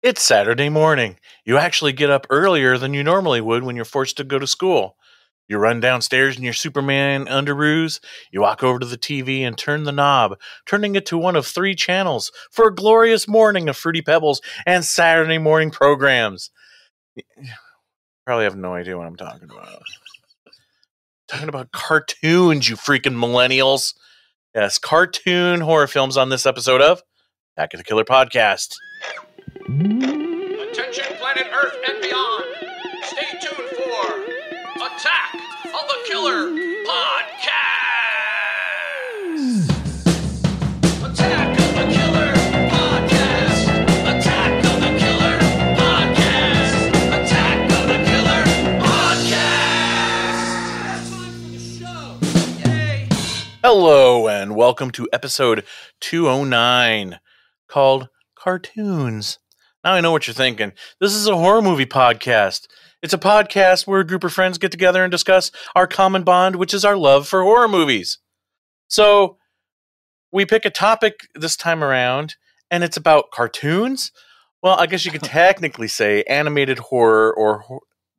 It's Saturday morning. You actually get up earlier than you normally would when you're forced to go to school. You run downstairs in your Superman underoos, you walk over to the TV and turn the knob, turning it to one of 3 channels for a glorious morning of Fruity Pebbles and Saturday morning programs. Probably have no idea what I'm talking about. Talking about cartoons, you freaking millennials. Yes, cartoon horror films on this episode of Attack of the Killer Podcast. Attention planet Earth and beyond. Stay tuned for Attack of the Killer Podcast. Attack of the Killer Podcast. Attack of the Killer Podcast. Attack of the Killer Podcast. Yay. Hello and welcome to episode 209 called Cartoons. Now I know what you're thinking. This is a horror movie podcast. It's a podcast where a group of friends get together and discuss our common bond, which is our love for horror movies. So we pick a topic this time around, and it's about cartoons. Well, I guess you could technically say animated horror or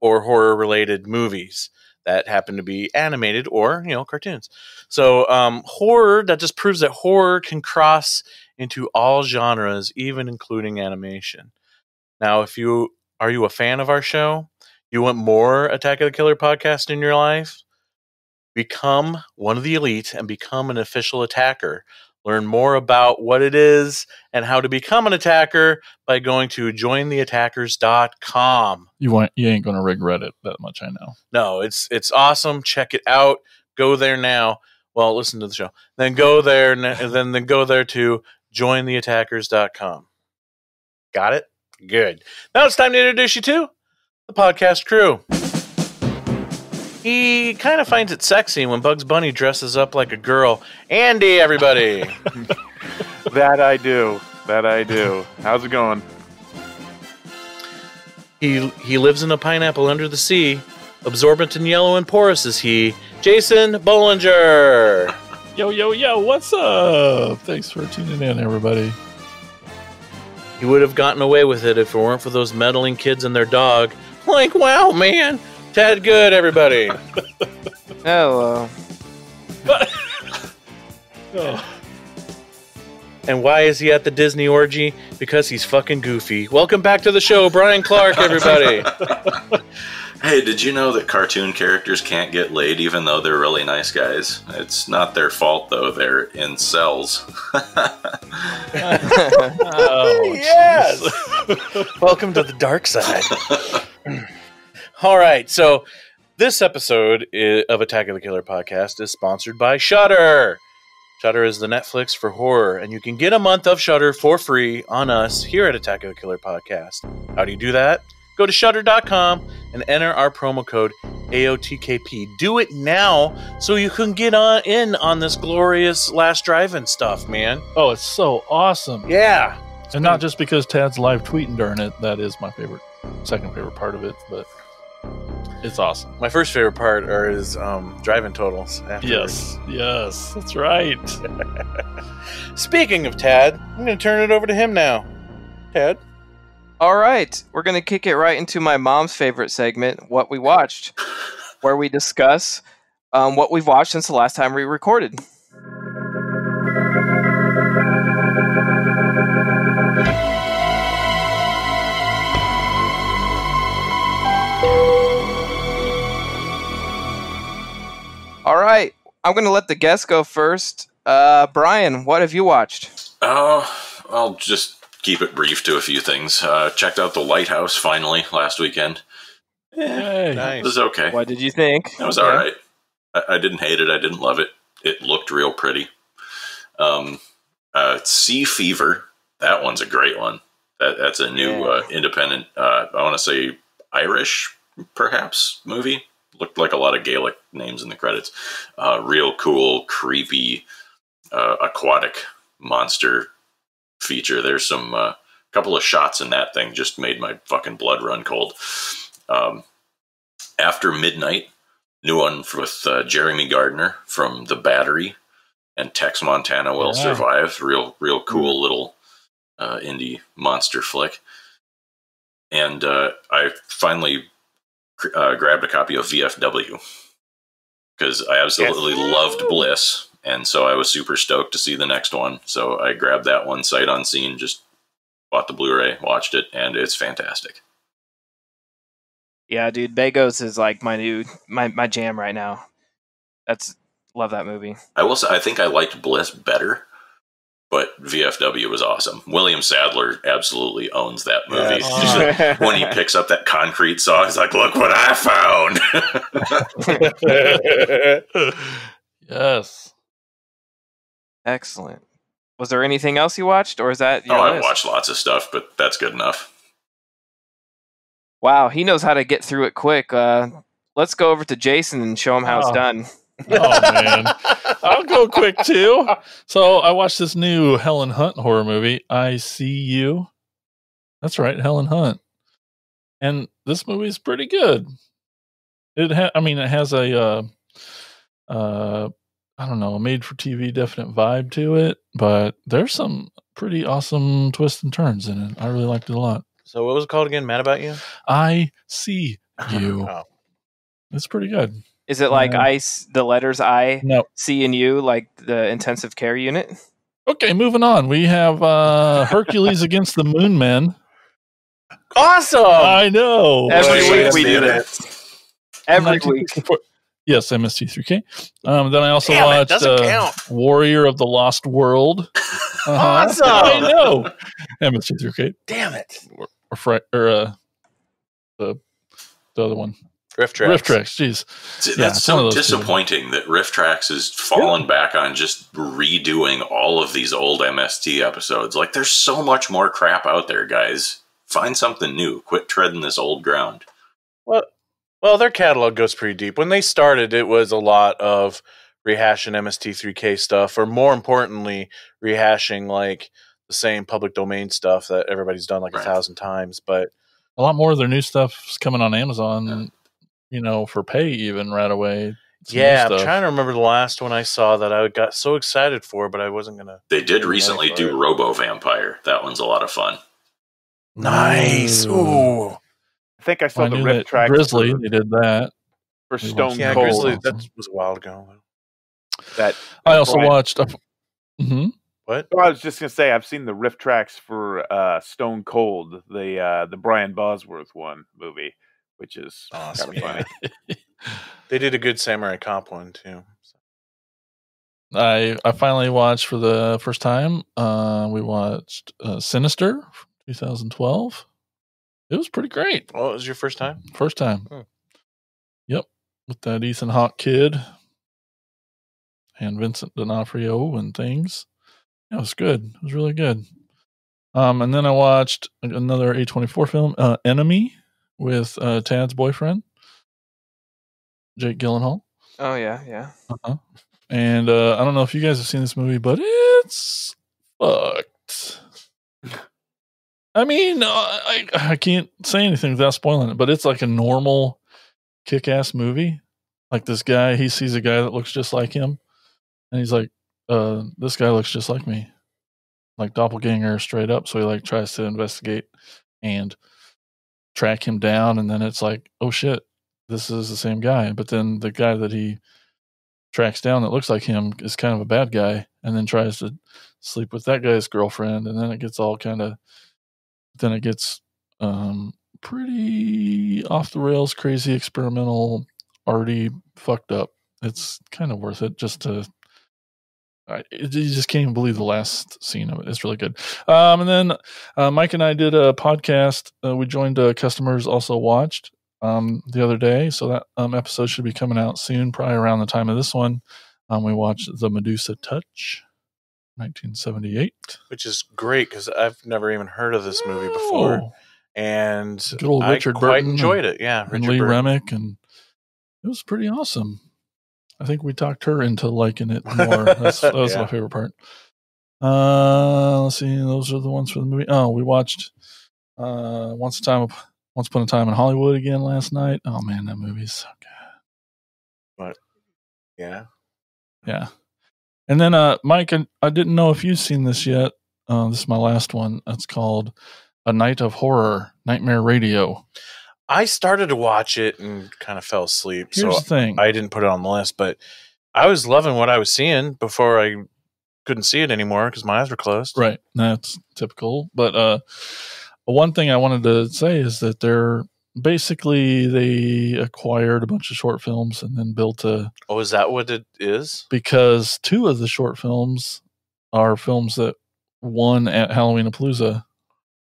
horror-related movies that happen to be animated or, cartoons. So horror, that just proves that horror can cross into all genres, even including animation. Now, are you a fan of our show? You want more Attack of the Killer Podcast in your life? Become one of the elite and become an official attacker. Learn more about what it is and how to become an attacker by going to jointheattackers.com. You ain't going to regret it that much, I know. No, it's awesome. Check it out. Go there now. Well, listen to the show. Then go there and then go there to jointheattackers.com. Got it? Good. Now it's time to introduce you to the podcast crew. He kind of finds it sexy when Bugs Bunny dresses up like a girl. Andy, everybody. That I do. How's it going? He lives in a pineapple under the sea. Absorbent and yellow and porous is he. Jason Bollinger. Yo, what's up? Thanks for tuning in, everybody. He would have gotten away with it if it weren't for those meddling kids and their dog. Like, wow, man. Ted Good, everybody. Hello. Oh. And why is he at the Disney orgy? Because he's fucking goofy. Welcome back to the show, Bryan Clark, everybody. Hey, did you know that cartoon characters can't get laid even though they're really nice guys? It's not their fault, though. They're in cells. Oh, yes! Welcome to the dark side. All right, so this episode of Attack of the Killer Podcast is sponsored by Shudder. Shudder is the Netflix for horror, and you can get a month of Shudder for free on us here at Attack of the Killer Podcast. How do you do that? Go to Shudder.com and enter our promo code AOTKP. Do it now so you can get in on this glorious Last Drive-In stuff, man. Oh, it's so awesome. Yeah. And not just because Tad's live tweeting during it. That is my second favorite part of it, but it's awesome. My first favorite part are his drive-in totals afterwards. Yes, that's right. Speaking of Tad, I'm going to turn it over to him now. Tad? All right, we're going to kick it right into my mom's favorite segment, What We Watched, where we discuss what we've watched since the last time we recorded. All right, I'm going to let the guests go first. Brian, what have you watched? I'll just keep it brief to a few things. Checked out The Lighthouse finally last weekend. Hey, nice. It was okay. What did you think? It was all right. I didn't hate it. I didn't love it. It looked real pretty. Sea Fever. That one's a great one. That's a new independent, I want to say Irish, perhaps, movie. Looked like a lot of Gaelic names in the credits. Real cool, creepy, aquatic monster feature. There's some couple of shots in that thing just made my fucking blood run cold. After Midnight, new one with Jeremy Gardner from The Battery and Tex Montana Will Survive. Real cool little indie monster flick. And I finally grabbed a copy of VFW because I absolutely loved Bliss. And so I was super stoked to see the next one. So I grabbed that one sight unseen, just bought the Blu-ray, watched it, and it's fantastic. Yeah, dude, Bagos is like my jam right now. Love that movie. I will say, I think I liked Bliss better, but VFW was awesome. William Sadler absolutely owns that movie. Yes. When he picks up that concrete saw, he's like, "Look what I found!" Yes. Excellent. Was there anything else you watched, or is that your I've list? watched lots of stuff, but that's good enough. Wow, he knows how to get through it quick. Let's go over to Jason and show him how it's Oh. done. Oh man, I'll go quick too. So I watched this new Helen Hunt horror movie, I See You. That's right, Helen Hunt. And this movie is pretty good. It has a I don't know, a made-for-TV definite vibe to it, but there's some pretty awesome twists and turns in it. I really liked it a lot. So what was it called again? Mad About You? I See You. Oh. It's pretty good. Is it like the letters I, No. C, and U, like the intensive care unit? Okay, moving on. We have Hercules against the Moon Men. Awesome! I know. Every Wait, week we do theater. this. Every week. 1964. Yes, MST3K. Then I also Damn it, watched doesn't count. Warrior of the Lost World. Awesome! I know. MST3K. Damn it. The other one. Rift Tracks. Rift Tracks. Jeez. See, Yeah, that's it's one of so those two. disappointing that Rift Tracks has fallen back on just redoing all of these old MST episodes. Like, there's so much more crap out there, guys. Find something new. Quit treading this old ground. Well, their catalog goes pretty deep. When they started, it was a lot of rehashing MST3K stuff, or more importantly, rehashing like the same public domain stuff that everybody's done like Right. 1,000 times. But A lot more of their new stuff's coming on Amazon, for pay even right away. Some new yeah, I'm stuff. trying to remember the last one I saw that I got so excited for, but I wasn't gonna. They did recently Right. do Robo Vampire. That one's a lot of fun. Nice. Ooh. Ooh. I think I saw I the knew Rift that Track Grizzly. They did that. for They Stone watched Yeah, Cold. Grizzly. Awesome. That was a while ago. That I also Brian- watched. Mhm. What? I was just gonna say I've seen the Rift Tracks for Stone Cold, the Brian Bosworth movie, which is Awesome, kind of funny. They did a good Samurai Cop one too. I finally watched for the first time. We watched Sinister from 2012. It was pretty great. Well, it was your first time? First time. Hmm. Yep, with that Ethan Hawke kid and Vincent D'Onofrio and things. Yeah, it was good. It was really good. And then I watched another A24 film, Enemy, with Tad's boyfriend, Jake Gyllenhaal. Oh, yeah. And I don't know if you guys have seen this movie, but it's fucked. I mean, I can't say anything without spoiling it, but it's like a normal kick-ass movie. Like this guy, he sees a guy that looks just like him, and he's like, this guy looks just like me. Like doppelganger straight up. So he like tries to investigate and track him down, and then it's like, oh shit, this is the same guy. But then the guy that he tracks down that looks like him is kind of a bad guy, and then tries to sleep with that guy's girlfriend, and then it gets all kind of, then it gets pretty off the rails, crazy, experimental, already fucked up. It's kind of worth it just to. You just can't even believe the last scene of it. It's really good. And then Mike and I did a podcast. We joined customers also watched the other day. So that episode should be coming out soon, probably around the time of this one. We watched The Medusa Touch, 1978. Which is great because I've never even heard of this movie before. Oh, And good old I Richard quite Burton enjoyed it. Yeah, and Richard Lee Burton. Remick, and it was pretty awesome. I think we talked her into liking it more. That was Yeah. my favorite part. Let's see. Those are the ones for the movie. Oh, we watched Once Upon a Time in Hollywood again last night. Oh man, that movie's so good. Yeah. Yeah. And then Mike, I didn't know if you've seen this yet. This is my last one. It's called A Night of Horror, Nightmare Radio. I started to watch it and kind of fell asleep. Here's so the thing. I didn't put it on the list, but I was loving what I was seeing before I couldn't see it anymore because my eyes were closed. Right. That's typical. But one thing I wanted to say is that they acquired a bunch of short films and then built Oh, is that what it is? because 2 of the short films are films that won at Halloween-a-Palooza.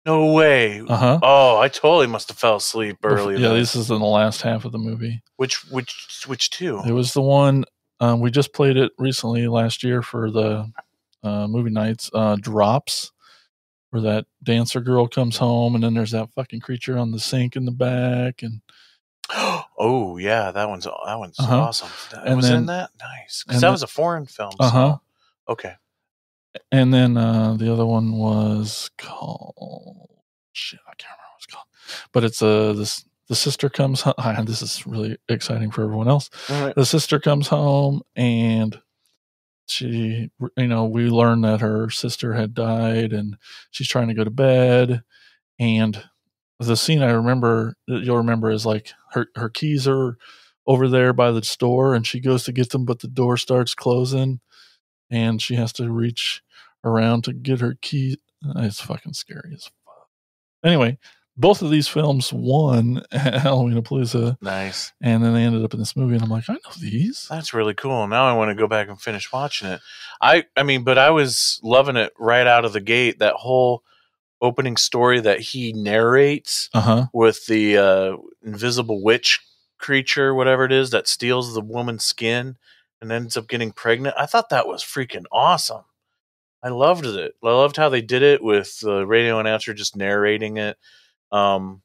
No way. Uh-huh. Oh, I totally must have fell asleep early. Yeah, this is in the last half of the movie. Which two? It was the one we just played it recently last year for the movie nights. Drops, where that dancer girl comes home, and then there's that fucking creature on the sink in the back, and Oh yeah, that one's awesome. And was it then- in that? Nice, because and that then- was a foreign film. Uh-huh. So. Okay. And then the other one was called shit. I can't remember what it's called, but it's the sister comes home. This is really exciting for everyone else. All right. The sister comes home and she, we learn that her sister had died and she's trying to go to bed. And the scene you'll remember is like her keys are over there by the store and she goes to get them, but the door starts closing and she has to reach around to get her key. It's fucking scary as fuck. Anyway, both of these films won at Halloween-a-Palooza, Nice. and then they ended up in this movie, and I'm like, I know these. That's really cool. Now I want to go back and finish watching it. But I was loving it right out of the gate. That whole opening story that he narrates Uh-huh. with the invisible witch creature, whatever it is, that steals the woman's skin and ends up getting pregnant. I thought that was freaking awesome. I loved it. I loved how they did it with the radio announcer just narrating it. And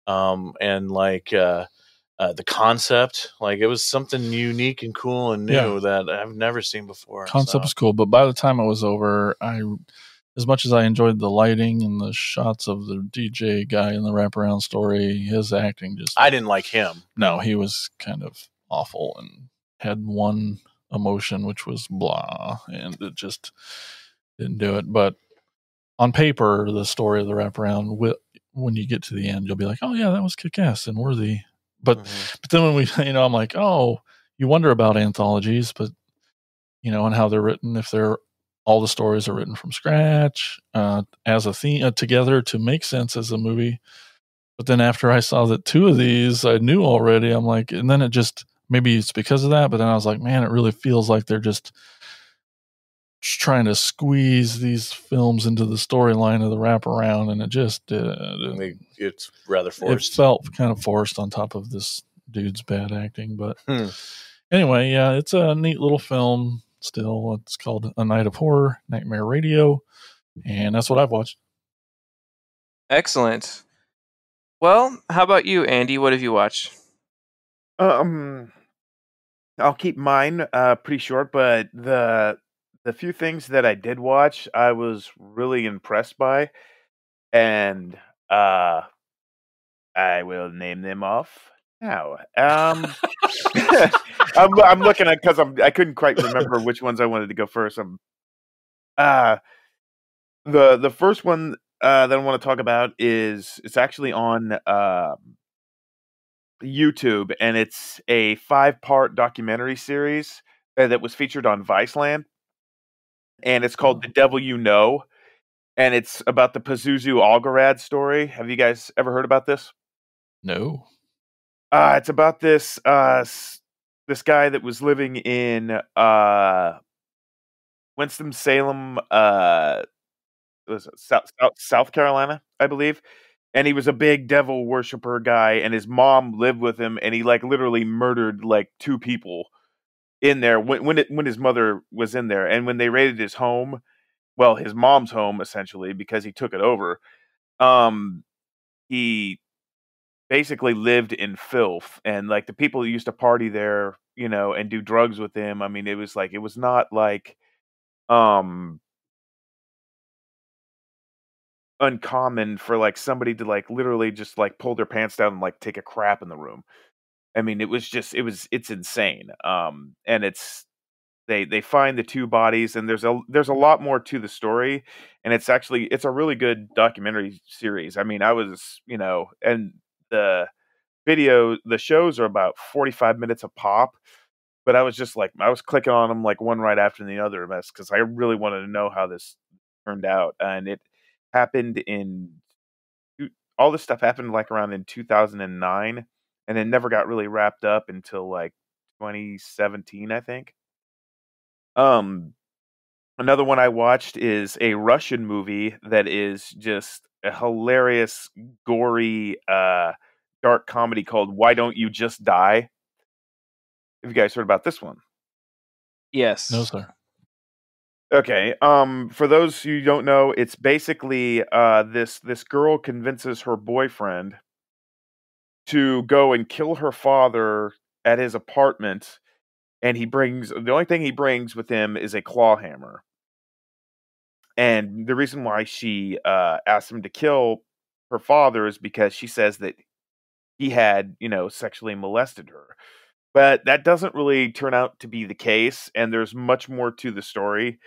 like the concept, like it was something unique and cool and new that I've never seen before. Concept was cool, but by the time it was over, as much as I enjoyed the lighting and the shots of the DJ guy in the wraparound story, his acting just... I didn't like him. No, he was kind of awful and had one emotion, which was blah, and it just didn't do it. But on paper, the story of the wraparound, when you get to the end, you'll be like, oh yeah, that was kick-ass and worthy. But then when we, I'm like, oh, you wonder about anthologies, but and how they're written, if all the stories are written from scratch as a theme together to make sense as a movie. But then after I saw that 2 of these I knew already, I'm like, and then it just, maybe it's because of that, but then I was like, man, it really feels like they're just trying to squeeze these films into the storyline of the wraparound, and it just it's rather forced. It felt kind of forced on top of this dude's bad acting. But anyway, yeah, it's a neat little film still. It's called A Night of Horror, Nightmare Radio, and that's what I've watched. Excellent. Well, how about you, Andy? What have you watched? I'll keep mine pretty short, but the few things that I did watch, I was really impressed by, and I will name them off now. I'm looking at because I couldn't quite remember which ones I wanted to go first. The first one that I want to talk about it's actually on YouTube, and it's a 5-part documentary series that was featured on Viceland. And it's called The Devil You Know, and it's about the Pazuzu Algarad story. Have you guys ever heard about this? No. It's about this this guy that was living in Winston-Salem, South Carolina, I believe. And he was a big devil worshiper guy, and his mom lived with him, and he literally murdered 2 people in there when his mother was in there. And when they raided his home, well, his mom's home essentially, because he took it over, he basically lived in filth, and the people who used to party there, and do drugs with him. I mean, it was not uncommon for somebody to literally just pull their pants down and take a crap in the room. I mean, it's insane. And they find the two bodies, and there's a lot more to the story, and it's a really good documentary series. I mean, I was, and the the shows are about 45 minutes a pop, but I was just like, I was clicking on them like one right after the other mess because I really wanted to know how this turned out, and it happened in all this stuff happened like around in 2009, and it never got really wrapped up until like 2017, I think. Um, Another one I watched is a Russian movie that is just a hilarious, gory, dark comedy called "Why Don't You Just Die?" Have you guys heard about this one? Yes. No, sir. Okay. For those who don't know, it's basically this girl convinces her boyfriend to go and kill her father at his apartment, and the only thing he brings with him is a claw hammer. And the reason why she asked him to kill her father is because she says that he had, sexually molested her. But that doesn't really turn out to be the case, and there's much more to the story.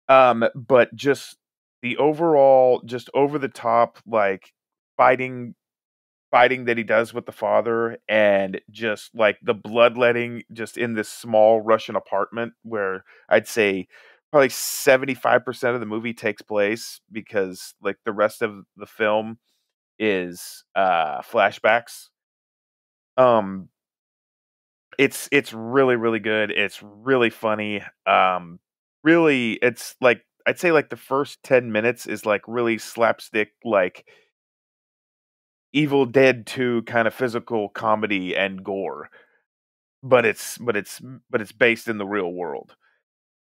But just the overall, just over the top, like fighting that he does with the father, and just like the bloodletting just in this small Russian apartment where I'd say probably 75% of the movie takes place, because like the rest of the film is flashbacks. Um it's really, really good. It's really funny. Really, it's like I'd say like the first 10 minutes is like really slapstick, like Evil Dead 2 kind of physical comedy and gore, but it's based in the real world.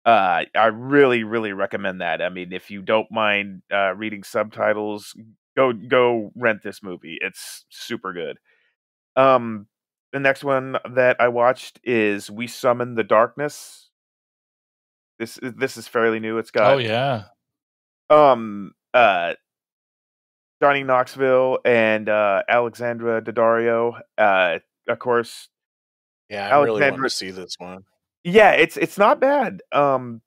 I really, really recommend that. I mean, if you don't mind reading subtitles, go rent this movie. It's super good. Um, the next one that I watched is We Summon the Darkness. This is fairly new. It's Oh got yeah. um uh Johnny Knoxville and Alexandra Daddario. Of course, Yeah, I really wanted Alexandra. to see this one. Yeah, it's not bad. Is it funny?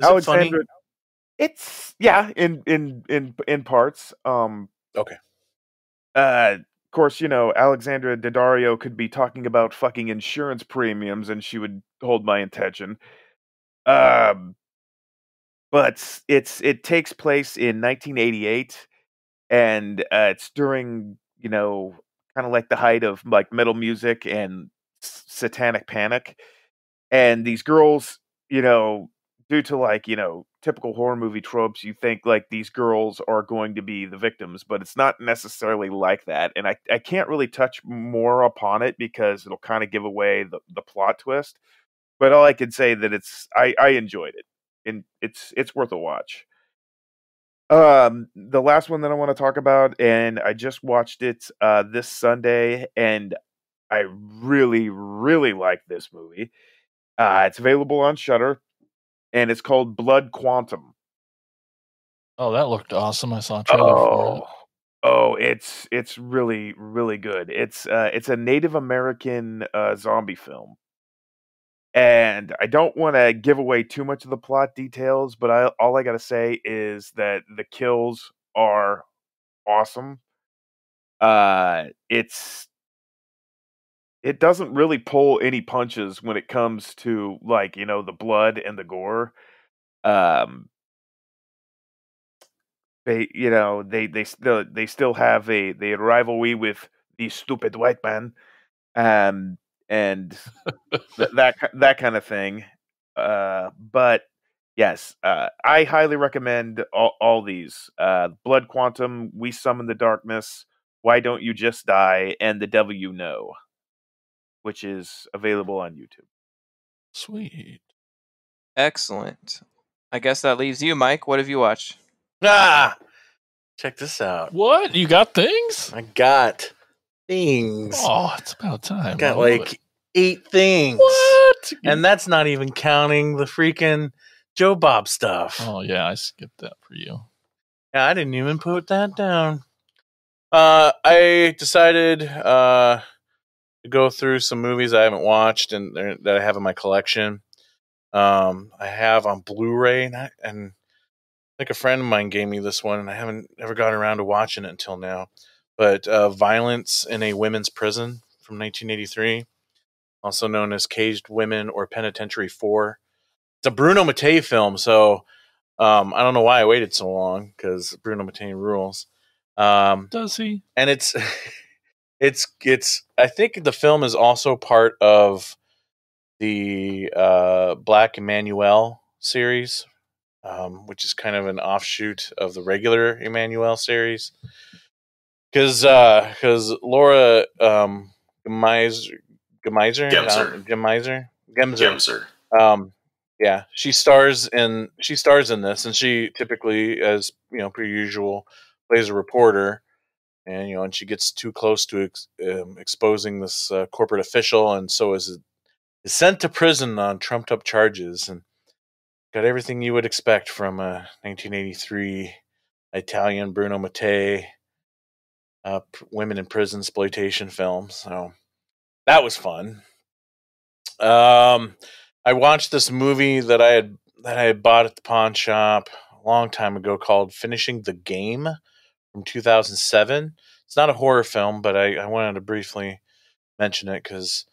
Alexandra. It's, yeah, in parts. Okay. Of course, Alexandra Daddario could be talking about fucking insurance premiums, and she would hold my attention. Um, but it takes place in 1988, and it's during, kind of like the height of like metal music and satanic panic. And these girls, due to like, typical horror movie tropes, you think like these girls are going to be the victims, but it's not necessarily like that. And I can't really touch more upon it because it'll kind of give away the plot twist. But all I can say that I enjoyed it, and it's worth a watch. The last one that I want to talk about, and I just watched it this Sunday, and I really, really like this movie. It's available on Shudder, and it's called Blood Quantum. Oh, that looked awesome. I saw a trailer for it. Oh, it's really, really good. It's a Native American zombie film, and I don't want to give away too much of the plot details, but all I gotta say is that the kills are awesome. It doesn't really pull any punches when it comes to like, the blood and the gore. Um, they still have a rivalry with the stupid white man, um, and that kind of thing. But yes, I highly recommend all these. Blood Quantum, We Summon the Darkness, Why Don't You Just Die, and The Devil You Know, which is available on YouTube. Sweet. Excellent. I guess that leaves you, Mike. What have you watched? Ah, check this out. What? You got things? I got things. Oh, it's about time. Got I love like it. 8 things. What? And that's not even counting the freaking Joe Bob stuff. Oh yeah, I skipped that for you. Yeah, I didn't even put that down. I decided to go through some movies I haven't watched and that I have in my collection. I have on Blu-ray, and I think a friend of mine gave me this one, and I haven't ever gotten around to watching it until now. But Violence in a Women's Prison from 1983, also known as Caged Women or Penitentiary 4. It's a Bruno Mattei film, so I don't know why I waited so long, because Bruno Mattei rules. Does he? And it's I think the film is also part of the Black Emmanuel series, which is kind of an offshoot of the regular Emmanuel series. Because Laura Gemser. Yeah, she stars in this, and she typically, as per usual, plays a reporter, and and she gets too close to exposing this corporate official, and so is sent to prison on trumped up charges, and got everything you would expect from a 1983 Italian Bruno Mattei women in prison exploitation film. So that was fun. I watched this movie that I had bought at the pawn shop a long time ago called Finishing the Game from 2007. It's not a horror film, but I wanted to briefly mention it because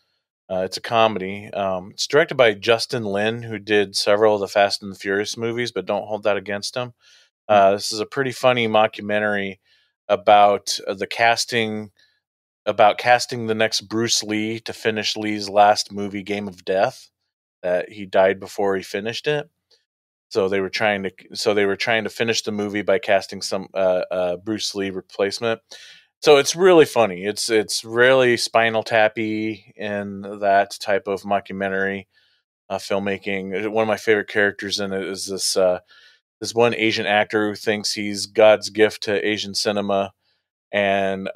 it's a comedy. It's directed by Justin Lin, who did several of the Fast and the Furious movies, but don't hold that against him. This is a pretty funny mockumentary about casting the next Bruce Lee to finish Lee's last movie, Game of Death, that he died before he finished it. So they were trying to finish the movie by casting some Bruce Lee replacement. So it's really funny. It's really Spinal Tappy in that type of mockumentary filmmaking. One of my favorite characters in it is this one Asian actor who thinks he's God's gift to Asian cinema, and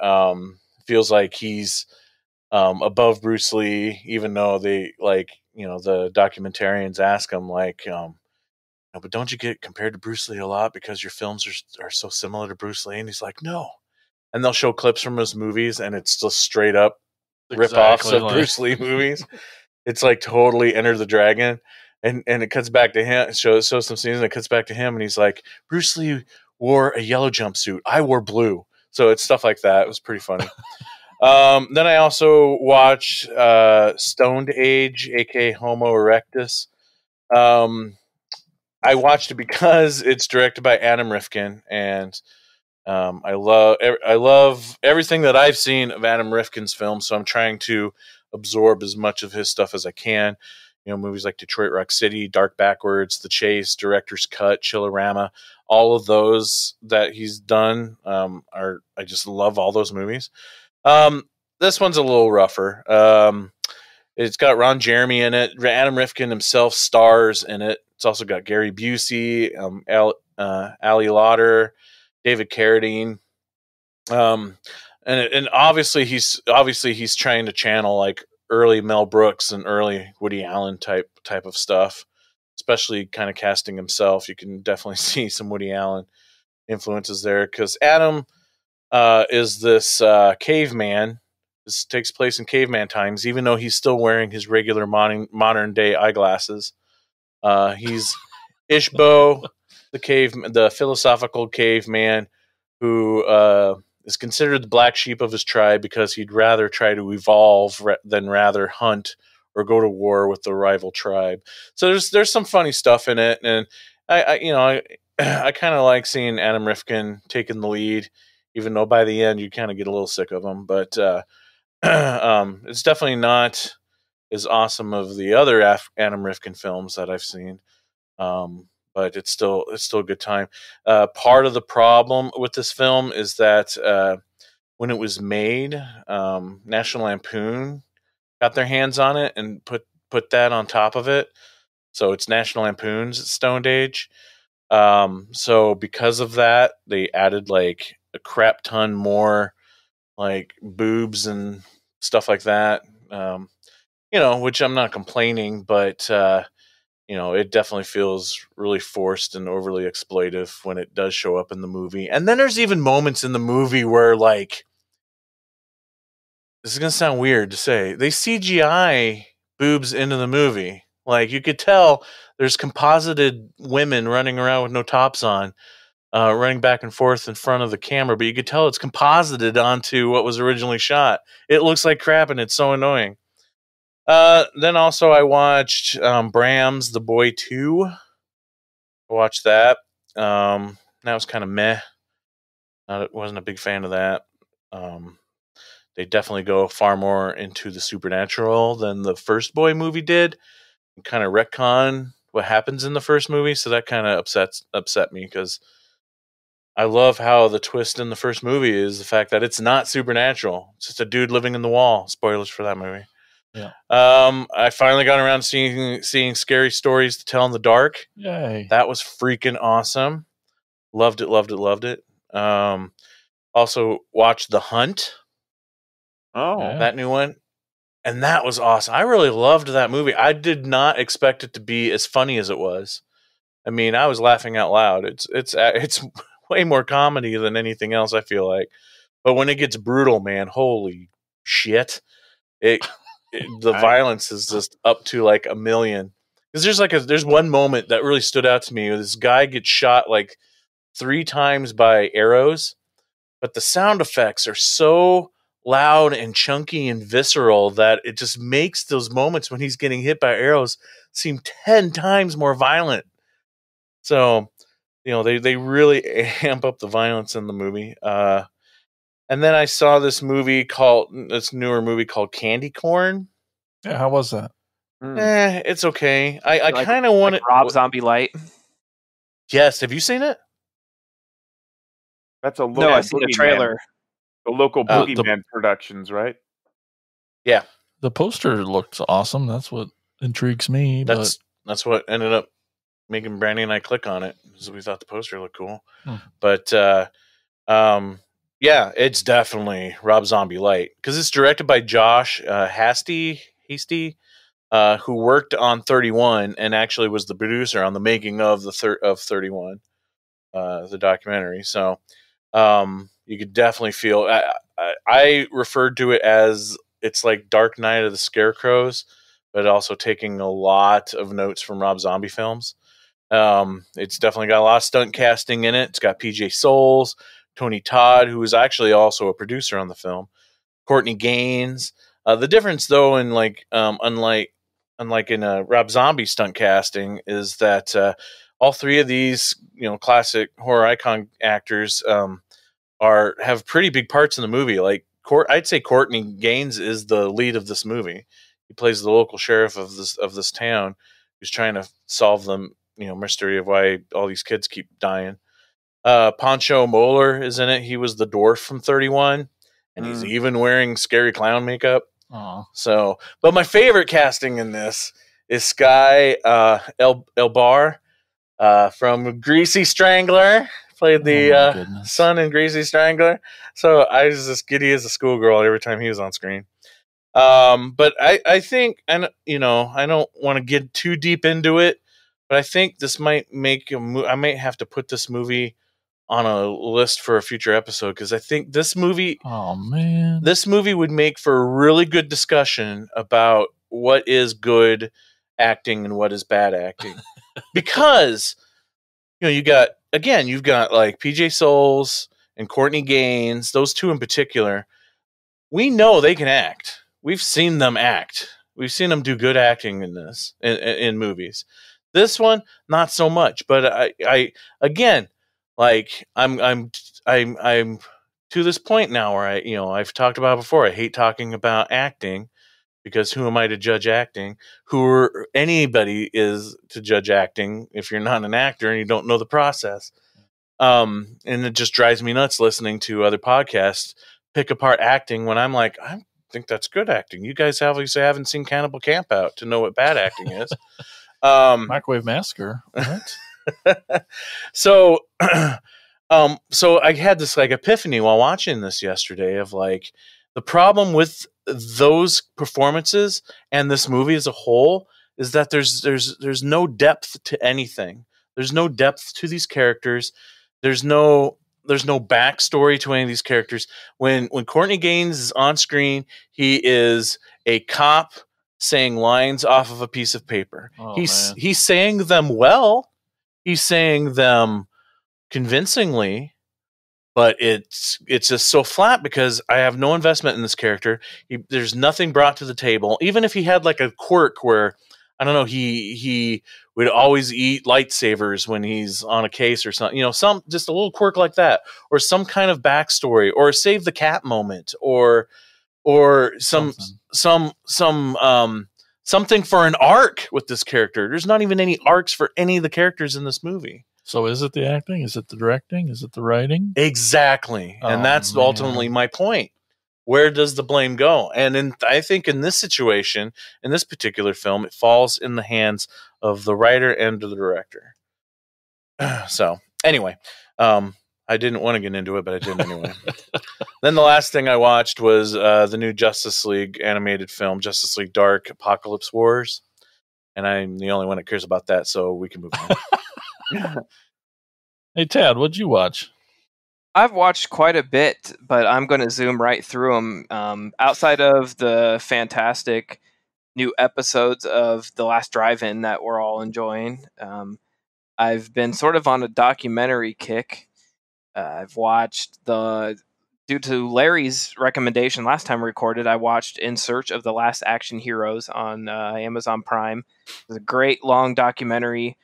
feels like he's above Bruce Lee, even though they the documentarians ask him but don't you get compared to Bruce Lee a lot because your films are so similar to Bruce Lee? And he's like, no. And they'll show clips from his movies, and it's just straight up rip-offs of Bruce Lee movies. It's like totally Enter the Dragon. And it cuts back to him, shows some scenes, and it cuts back to him, and he's like, Bruce Lee wore a yellow jumpsuit. I wore blue. So it's stuff like that. It was pretty funny. Then I also watched Stoned Age, aka Homo Erectus. I watched it because it's directed by Adam Rifkin, and I love everything that I've seen of Adam Rifkin's films. So I'm trying to absorb as much of his stuff as I can. Movies like Detroit Rock City, Dark Backwards, The Chase, Director's Cut, Chillerama, all of those that he's done I just love all those movies. This one's a little rougher. It's got Ron Jeremy in it. Adam Rifkin himself stars in it. It's also got Gary Busey, Ali Lauder, David Carradine, and obviously he's trying to channel like early Mel Brooks and early Woody Allen type of stuff, especially kind of casting himself. You can definitely see some Woody Allen influences there because Adam is this caveman. This takes place in caveman times, even though he's still wearing his regular modern day eyeglasses. He's Ishbo, the philosophical caveman who is considered the black sheep of his tribe because he'd rather try to evolve than rather hunt or go to war with the rival tribe. So there's some funny stuff in it, and I kind of like seeing Adam Rifkin taking the lead, even though by the end you kind of get a little sick of him. But it's definitely not as awesome of the other Adam Rifkin films that I've seen. But it's still a good time. Part of the problem with this film is that when it was made, National Lampoon got their hands on it and put that on top of it. So it's National Lampoon's Stoned Age. So because of that, they added like a crap ton more like boobs and stuff like that. Which I'm not complaining, but it definitely feels really forced and overly exploitive when it does show up in the movie. And then there's even moments in the movie where, like, this is going to sound weird to say, they CGI boobs into the movie. Like, you could tell there's composited women running around with no tops on, running back and forth in front of the camera, but you could tell it's composited onto what was originally shot. It looks like crap, and it's so annoying. Then also I watched Bram's The Boy 2. I watched that. That was kind of meh. I wasn't a big fan of that. They definitely go far more into the supernatural than the first Boy movie did, and kind of retcon what happens in the first movie. So that kind of upset me, because I love how the twist in the first movie is the fact that it's not supernatural. It's just a dude living in the wall. Spoilers for that movie. Yeah. I finally got around to seeing Scary Stories to Tell in the Dark. Yay. That was freaking awesome. Loved it, loved it, loved it. Also watched The Hunt, Oh, Yeah. that new one, and that was awesome. I really loved that movie. I did not expect it to be as funny as it was. I mean, I was laughing out loud. It's way more comedy than anything else, I feel like. But when it gets brutal, man, holy shit! The violence is just up to like 1,000,000. Because there's one moment that really stood out to me. This guy gets shot like 3 times by arrows, but the sound effects are so loud and chunky and visceral that it just makes those moments when he's getting hit by arrows seem 10 times more violent. So, they really amp up the violence in the movie. And then I saw this newer movie called Candy Corn. Yeah, how was that? It's okay. I Like- kind of want like it. Rob Zombie Light. Yes, have you seen it? that's a local No, I seen the boogeyman- trailer. The local Oh, Boogeyman Productions, right? Yeah, The poster looks awesome. That's what intrigues me. that's what ended up making Brandy and I click on it, because we thought the poster looked cool. Hmm. But yeah, it's definitely Rob Zombie Light, because it's directed by Josh Hasty, who worked on 31 and actually was the producer on the making of of 31, the documentary. So you could definitely feel. I referred to it as it's like Dark Knight of the Scarecrows, but also taking a lot of notes from Rob Zombie films. It's definitely got a lot of stunt casting in it. It's got PJ Souls, Tony Todd, who is actually also a producer on the film, Courtney Gaines. The difference, though, in unlike in Rob Zombie stunt casting, is that all 3 of these classic horror icon actors have pretty big parts in the movie. Like I'd say Courtney Gaines is the lead of this movie. He plays the local sheriff of this town, who's trying to solve the mystery of why all these kids keep dying. Pancho Moeller is in it. He was the dwarf from 31, and he's even wearing scary clown makeup. So, but my favorite casting in this is Sky Elbar from Greasy Strangler. Played the son in Greasy Strangler. So I was just giddy as a schoolgirl every time he was on screen. But I think, and I don't want to get too deep into it, but I think this might make I might have to put this movie on a list for a future episode, because I think this movie would make for a really good discussion about what is good acting and what is bad acting. Because you've got like PJ Souls and Courtney Gaines, those 2 in particular. We know they can act. We've seen them act. We've seen them do good acting in this in movies. This one, not so much. But I again, like I'm to this point now where I've talked about before. I hate talking about acting, because who am I to judge acting? Anybody is to judge acting if you're not an actor and you don't know the process. And it just drives me nuts listening to other podcasts pick apart acting when I'm like, I think that's good acting. You guys obviously haven't seen Cannibal Campout to know what bad acting is. Microwave Massacre. What? So I had this like epiphany while watching this yesterday of like the problem with those performances and this movie as a whole is that there's no depth to anything. There's no depth to these characters. There's no backstory to any of these characters. When Courtney Gaines is on screen, he is a cop saying lines off of a piece of paper. Oh, he's man. he's saying them well. He's saying them convincingly, but it's just so flat because I have no investment in this character. There's nothing brought to the table. Even if he had like a quirk where, I don't know, he would always eat lightsabers when he's on a case or something, some just a little quirk like that, or some kind of backstory, or save the cat moment, or some something for an arc with this character. There's not even any arcs for any of the characters in this movie. So is it the acting? Is it the directing? Is it the writing? Exactly. Oh, And that's man. ultimately my point. Where does the blame go? And I think in this situation, in this particular film, it falls in the hands of the writer and the director. So, anyway, I didn't want to get into it, but I did anyway. Then the last thing I watched was the new Justice League animated film, Justice League Dark Apocalypse Wars. And I'm the only one that cares about that, so we can move on. Hey, Tad, what'd you watch? I've watched quite a bit, but I'm going to zoom right through them. Outside of the fantastic new episodes of The Last Drive-In that we're all enjoying, I've been sort of on a documentary kick. I've watched due to Larry's recommendation last time we recorded, I watched In Search of the Last Action Heroes on Amazon Prime. It's a great long documentary.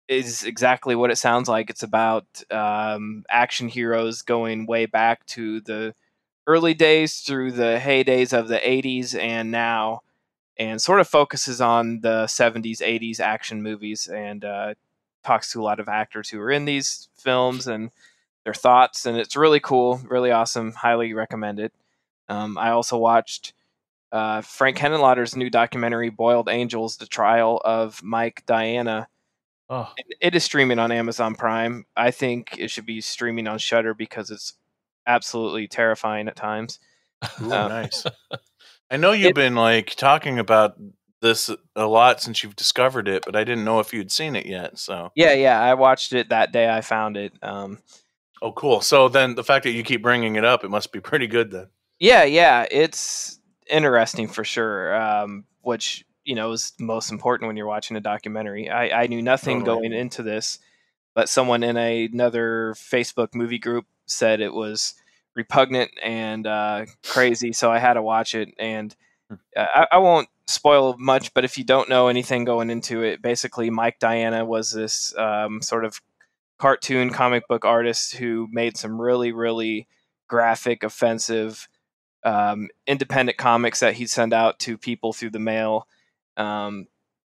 Is exactly what it sounds like. It's about action heroes going way back to the early days through the heydays of the 80s and now, and sort of focuses on the 70s, 80s action movies, and talks to a lot of actors who are in these films and their thoughts, and it's really cool, really awesome. Highly recommend it. I also watched Frank Henenlotter's new documentary, Boiled Angels, The Trial of Mike Diana. Oh, It is streaming on Amazon Prime. I think it should be streaming on Shudder because it's absolutely terrifying at times. Ooh, nice. I know you've been talking about this a lot since you've discovered it, but I didn't know if you'd seen it yet. So Yeah, I watched it that day I found it. oh, cool. So then the fact that you keep bringing it up, it must be pretty good then. Yeah, it's interesting for sure. Which is most important when you're watching a documentary. I knew nothing Totally. going into this, but someone in another Facebook movie group said it was repugnant and crazy, so I had to watch it. And I won't spoil much, but if you don't know anything going into it, basically Mike Diana was this sort of cartoon comic book artist who made some really, really graphic, offensive, independent comics that he'd send out to people through the mail.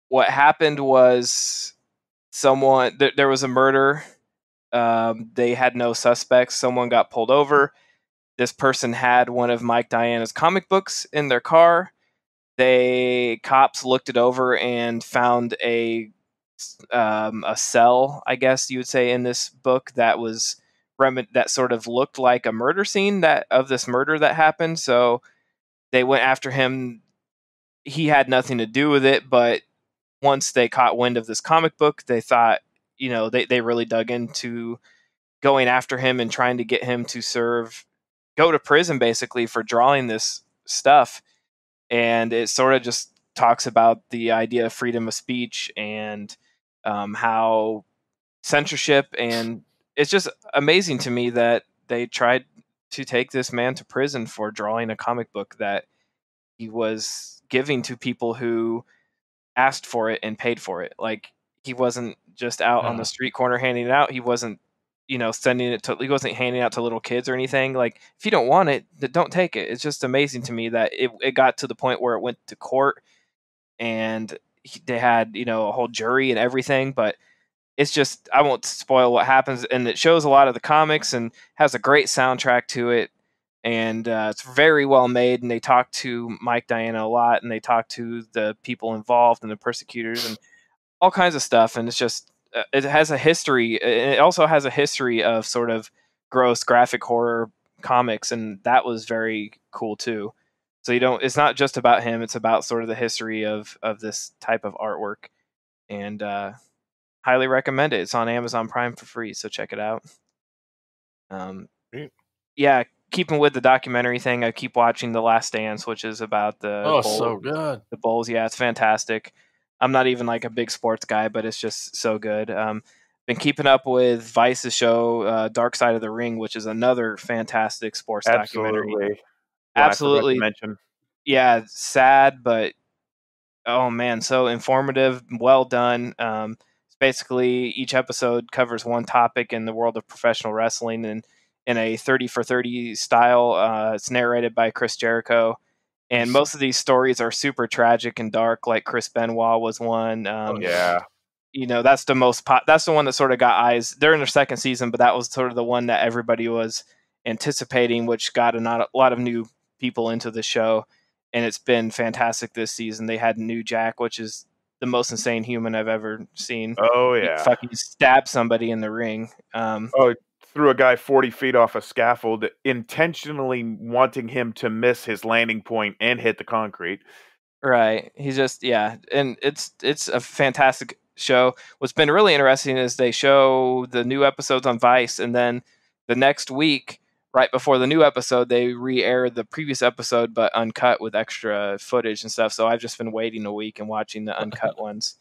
What happened was there was a murder. They had no suspects. Someone got pulled over. This person had one of Mike Diana's comic books in their car. Cops looked it over and found a cell, I guess you would say, in this book that was that sort of looked like a murder scene of this murder that happened. So they went after him. He had nothing to do with it, but once they caught wind of this comic book, they thought, they really dug into going after him and trying to get him to go to prison basically for drawing this stuff. And it sort of just talks about the idea of freedom of speech and how censorship, and it's just amazing to me that they tried to take this man to prison for drawing a comic book that he was giving to people who asked for it and paid for it. Like, he wasn't just out on the street corner handing it out. He wasn't, sending it to, he wasn't handing it out to little kids or anything. Like, if you don't want it, then don't take it. It's just amazing to me that it got to the point where it went to court and they had, a whole jury and everything, but it's just, I won't spoil what happens. And it shows a lot of the comics and has a great soundtrack to it. And it's very well made, and they talk to Mike Diana a lot, and they talk to the people involved and the persecutors and all kinds of stuff. And it's just, it has a history. It also has a history of sort of gross graphic horror comics, and that was very cool too. So it's not just about him; it's about sort of the history of this type of artwork, and highly recommend it. It's on Amazon Prime for free, so check it out. Great. Yeah, keeping with the documentary thing, I keep watching The Last Dance, which is about Oh, so good. the Bulls. Yeah, it's fantastic. I'm not even like a big sports guy, but it's just so good. Been keeping up with Vice's show, Dark Side of the Ring, which is another fantastic sports documentary. Absolutely. One I forgot to Absolutely, mention. yeah, sad, but oh man, so informative, well done. It's basically each episode covers one topic in the world of professional wrestling, and in a 30 for 30 style. It's narrated by Chris Jericho, and most of these stories are super tragic and dark. Like Chris Benoit was one. Yeah. You know, that's the most that's the one that sort of got eyes. They're in their second season, but that was sort of the one that everybody was anticipating, which got a lot of new people into the show, and it's been fantastic this season. They had New Jack, which is the most insane human I've ever seen. Oh, He yeah. fucking stabbed somebody in the ring. Oh, threw a guy 40 feet off a scaffold, intentionally wanting him to miss his landing point and hit the concrete. Right. He's just and it's a fantastic show. What's been really interesting is they show the new episodes on Vice, and then the next week, right before the new episode, they re-air the previous episode but uncut with extra footage and stuff. So I've just been waiting a week and watching the uncut ones.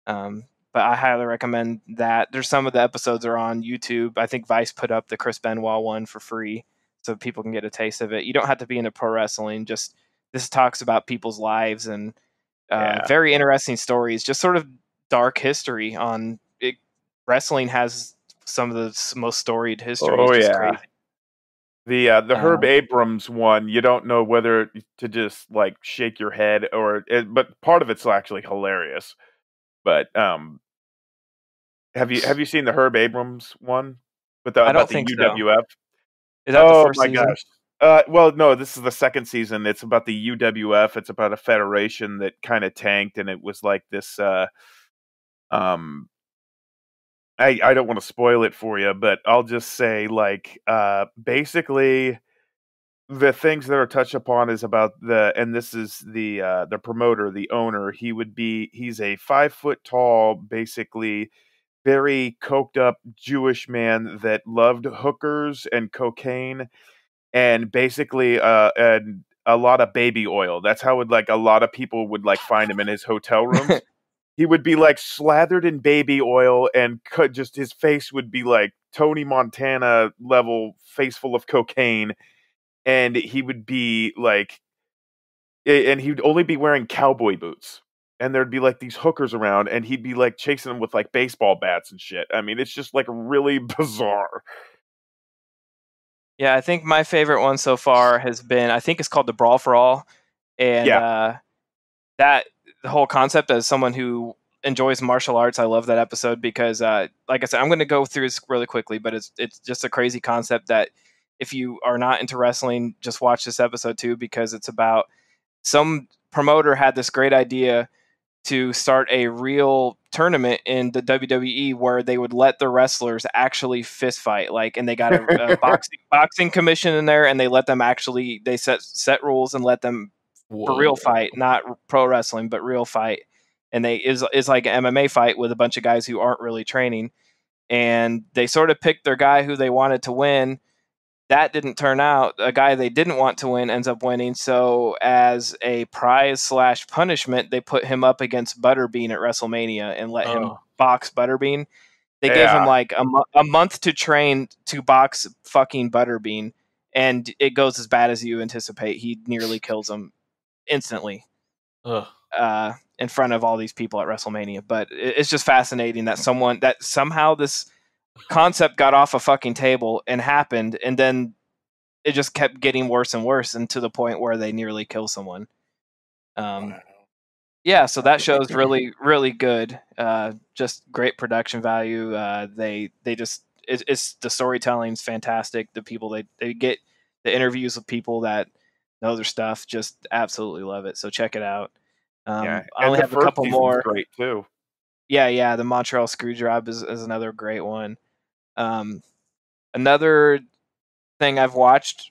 But I highly recommend that. There's some of the episodes are on YouTube. I think Vice put up the Chris Benoit one for free so people can get a taste of it. You don't have to be into pro wrestling. Just this talks about people's lives and Yeah. very interesting stories. Just sort of dark history on it. Wrestling has some of the most storied history. Oh, It's just yeah. crazy. The Herb Abrams one, you don't know whether to just like shake your head but part of it's actually hilarious. But have you seen the Herb Abrams one I don't about the think so. UWF? Is that the Oh first my season? gosh. Well, no, this is the second season. It's about the UWF. It's about a federation that kind of tanked, and it was like this. Um, I don't want to spoil it for you, but I'll just say like basically the things that are touched upon is about and this is the promoter, the owner. He's a 5 foot tall, basically very coked up Jewish man that loved hookers and cocaine and basically and a lot of baby oil. That's how a lot of people would like find him in his hotel rooms. He would be like slathered in baby oil and just his face would be like Tony Montana level face full of cocaine. And he would be like, and he'd only be wearing cowboy boots. And there'd be like these hookers around, and he'd be like chasing them with like baseball bats and shit. I mean, it's just like really bizarre. Yeah, I think my favorite one so far has been, I think it's called The Brawl for All. And that the whole concept, as someone who enjoys martial arts, I love that episode because, like I said, I'm going to go through this really quickly, but it's just a crazy concept that if you are not into wrestling, just watch this episode too, because it's about some promoter had this great idea to start a real tournament in the WWE where they would let the wrestlers actually fist fight, and they got a boxing commission in there, and they let them they set rules and let them for real fight, not pro wrestling, but real fight. And is like an MMA fight with a bunch of guys who aren't really training, and they sort of picked their guy who they wanted to win. That didn't turn out. A guy they didn't want to win ends up winning. So as a prize / punishment, they put him up against Butterbean at WrestleMania and let him box Butterbean. They gave him like a month to train to box fucking Butterbean, and it goes as bad as you anticipate. He nearly kills him instantly in front of all these people at WrestleMania. But it's just fascinating that somehow this concept got off a fucking table and happened, and then it just kept getting worse and worse, and to the point where they nearly kill someone. Yeah, so that show's really, really good. Just great production value. It's the storytelling's fantastic. The people they get, the interviews with people that know their stuff, just absolutely love it. So check it out. I only have a couple more. Great too. Yeah. The Montreal Screwjob is another great one. Another thing I've watched,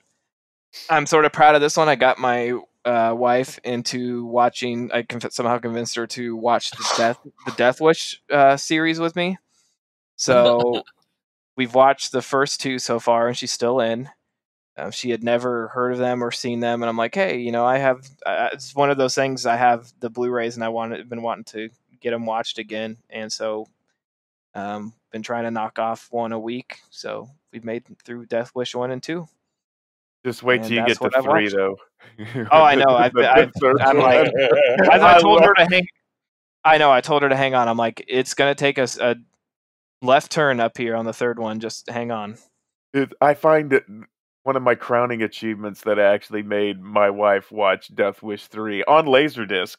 I'm sort of proud of this one. I got my wife into watching. I somehow convinced her to watch the Death Wish series with me. So we've watched the first two so far, and she's still in. She had never heard of them or seen them, and I'm like, hey, I have. It's one of those things. I have the Blu-rays, and been wanting to get them watched again, and so been trying to knock off one a week. So we've made it through Death Wish 1 and 2. Just wait till you get to 3, though. Oh, I know. I'm like, as I told her to hang. I know. I told her to hang on. I'm like, it's gonna take us a left turn up here on the third one. Just hang on. I find it one of my crowning achievements that I actually made my wife watch Death Wish 3 on Laserdisc.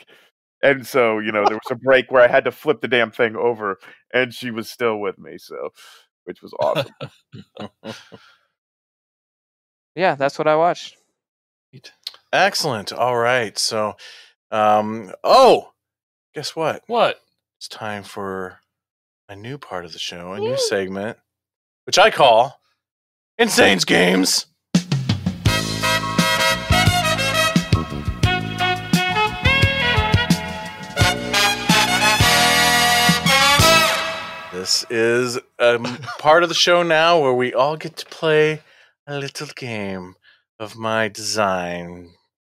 And so, there was a break where I had to flip the damn thing over, and she was still with me, which was awesome. Yeah, that's what I watched. Excellent. All right. So, guess what? What? It's time for a new part of the show, a new segment, which I call Insane's Games. This is a part of the show now where we all get to play a little game of my design.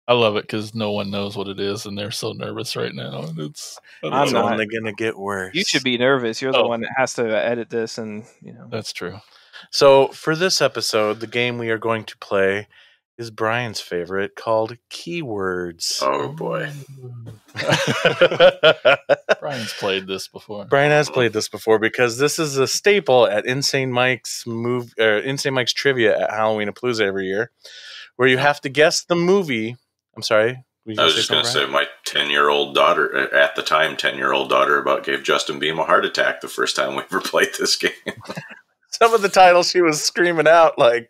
I love it because no one knows what it is, and they're so nervous right now. And it's only going to get worse. You should be nervous. You're the one that has to edit this, and That's true. So for this episode, the game we are going to play is Brian's favorite, called Keywords. Oh boy. Brian's played this before. Brian has played this before because this is a staple at Insane Mike's trivia at Halloween-a-Palooza every year, where you have to guess the movie. I'm sorry. I was just going to say my 10-year-old daughter, at the time, 10-year-old daughter, about gave Justin Beam a heart attack the first time we ever played this game. Some of the titles she was screaming out like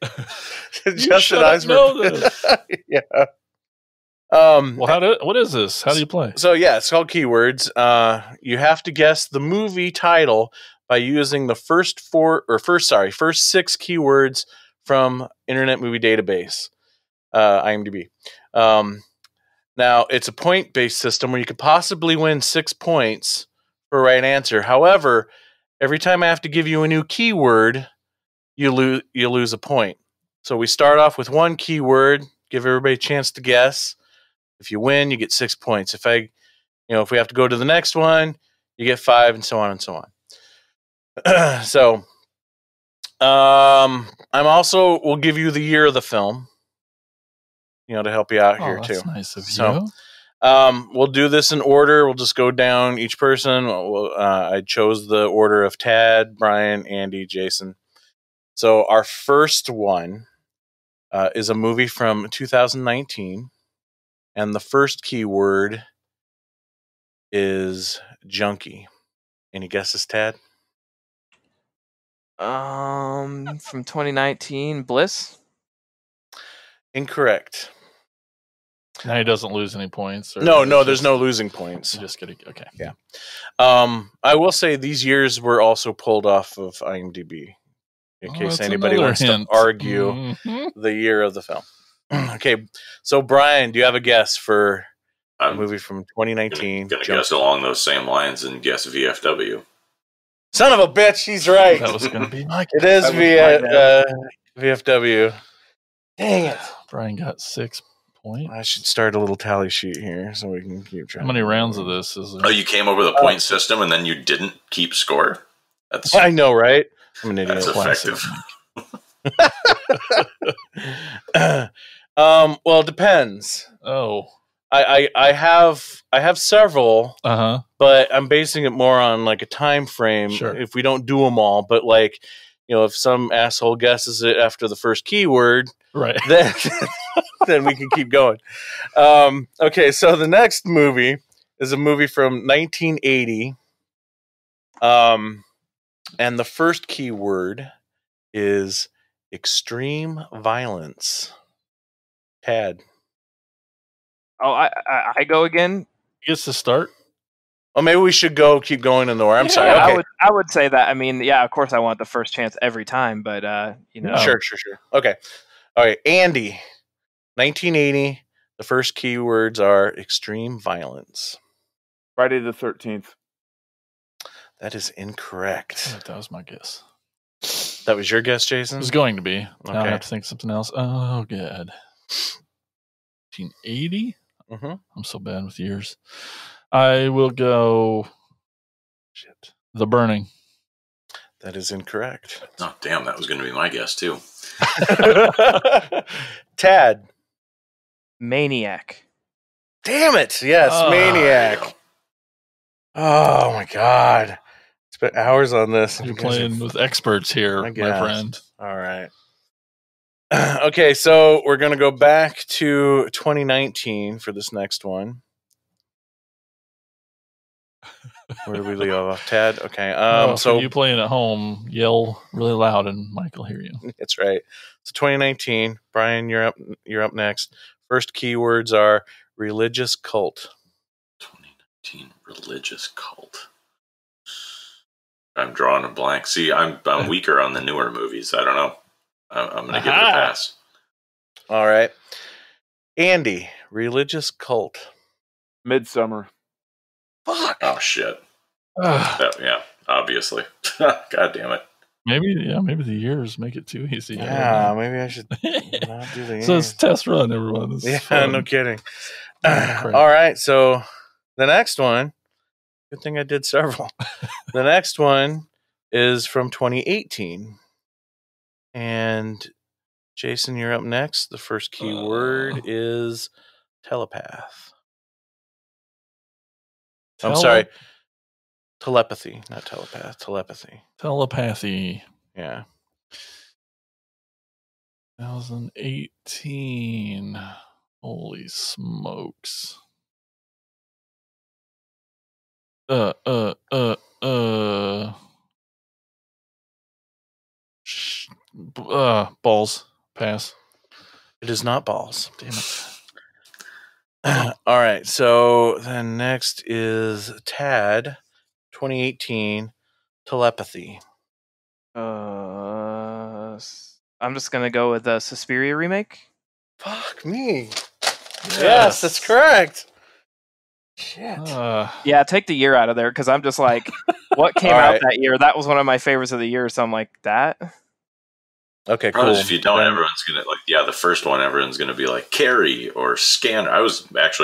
Justin Eismer. Yeah. Well, what is this? How do you play? So yeah, it's called Keywords. You have to guess the movie title by using the first six keywords from Internet Movie Database, IMDb. Now it's a point-based system where you could possibly win 6 points for a right answer. However, every time I have to give you a new keyword, you lose a point. So we start off with one keyword, give everybody a chance to guess. If you win, you get 6 points. If we have to go to the next one, you get 5, and so on and so on. So, we'll give you the year of the film, to help you out here too. That's nice of you. So, we'll do this in order. We'll just go down each person. I chose the order of Tad, Brian, Andy, Jason. So our first one is a movie from 2019, and the first keyword is junkie. Any guesses, Tad? From 2019, Bliss. Incorrect. Now he doesn't lose any points. No, there's no losing points. You're just kidding. Okay. Yeah. I will say these years were also pulled off of IMDb in case anybody wants to argue the year of the film. Okay, so Brian, do you have a guess for a movie from 2019? Gonna guess along those same lines and guess VFW. Son of a bitch, he's right. That was going to be my It is VFW. Dang it. Brian got 6 points. I should start a little tally sheet here so we can keep track. How many rounds of this is there? Oh, you came over the point system and then you didn't keep score? I know, right? I'm an idiot. That's effective. Well, it depends. Oh. I have several, but I'm basing it more on like a time frame. Sure. If we don't do them all, but like, if some asshole guesses it after the first keyword, right, then we can keep going. Okay, so the next movie is a movie from 1980, and the first keyword is extreme violence. Tad. Oh, I go again. Gets to start. Oh, maybe we should keep going in the order. I'm sorry. Yeah, Okay. I would say that. I mean, yeah, of course I want the first chance every time, but Sure. Okay. All right, Andy. 1980. The first keywords are extreme violence. Friday the 13th. That is incorrect. That was my guess. That was your guess, It Jason? was going to be. Now I Okay. have to think of something else. Oh, good. 1980? Mm-hmm. I'm so bad with years. I will go. Shit. The Burning. That is incorrect. Oh, damn, that was going to be my guess, too. Tad. Maniac. Damn it. Yes, Oh, Maniac. Oh, my God. Spent hours on this. You're playing with experts here, I my guess. friend. All right. Okay, so we're going to go back to 2019 for this next one. Where do we leave off? Tad? Okay. For So you playing at home, yell really loud and Mike will hear you. that's right. So 2019, Brian, you're up next. First keywords are religious cult. 2019 religious cult. I'm drawing a blank. See, I'm weaker on the newer movies. I don't know. I'm going to give it a Aha. pass. All right. Andy, religious cult. Midsummer. Fuck. Oh, shit. Ugh. Yeah, obviously. God damn it. Maybe the years make it too easy. Yeah, maybe I should not do the So it's test run, everyone. This is Yeah, fun. no kidding. Crap. All right, so the next one, good thing I did several. The next one is from 2018. And Jason, you're up next. The first keyword is telepath. I'm sorry. Telepathy, not telepath. Telepathy. Telepathy. Yeah. 2018. Holy smokes. Balls. Pass. It is not balls. Damn it. All right. So then next is Tad, 2018, telepathy. I'm just gonna go with the Suspiria remake. Fuck me. Yes, that's correct. Shit. Yeah, take the year out of there because I'm just like, what came All out right. that year? That was one of my favorites of the year. So I'm like, that. Okay, cool. Probably if you don't, Then- everyone's going to, the first one, everyone's going to be like Carrie or Scanner.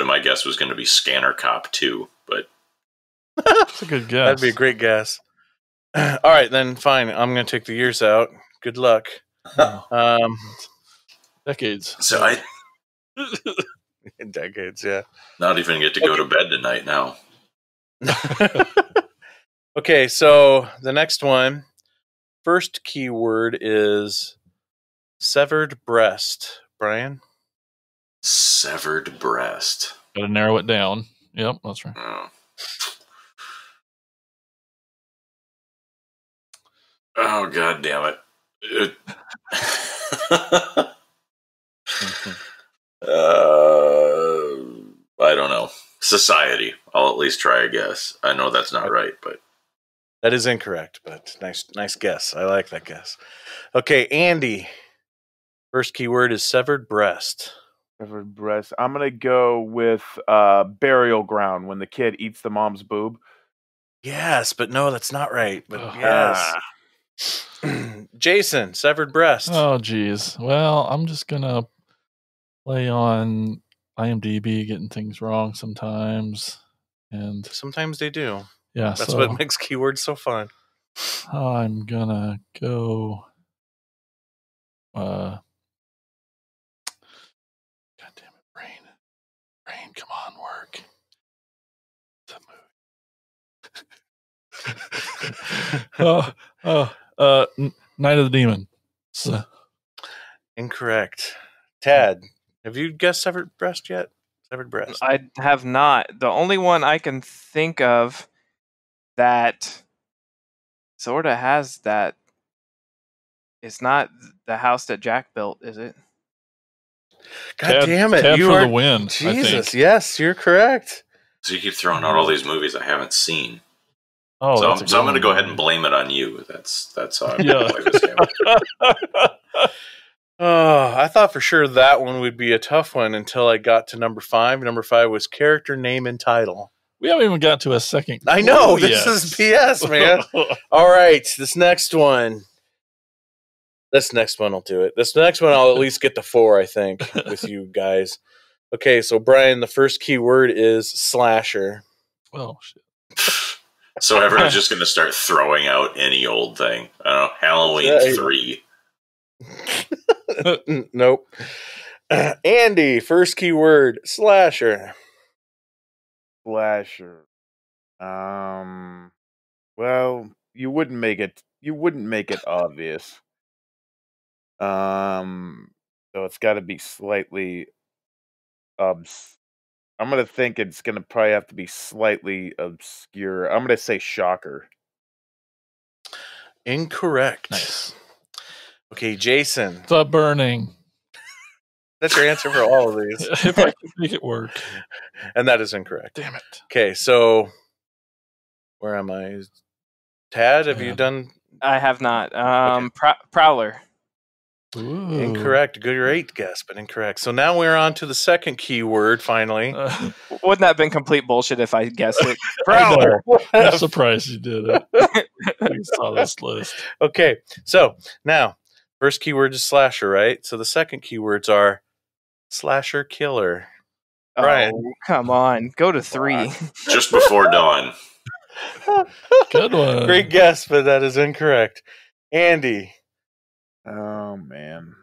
My guess was going to be Scanner Cop 2, but That's a good guess. That'd be a great guess. All right, then fine. I'm going to take the years out. Good luck. Decades. so I In decades, yeah. not even get to go to bed tonight now. Okay, so the next one, first keyword is severed breast. Brian? Severed breast. Gotta narrow it down. Yep, that's right. Oh, God damn it. I don't know. Society. I'll at least try a guess. I know that's not right, but That is incorrect, but nice guess. I like that guess. Okay, Andy. First keyword is severed breast. Severed breast. I'm gonna go with burial ground when the kid eats the mom's boob. Yes, but no, that's not right. But Ugh. yes. Jason, severed breast. Oh, geez. Well, I'm just gonna play on IMDb, getting things wrong sometimes, and Sometimes they do. yeah, That's so what makes keywords so fun. I'm gonna go. God damn it, brain, come on, work. It's a movie. Night of the Demon. So, Incorrect. Tad, have you guessed severed breast yet? Severed breast. I have not. The only one I can think of that sort of has that. It's not the house that Jack built, is it? God damn it. Ted You for are the win. I Jesus. think. Yes, you're correct. so you keep throwing out all these movies I haven't seen. Oh, so that's I'm going to go ahead and blame it on you. That's how I'm Yeah. going to play this game. Oh, I thought for sure that one would be a tough one until I got to number 5. Number 5 was character name and title. We haven't even got to a second. I know. clue This yet. is BS, man. All right. This next one. This next one will do it. This next one I'll at least get to 4, I think, with you guys. Okay, so Brian, the first key word is slasher. Oh shit. So everyone's just going to start throwing out any old thing. I don't know, Halloween That's right. 3. Nope. Andy, first key word slasher. Slasher. Well, you wouldn't make it obvious. So it's got to be slightly I'm gonna think it's gonna probably have to be slightly obscure. I'm gonna say shocker. Incorrect. Nice. Okay, Jason. The Burning. That's your answer for all of these. If I could make it work. And that is incorrect. Damn it. Okay, so where am I? Tad, have you done? I have not. Okay. Prowler. Ooh. Incorrect. Great guess, but incorrect. So now we're on to the second key word, finally. Wouldn't that have been complete bullshit if I guessed it? Prowler. I'm surprised you did it. I saw this list. Okay, so now, first keyword is slasher, right? So the second keywords are slasher killer. Brian. Oh, come on. Go to 3. Just before dawn. Good one. Great guess, but that is incorrect. Andy. Oh man.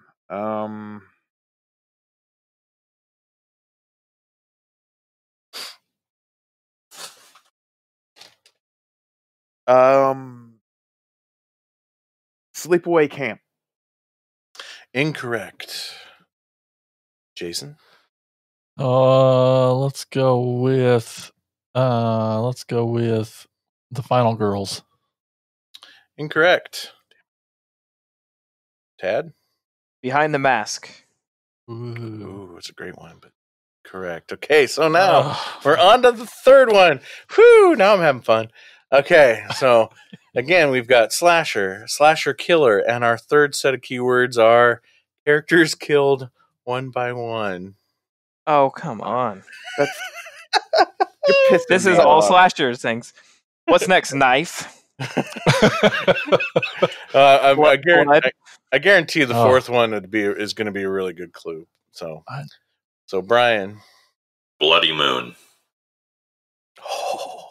Sleepaway Camp. Incorrect. Jason. Let's go with The Final Girls. Incorrect. Tad. Behind the Mask. Ooh, it's a great one, but correct. Okay, so now we're on to the third one. Whew, now I'm having fun. Okay, so again, we've got slasher, slasher killer, and our third set of keywords are characters killed one by one. Oh, come on. You're pissing This me is all off. slashers things. What's next? Knife. I guarantee the Oh. fourth one is going to be a really good clue. So Brian. Bloody Moon. Oh,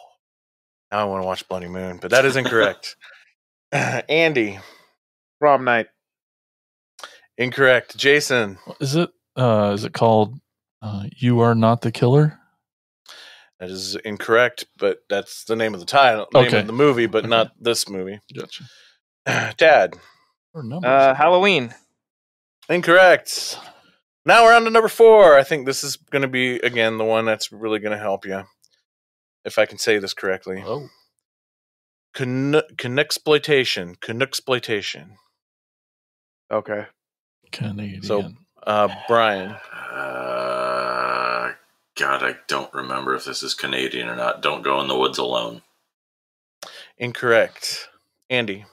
now I want to watch Bloody Moon, but that is incorrect. Andy. Prom night. Incorrect. Jason. Is it called You Are Not the Killer? That is incorrect, but that's the name of the title, name of the movie, but not this movie. Gotcha. Dad. Halloween. Incorrect. Now we're on to number 4. I think this is going to be, again, the one that's really going to help you. If I can say this correctly. Oh. Canucksploitation. Canucksploitation. Okay. Canadian. So, Brian. God, I don't remember if this is Canadian or not. Don't Go in the Woods Alone. Incorrect. Andy.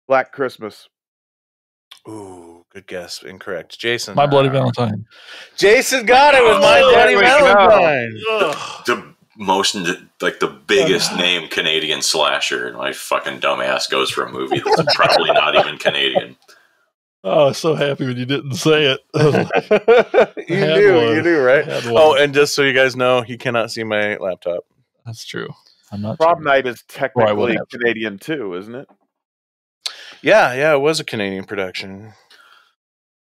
Black Christmas. Ooh, good guess. Incorrect. Jason. My Bloody Valentine. Jason got it with My Bloody there we Valentine. The biggest name Canadian slasher, and my fucking dumbass goes for a movie that's probably not even Canadian. Oh, I was so happy when you didn't say it. You knew, right? Had one. Oh, and just so you guys know, he cannot see my laptop. That's true. I'm not Prom sure. night is Or I would technically have. Canadian too, isn't it? Yeah, it was a Canadian production.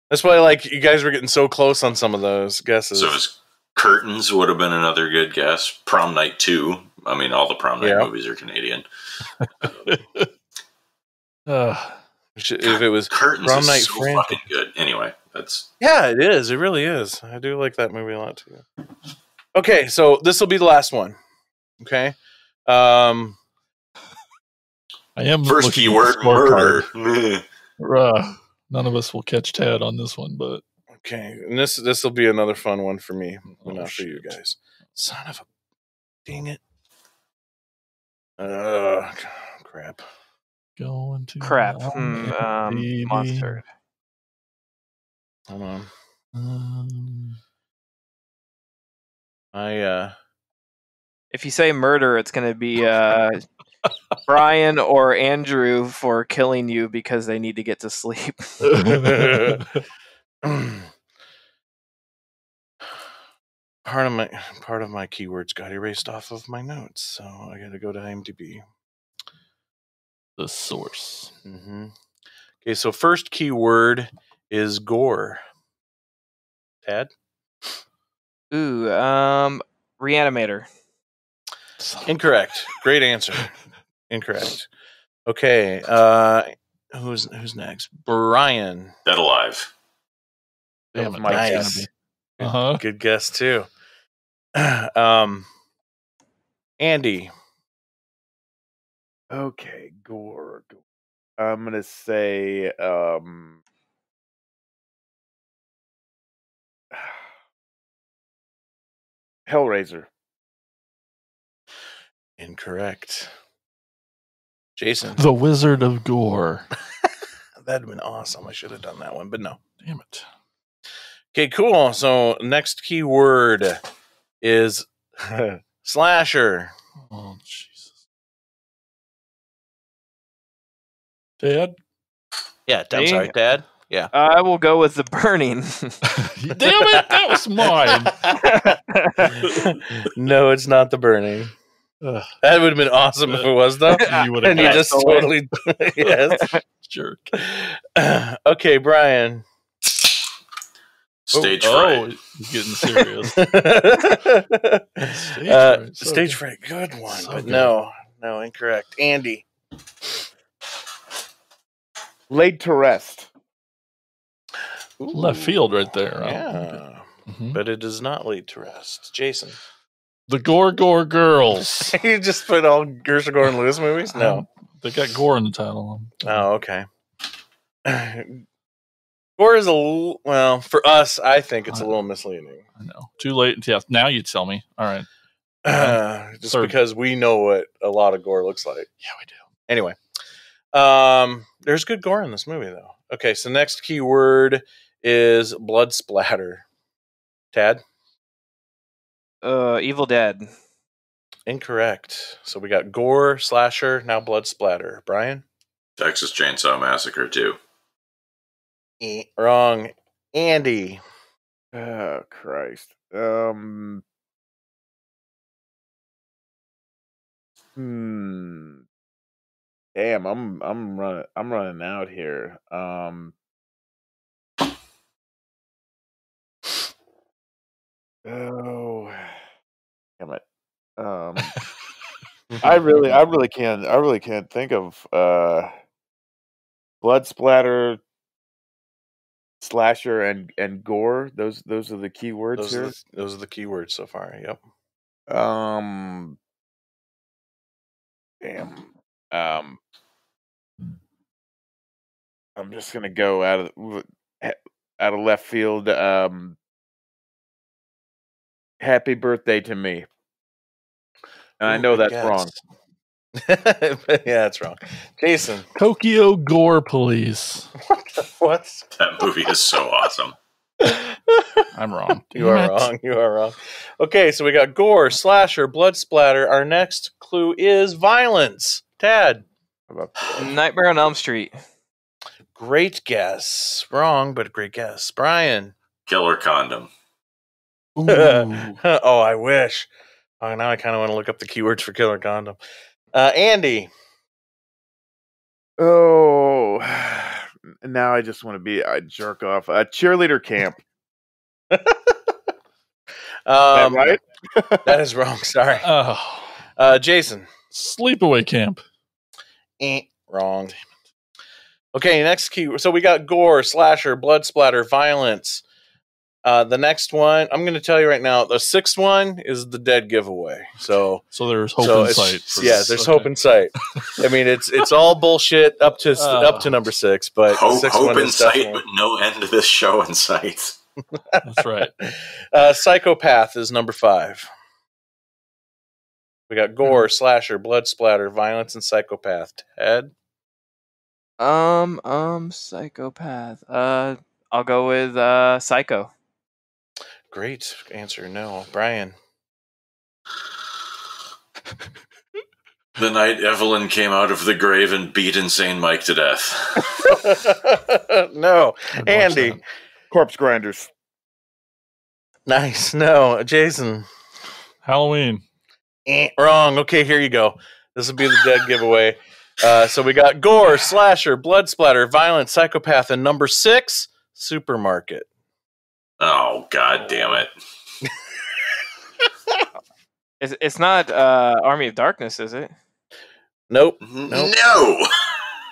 That's why, you guys were getting so close on some of those guesses. So his Curtains would have been another good guess. Prom Night 2. I mean, all the Prom Night movies are Canadian. If it was Curtains Prom is Night so Frantic. fucking good. Anyway, that's... Yeah, it is. It really is. I do like that movie a lot too. Okay, so this will be the last one. Okay. I am First looking at keyword, the scorecard. murder. None of us will catch Tad on this one, but Okay, and this will be another fun one for me, but Oh, not for you shit. guys. Son of a, dang it! Crap. going to Crap. baby. Monster. Hold on. Um, If you say murder, it's going to be Brian or Andrew for killing you because they need to get to sleep. Part of my keywords got erased off of my notes, so I got to go to IMDb. The source. Mm-hmm. Okay, so first keyword is gore. Tad? Ooh, Reanimator. Incorrect. Great answer. Incorrect. Okay, who's next? Brian. Dead Alive. That Damn was it, my that's guess. gonna be. Uh-huh. Good guess too. Andy. Okay, gore. I'm gonna say Hellraiser. Incorrect. Jason. The Wizard of Gore. That'd have been awesome. I should have done that one, but no. Damn it. Okay, cool. So next keyword is slasher. Oh, Jesus. Dad? Yeah, I'm Me? sorry, Dad. Yeah. I will go with The Burning. Damn it, that was mine. No, it's not The Burning. Ugh, That would have been awesome if it was, though. you would have And you just totally yes. jerk. Okay, Brian. Stage Oh, fright. he's getting serious. Stage fright, good one, So but good. no, incorrect. Andy. Laid to Rest. Left field right there. Yeah, Mhm. but it is not laid to rest. Jason. The Gore Girls. You just put all Gershon Gordon Lewis movies? No. They got gore in the title. Oh, okay. Gore is well, for us, I think it's a little misleading. I know. Too late. Yeah, now you tell me. All right. Just Third. because we know what a lot of gore looks like. Yeah, we do. Anyway, there's good gore in this movie, though. Okay, so next keyword is blood splatter. Tad? Evil Dead. Incorrect. So we got gore, slasher, now blood splatter. Brian? Texas Chainsaw Massacre 2. Wrong. Andy? Oh Christ. Damn, I'm running out here. Oh, damn it. I really can't think of blood splatter, slasher, and gore. Those are the key words here. Those are the keywords so far. Yep. Damn. I'm just gonna go out of left field. Happy Birthday to Me. And I Ooh, know good that's wrong. Yeah, that's wrong. Jason. Tokyo Gore Police. What? That movie is so awesome. I'm wrong. You are wrong. You are wrong. Okay, so we got gore, slasher, blood splatter. Our next clue is violence. Tad. How about Nightmare on Elm Street. Great guess. Wrong, but a great guess. Brian. Killer Condom. Ooh. Oh, I wish. Oh, now I kind of want to look up the keywords for killer condom. Andy. Oh, now I just want to be a jerk off. Cheerleader camp. Is that right? That is wrong. Sorry. Oh. Jason. Sleepaway Camp. Wrong. Okay, next keyword. So we got gore, slasher, blood splatter, violence. The next one, I'm going to tell you right now, the sixth one is the dead giveaway. So there's hope in sight. There's hope in sight. I mean, it's all bullshit up to number 6, but the sixth hope one in is sight, definitely- but no end to this show in sight. That's right. Psychopath is number 5. We got gore, slasher, blood splatter, violence, and psychopath. Ted? Psychopath. I'll go with Psycho. Great answer. No. Brian? The night Evelyn came out of the grave and beat Insane Mike to death. No, I'd watch Andy. that. Corpse Grinders. Nice. No, Jason. Halloween. Wrong. Okay, here you go. This will be the dead giveaway. So we got gore, slasher, blood splatter, violent, psychopath, and number 6, supermarket. Oh, God damn it. It's not Army of Darkness, is it? Nope. No!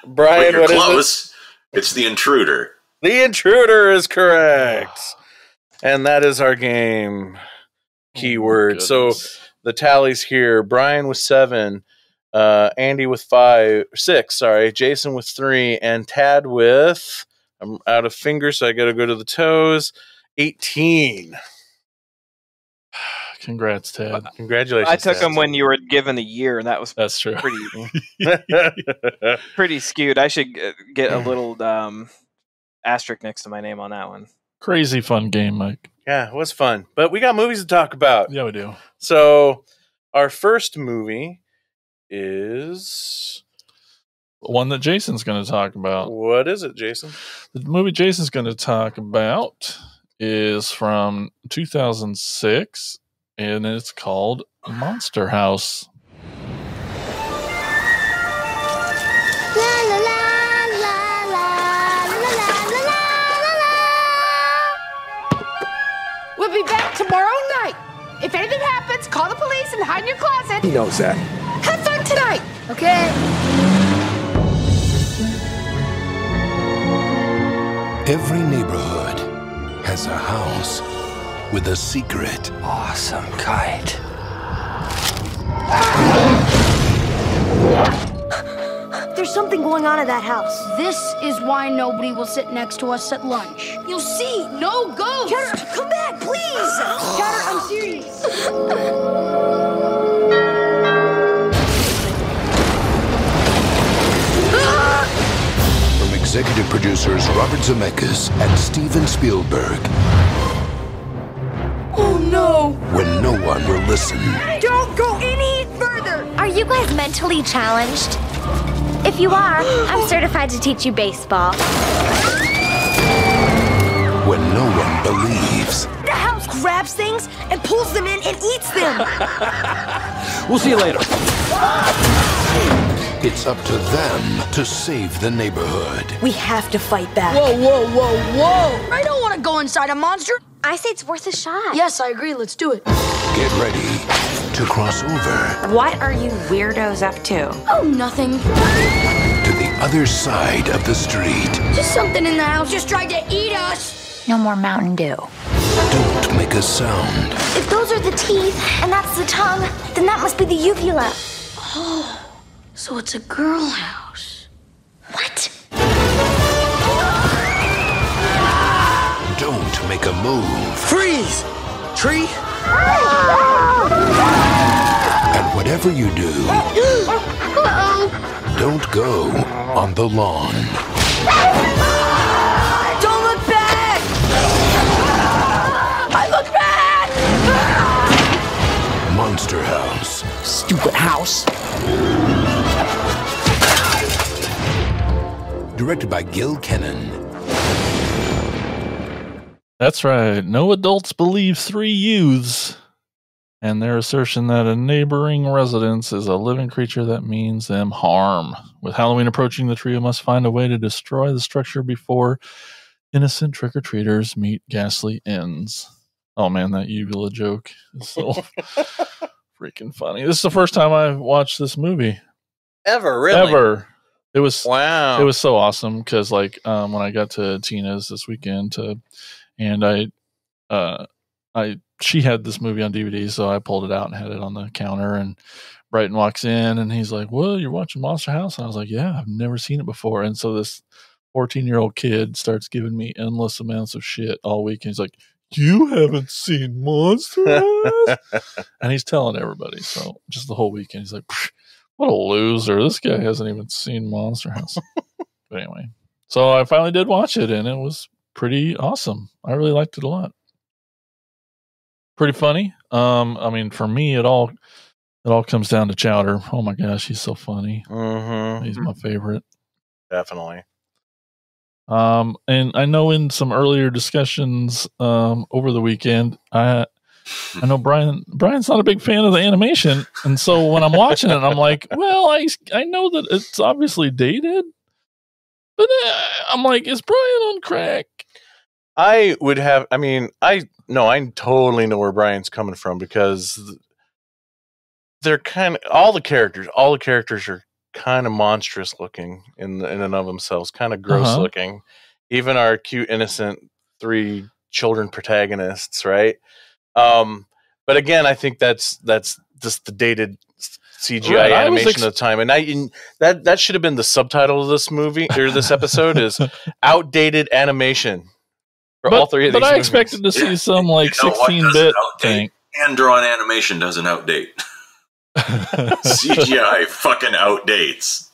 Brian, But you're what is it? close. It's The Intruder. The Intruder is correct. And that is our game keyword. So Goodness. the tallies here: Brian with 7, Andy with 6, sorry, Jason with 3, and Tad with, I'm out of fingers, so I got to go to the toes, 18. Congrats, Ted. Congratulations. I took Tad. them when you were given a year, and that was That's true. pretty skewed. I should get a little asterisk next to my name on that one. Crazy fun game, Mike. Yeah, it was fun. But we got movies to talk about. Yeah, we do. So our first movie is... One that Jason's going to talk about. What is it, Jason? The movie Jason's going to talk about is from 2006, and it's called Monster House. We'll be back tomorrow night. If anything happens, call the police and hide in your closet. He knows that. Have fun tonight. Okay. Every neighborhood has a house with a secret. Awesome kite. There's something going on at that house. This is why nobody will sit next to us at lunch. You'll see, no ghosts. Chowder, come back, please! Chowder, I'm serious. From executive producers Robert Zemeckis and Steven Spielberg. Oh no! When no one will listen. Don't go any further! Are you guys mentally challenged? If you are, I'm certified to teach you baseball. When no one believes. The house grabs things and pulls them in and eats them! We'll see you later. It's up to them to save the neighborhood. We have to fight back. Whoa, whoa, whoa, whoa! I don't want to go inside a monster. I say it's worth a shot. Yes, I agree. Let's do it. Get ready to cross over What are you weirdos up to? Oh, nothing. to the other side of the street. Just something in the house just tried to eat us. No more Mountain Dew. Don't make a sound. If those are the teeth and that's the tongue, then that must be the uvula. Oh, so it's a girl house. What? Don't make a move. Freeze! Tree? And whatever you do, don't go on the lawn. Don't look back! I look back! Monster House. Stupid house. Directed by Gil Kennan. That's right. No adults believe 3 youths and their assertion that a neighboring residence is a living creature that means them harm. With Halloween approaching, the trio must find a way to destroy the structure before innocent trick-or-treaters meet ghastly ends. Oh man, that uvula joke is so freaking funny. This is the first time I've watched this movie. Ever, really? Ever. It was Wow. It was so awesome because when I got to Tina's this weekend and she had this movie on DVD, so I pulled it out and had it on the counter, and Brighton walks in and he's like, "Well, you're watching Monster House?" And I was like, "Yeah, I've never seen it before." And so this 14-year-old kid starts giving me endless amounts of shit all week, and he's like, "You haven't seen Monster House?" And he's telling everybody. So just the whole weekend, he's like, "What a loser. This guy hasn't even seen Monster House." But anyway, so I finally did watch it, and it was pretty awesome. I really liked it a lot. Pretty funny. I mean, for me, it all It all comes down to Chowder. Oh my gosh, he's so funny. Mm-hmm. He's my favorite. Definitely. And I know in some earlier discussions over the weekend, I know Brian's not a big fan of the animation, and so when I'm watching it, I'm like, well, I know that it's obviously dated, but I'm like, is Brian on crack? I totally know where Brian's coming from, because they're kind of all the characters are kind of monstrous looking in and of themselves, kind of gross looking. Even our cute, innocent 3 children protagonists, right? But again, I think that's just the dated CGI animation of the time, and that should have been the subtitle of this movie or this episode is outdated animation for all 3 of these. But I movies. expected to see some like 16-bit thing. Hand-drawn animation doesn't outdate. CGI fucking outdates.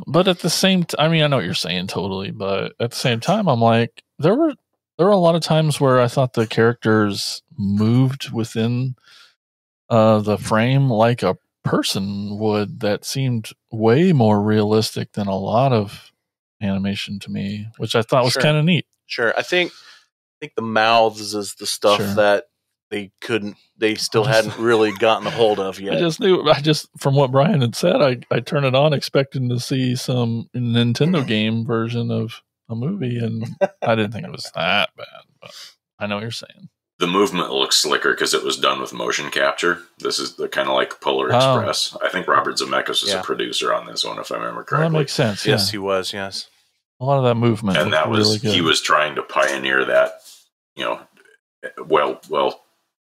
But at the same time, I mean, I know what you're saying totally, but at the same time, I'm like, there were a lot of times where I thought the characters moved within the frame like a person would. That seemed way more realistic than a lot of animation to me, which I thought was kind of neat. Sure. I think the mouths is the stuff that they still hadn't really gotten a hold of yet. I just from what Brian had said, I turned it on expecting to see some Nintendo game version of a movie, and I didn't think it was that bad, but I know what you're saying. The movement looks slicker because it was done with motion capture. This is the kind of like Polar Express. I think Robert Zemeckis was a producer on this one, if I remember correctly. Well, that makes sense. Yes, he was. Yes, a lot of that movement, and that was really good. He was trying to pioneer that. Well,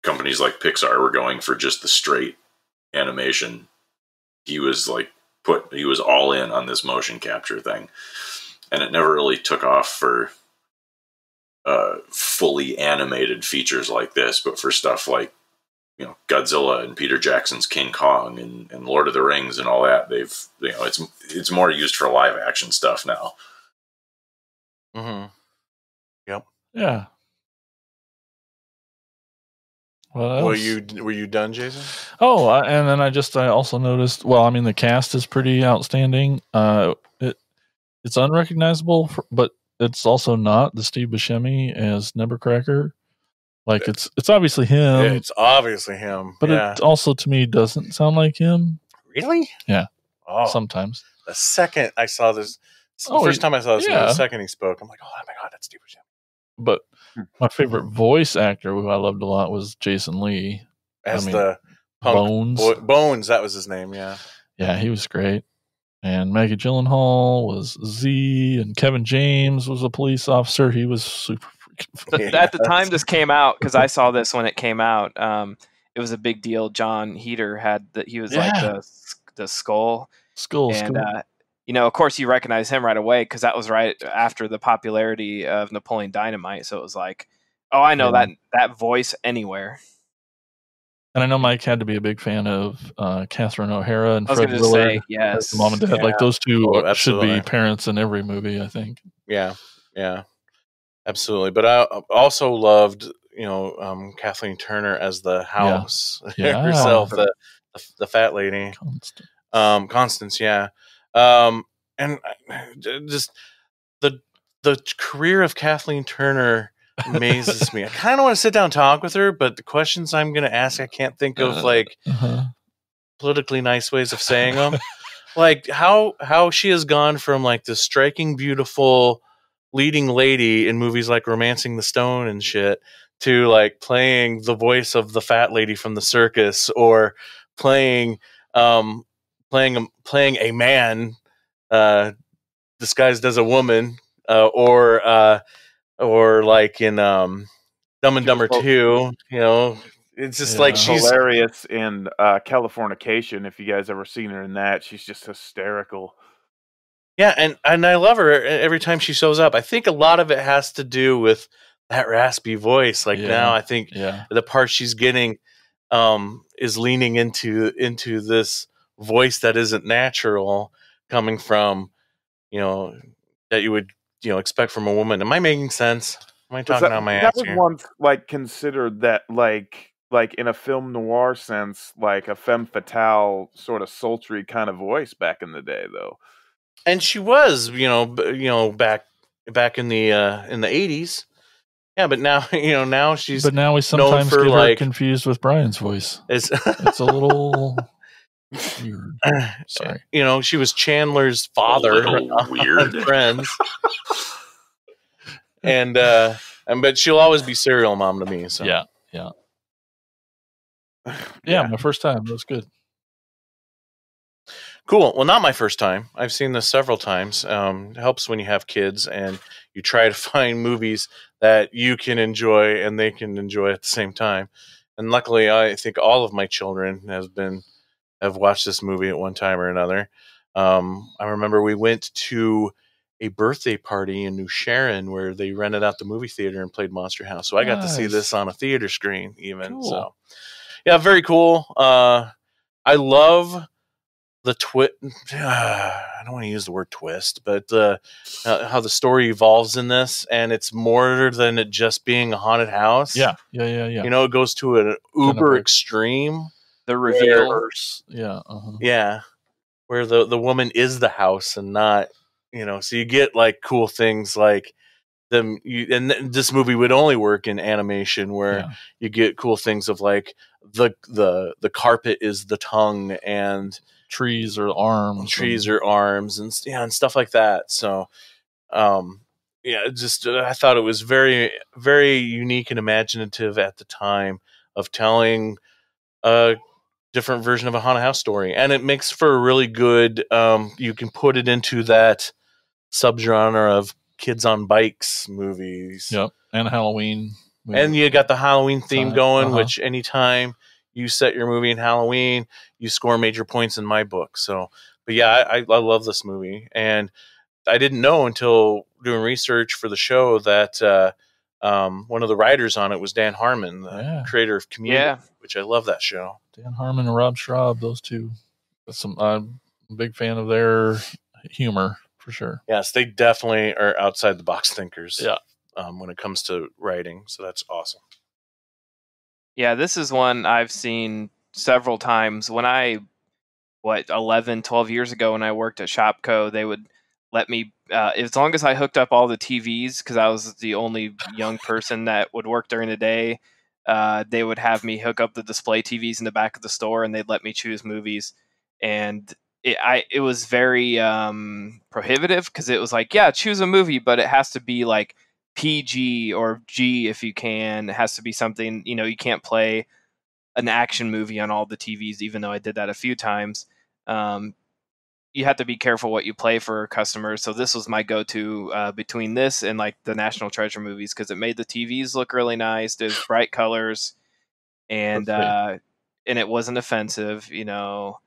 companies like Pixar were going for just the straight animation. He was all in on this motion capture thing, and it never really took off for fully animated features like this. But for stuff like Godzilla and Peter Jackson's King Kong and Lord of the Rings and all that, it's more used for live action stuff now. Mm-hmm. Yep. Yeah. Were you done, Jason? Oh, and then I also noticed. Well, I mean, the cast is pretty outstanding. It's unrecognizable, but it's also not the Steve Buscemi as Nebuchadnezzar. Like it's obviously him. Yeah, it's obviously him, but it also to me doesn't sound like him. Really? Yeah. Oh, sometimes. The second I saw this, first time I saw this, the second he spoke, I'm like, oh my god, that's Steve Buscemi. But my favorite voice actor, who I loved a lot, was Jason Lee. The punk Bones. Bones, that was his name, yeah. Yeah, he was great. And Maggie Gyllenhaal was Z, and Kevin James was a police officer. He was super freaking funny. At the time this came out, because I saw this when it came out, it was a big deal. John Heder had he was like the skull. And of course you recognize him right away because that was right after the popularity of Napoleon Dynamite. So it was like, oh, I know that voice anywhere. And I know Mike had to be a big fan of Catherine O'Hara and I was Fred going Willard. to say, yes. Mom and Dad. Yeah. Like those two should absolutely. be parents in every movie, I think. Yeah, absolutely. But I also loved, Kathleen Turner as the house herself, the fat lady. Constance, yeah. And just the career of Kathleen Turner amazes me. I kind of want to sit down and talk with her, but the questions I'm going to ask, I can't think of politically nice ways of saying them. Like how she has gone from like this striking, beautiful leading lady in movies like Romancing the Stone and shit to like playing the voice of the fat lady from the circus, or playing a man disguised as a woman, or like in Dumb and Dumber 2, it's just like she's hilarious in Californication. If you guys ever seen her in that, she's just hysterical. Yeah, and I love her every time she shows up. I think a lot of it has to do with that raspy voice. Like now, I think the part she's getting is leaning into this voice that isn't natural, coming from that you would expect from a woman. Am I making sense? Am I talking on my ass That was here? once like considered that like like in a film noir sense, like a femme fatale sort of sultry kind of voice back in the day, though. And she was, back in the 80s. Yeah, but now, now she's But now we known sometimes for get her like confused with Brian's voice. it's It's a little weird. Sorry. she was Chandler's father little on weird. Friends. And but she'll always be serial mom to me. So Yeah. Yeah, my first time. It was good. Cool. Well, not my first time. I've seen this several times. It helps when you have kids and you try to find movies that you can enjoy and they can enjoy at the same time. And luckily, I think all of my children have watched this movie at one time or another. I remember we went to a birthday party in New Sharon where they rented out the movie theater and played Monster House. So I got to see Nice. this on a theater screen even. Cool. So yeah, very cool. I love the twist. I don't want to use the word twist, but how the story evolves in this, and it's more than it just being a haunted house. Yeah. It goes to an uber extreme. The reveal. Where the woman is the house and not, so you get like cool things like them. And this movie would only work in animation, where you get cool things of like the carpet is the tongue and trees are arms, and stuff like that. So, I thought it was very, very unique and imaginative at the time of telling a different version of a haunted house story, and it makes for a really good. You can put it into that subgenre of kids on bikes movies. Yep, and Halloween. And you got the Halloween theme going, which anytime you set your movie in Halloween, you score major points in my book. So, but yeah, I love this movie. And I didn't know until doing research for the show that one of the writers on it was Dan Harmon, the creator of Community, which I love that show. Dan Harmon and Rob Schraub, those two. I'm a big fan of their humor, for sure. Yes, they definitely are outside the box thinkers. Yeah. When it comes to writing. So that's awesome. Yeah, this is one I've seen several times. When 11, 12 years ago when I worked at Shopco, they would let me, as long as I hooked up all the TVs, because I was the only young person that would work during the day, they would have me hook up the display TVs in the back of the store, and they'd let me choose movies. And it was very prohibitive, because it was like, yeah, choose a movie, but it has to be like PG or G if you can. It has to be something, you can't play an action movie on all the TVs, even though I did that a few times. You have to be careful what you play for customers. So this was my go-to between this and like the National Treasure movies, because it made the TVs look really nice. There's bright colors, and it wasn't offensive, but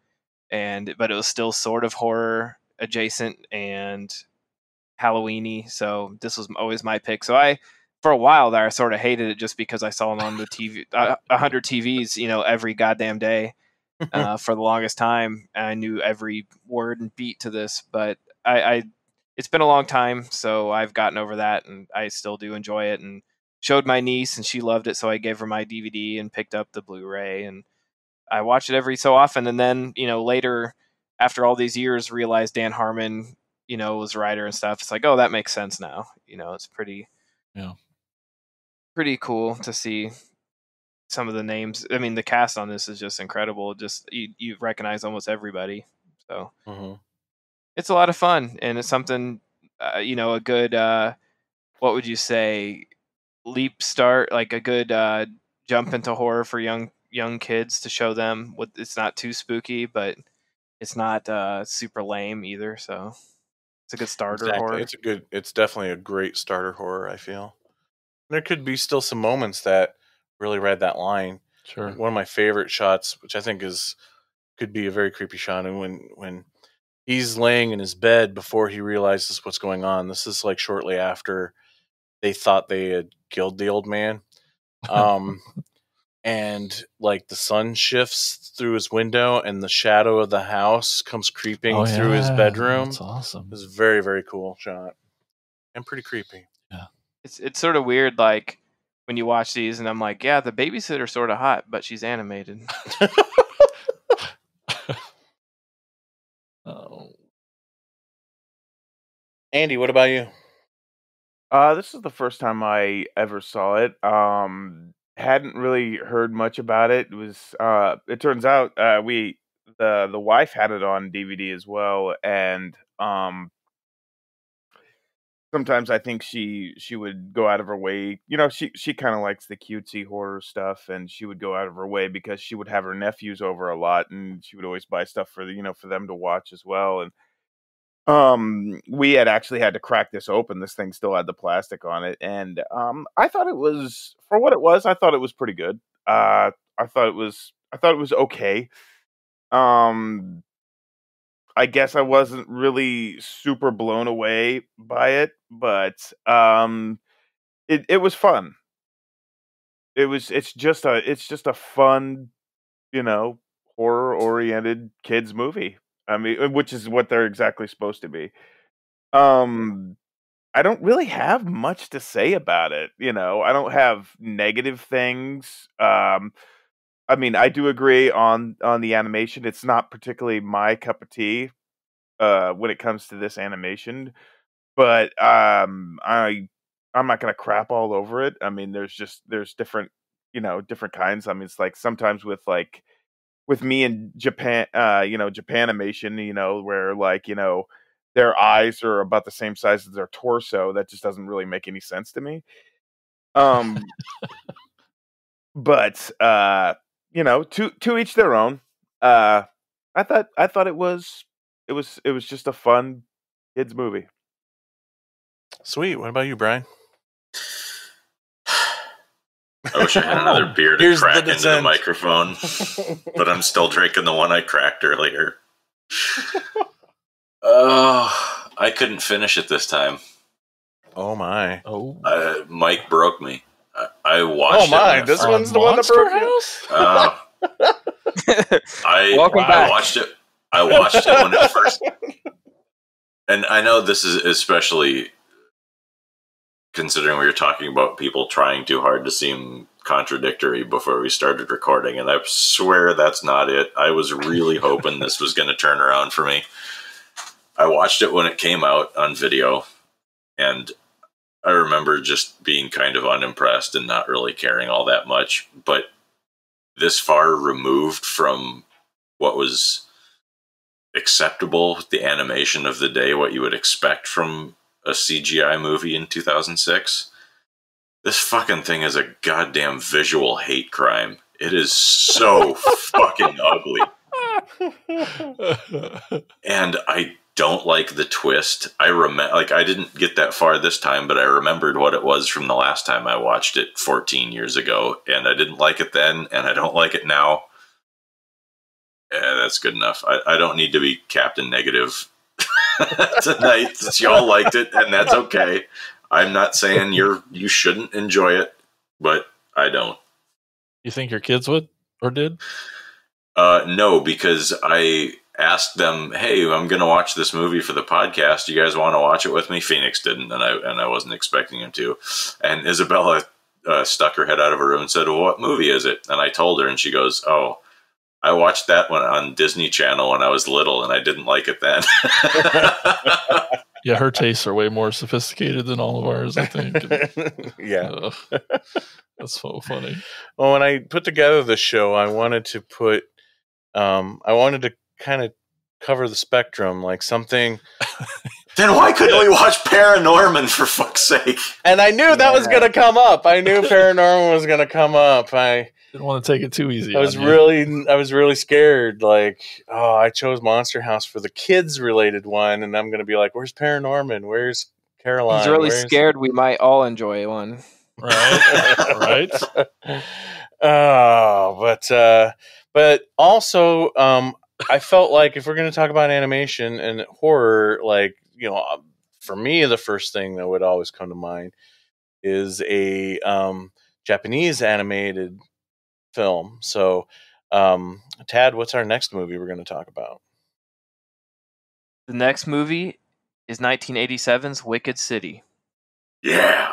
it was still sort of horror adjacent and Halloween-y, so this was always my pick. So for a while there, I sort of hated it just because I saw it on the TV, 100 TVs, every goddamn day for the longest time. And I knew every word and beat to this, but it's been a long time, so I've gotten over that, and I still do enjoy it. And showed my niece, and she loved it, so I gave her my DVD and picked up the Blu-ray, and I watch it every so often. And then, later, after all these years, realized Dan Harmon was a writer and stuff. It's like, oh, that makes sense now. It's pretty cool to see some of the names. I mean, the cast on this is just incredible. Just you recognize almost everybody. So it's a lot of fun, and it's something, a good, what would you say, leap start, like a good jump into horror for young kids, to show them it's not too spooky, but it's not super lame either. So it's a good starter horror. It's definitely a great starter horror, I feel. There could be still some moments that really read that line. Sure. Like one of my favorite shots, which I think could be a very creepy shot, and when he's laying in his bed before he realizes what's going on. This is like shortly after they thought they had killed the old man. And like the sun shifts through his window and the shadow of the house comes creeping through his bedroom. That's awesome. It's a very, very cool shot and pretty creepy. Yeah. It's sort of weird. Like when you watch these, and I'm like, yeah, the babysitter's sort of hot, but she's animated. Oh. Andy, what about you? This is the first time I ever saw it. Hadn't really heard much about it. It was it turns out the wife had it on DVD as well, and sometimes I think she would go out of her way. You know, she kind of likes the cutesy horror stuff, and she would go out of her way because she would have her nephews over a lot, and she would always buy stuff for for them to watch as well. And we had actually had to crack this open. This thing still had the plastic on it, and I thought it was, for what it was, I thought it was pretty good. I thought it was okay. Um, I guess I wasn't really super blown away by it, but it was fun. It's just a fun, horror oriented kids movie. I mean, which is what they're exactly supposed to be. Um, I don't really have much to say about it. I don't have negative things. I mean, I do agree on the animation. It's not particularly my cup of tea when it comes to this animation, but I'm not gonna crap all over it. I mean, there's different different kinds. I mean, it's like sometimes with me in Japan, Japanimation, where their eyes are about the same size as their torso. That just doesn't really make any sense to me. Um, but to each their own. I thought it was just a fun kids movie. Sweet. What about you, Brian? I wish I had another beer to Here's crack the into the dissent. microphone, but I'm still drinking the one I cracked earlier. Oh, I couldn't finish it this time. Oh my! Oh, Mike broke me. I watched. Oh my! it. This one's the one that broke you. I watched it. I watched it when it first. And I know this is especially considering we were talking about people trying too hard to seem contradictory before we started recording, and I swear that's not it. I was really hoping this was going to turn around for me. I watched it when it came out on video, and I remember just being kind of unimpressed and not really caring all that much. But this far removed from what was acceptable, the animation of the day, what you would expect from a CGI movie in 2006, this fucking thing is a goddamn visual hate crime. It is so fucking ugly. And I don't like the twist. I didn't get that far this time, but I remembered what it was from the last time I watched it 14 years ago, and I didn't like it then, and I don't like it now. Yeah, that's good enough. I don't need to be Captain Negative tonight. Y'all liked it, and that's okay. I'm not saying you shouldn't enjoy it, but I don't. You think your kids would or did? No, because I asked them, "Hey, I'm going to watch this movie for the podcast. You guys want to watch it with me?" Phoenix didn't, and I wasn't expecting him to. And Isabella stuck her head out of her room and said, "Well, what movie is it?" And I told her, and she goes, "Oh, I watched that one on Disney Channel when I was little, and I didn't like it then." Yeah, her tastes are way more sophisticated than all of ours, I think. Yeah. That's so funny. Well, when I put together the show, I wanted to kind of cover the spectrum, like something. Then why couldn't we watch Paranorman, for fuck's sake? And I knew that was going to come up. I knew Paranorman was going to come up. I didn't want to take it too easy. I was really scared. Like, oh, I chose Monster House for the kids related one, and I'm going to be like, "Where's Paranorman? Where's Caroline?" He's really scared we might all enjoy one. Right. Oh, but also, I felt like if we're going to talk about animation and horror, like, for me, the first thing that would always come to mind is a Japanese animated film. So, Tad, what's our next movie we're going to talk about? The next movie is 1987's Wicked City. Yeah.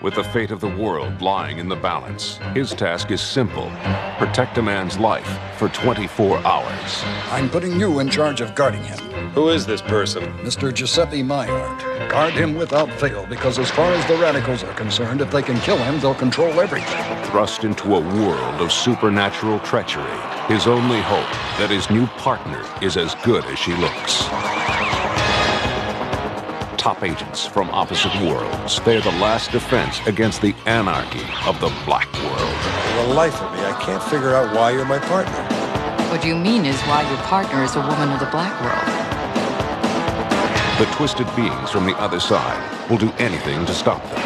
With the fate of the world lying in the balance, his task is simple. Protect a man's life for 24 hours. I'm putting you in charge of guarding him. Who is this person? Mr. Giuseppe Maillard. Guard him without fail, because as far as the radicals are concerned, if they can kill him, they'll control everything. Thrust into a world of supernatural treachery, his only hope that his new partner is as good as she looks. Top agents from opposite worlds. They're the last defense against the anarchy of the Black World. For the life of me, I can't figure out why you're my partner. What you mean is why your partner is a woman of the Black World. The twisted beings from the other side will do anything to stop them.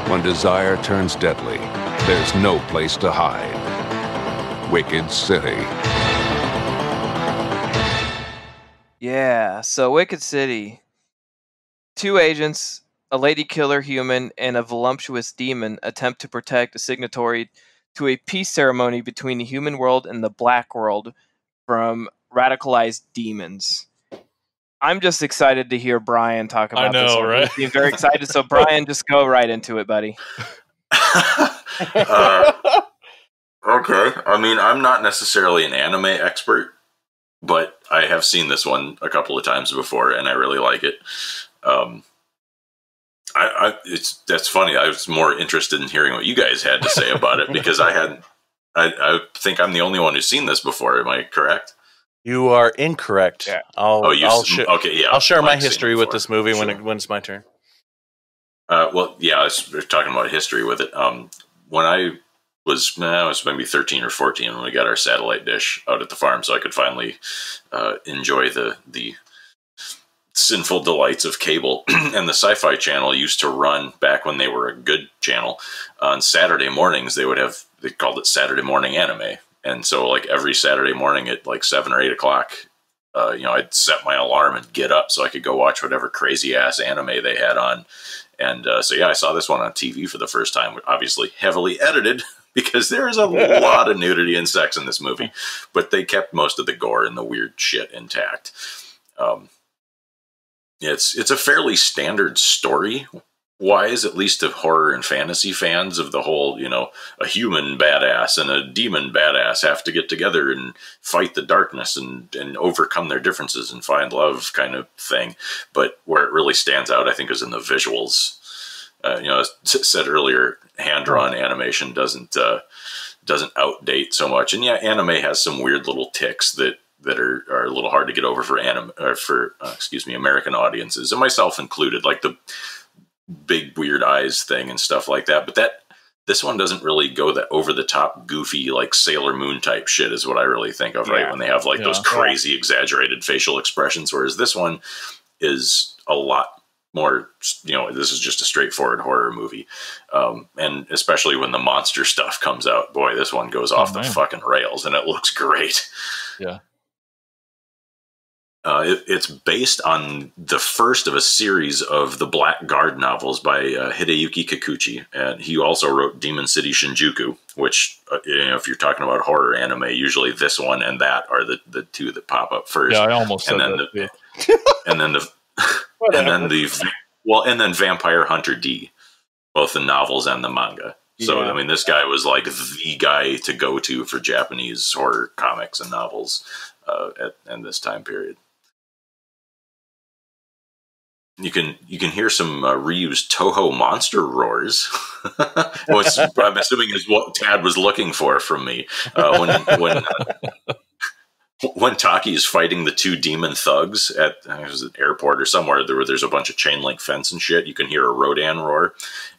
When desire turns deadly, there's no place to hide. Wicked City. Yeah, so Wicked City. 2 agents, a lady killer human, and a voluptuous demon attempt to protect a signatory to a peace ceremony between the human world and the Black World from radicalized demons. I'm just excited to hear Brian talk about this. I know, right? I'm very excited. So, Brian, just go right into it, buddy. Okay. I mean, I'm not necessarily an anime expert, but I have seen this one a couple of times before, and I really like it. That's funny. I was more interested in hearing what you guys had to say about it because I think I'm the only one who's seen this before. Am I correct? You are incorrect. Yeah. I'll share my Mike's seen history it with before. this movie Sure. when it's my turn. Well, yeah, we're talking about history with it. When I was maybe 13 or 14 when we got our satellite dish out at the farm, so I could finally enjoy the sinful delights of cable. And the Sci-Fi Channel used to run, back when they were a good channel, on Saturday mornings. They called it Saturday Morning Anime. And so, like, every Saturday morning at like 7 or 8 o'clock, I'd set my alarm and get up so I could go watch whatever crazy ass anime they had on. And so, yeah, I saw this one on TV for the first time, obviously heavily edited because there is a lot of nudity and sex in this movie, but they kept most of the gore and the weird shit intact. It's a fairly standard story. Wise, at least of horror and fantasy fans, of the whole, a human badass and a demon badass have to get together and fight the darkness and overcome their differences and find love kind of thing. But where it really stands out, I think, is in the visuals. As said earlier, hand-drawn animation doesn't outdate so much. And yeah, anime has some weird little tics that are a little hard to get over for American audiences, and myself included, like the big weird eyes thing and stuff like that. But this one doesn't really go that over the top goofy, like Sailor Moon type shit is what I really think of, right? When they have like those crazy exaggerated facial expressions, whereas this one is a lot more, this is just a straightforward horror movie. And especially when the monster stuff comes out, boy, this one goes off the fucking rails and it looks great. Yeah. It's based on the first of a series of the Black Guard novels by Hideyuki Kikuchi, and he also wrote Demon City Shinjuku, which, if you're talking about horror anime, usually this one and that are the two that pop up first. Yeah, I almost said that. And then Vampire Hunter D, both the novels and the manga. So, I mean, this guy was like the guy to go to for Japanese horror comics and novels in this time period. You can hear some reused Toho monster roars, which I'm assuming is what Tad was looking for from me when Taki is fighting the 2 demon thugs at it was an airport or somewhere there's a bunch of chain link fence and shit. You can hear a Rodan roar,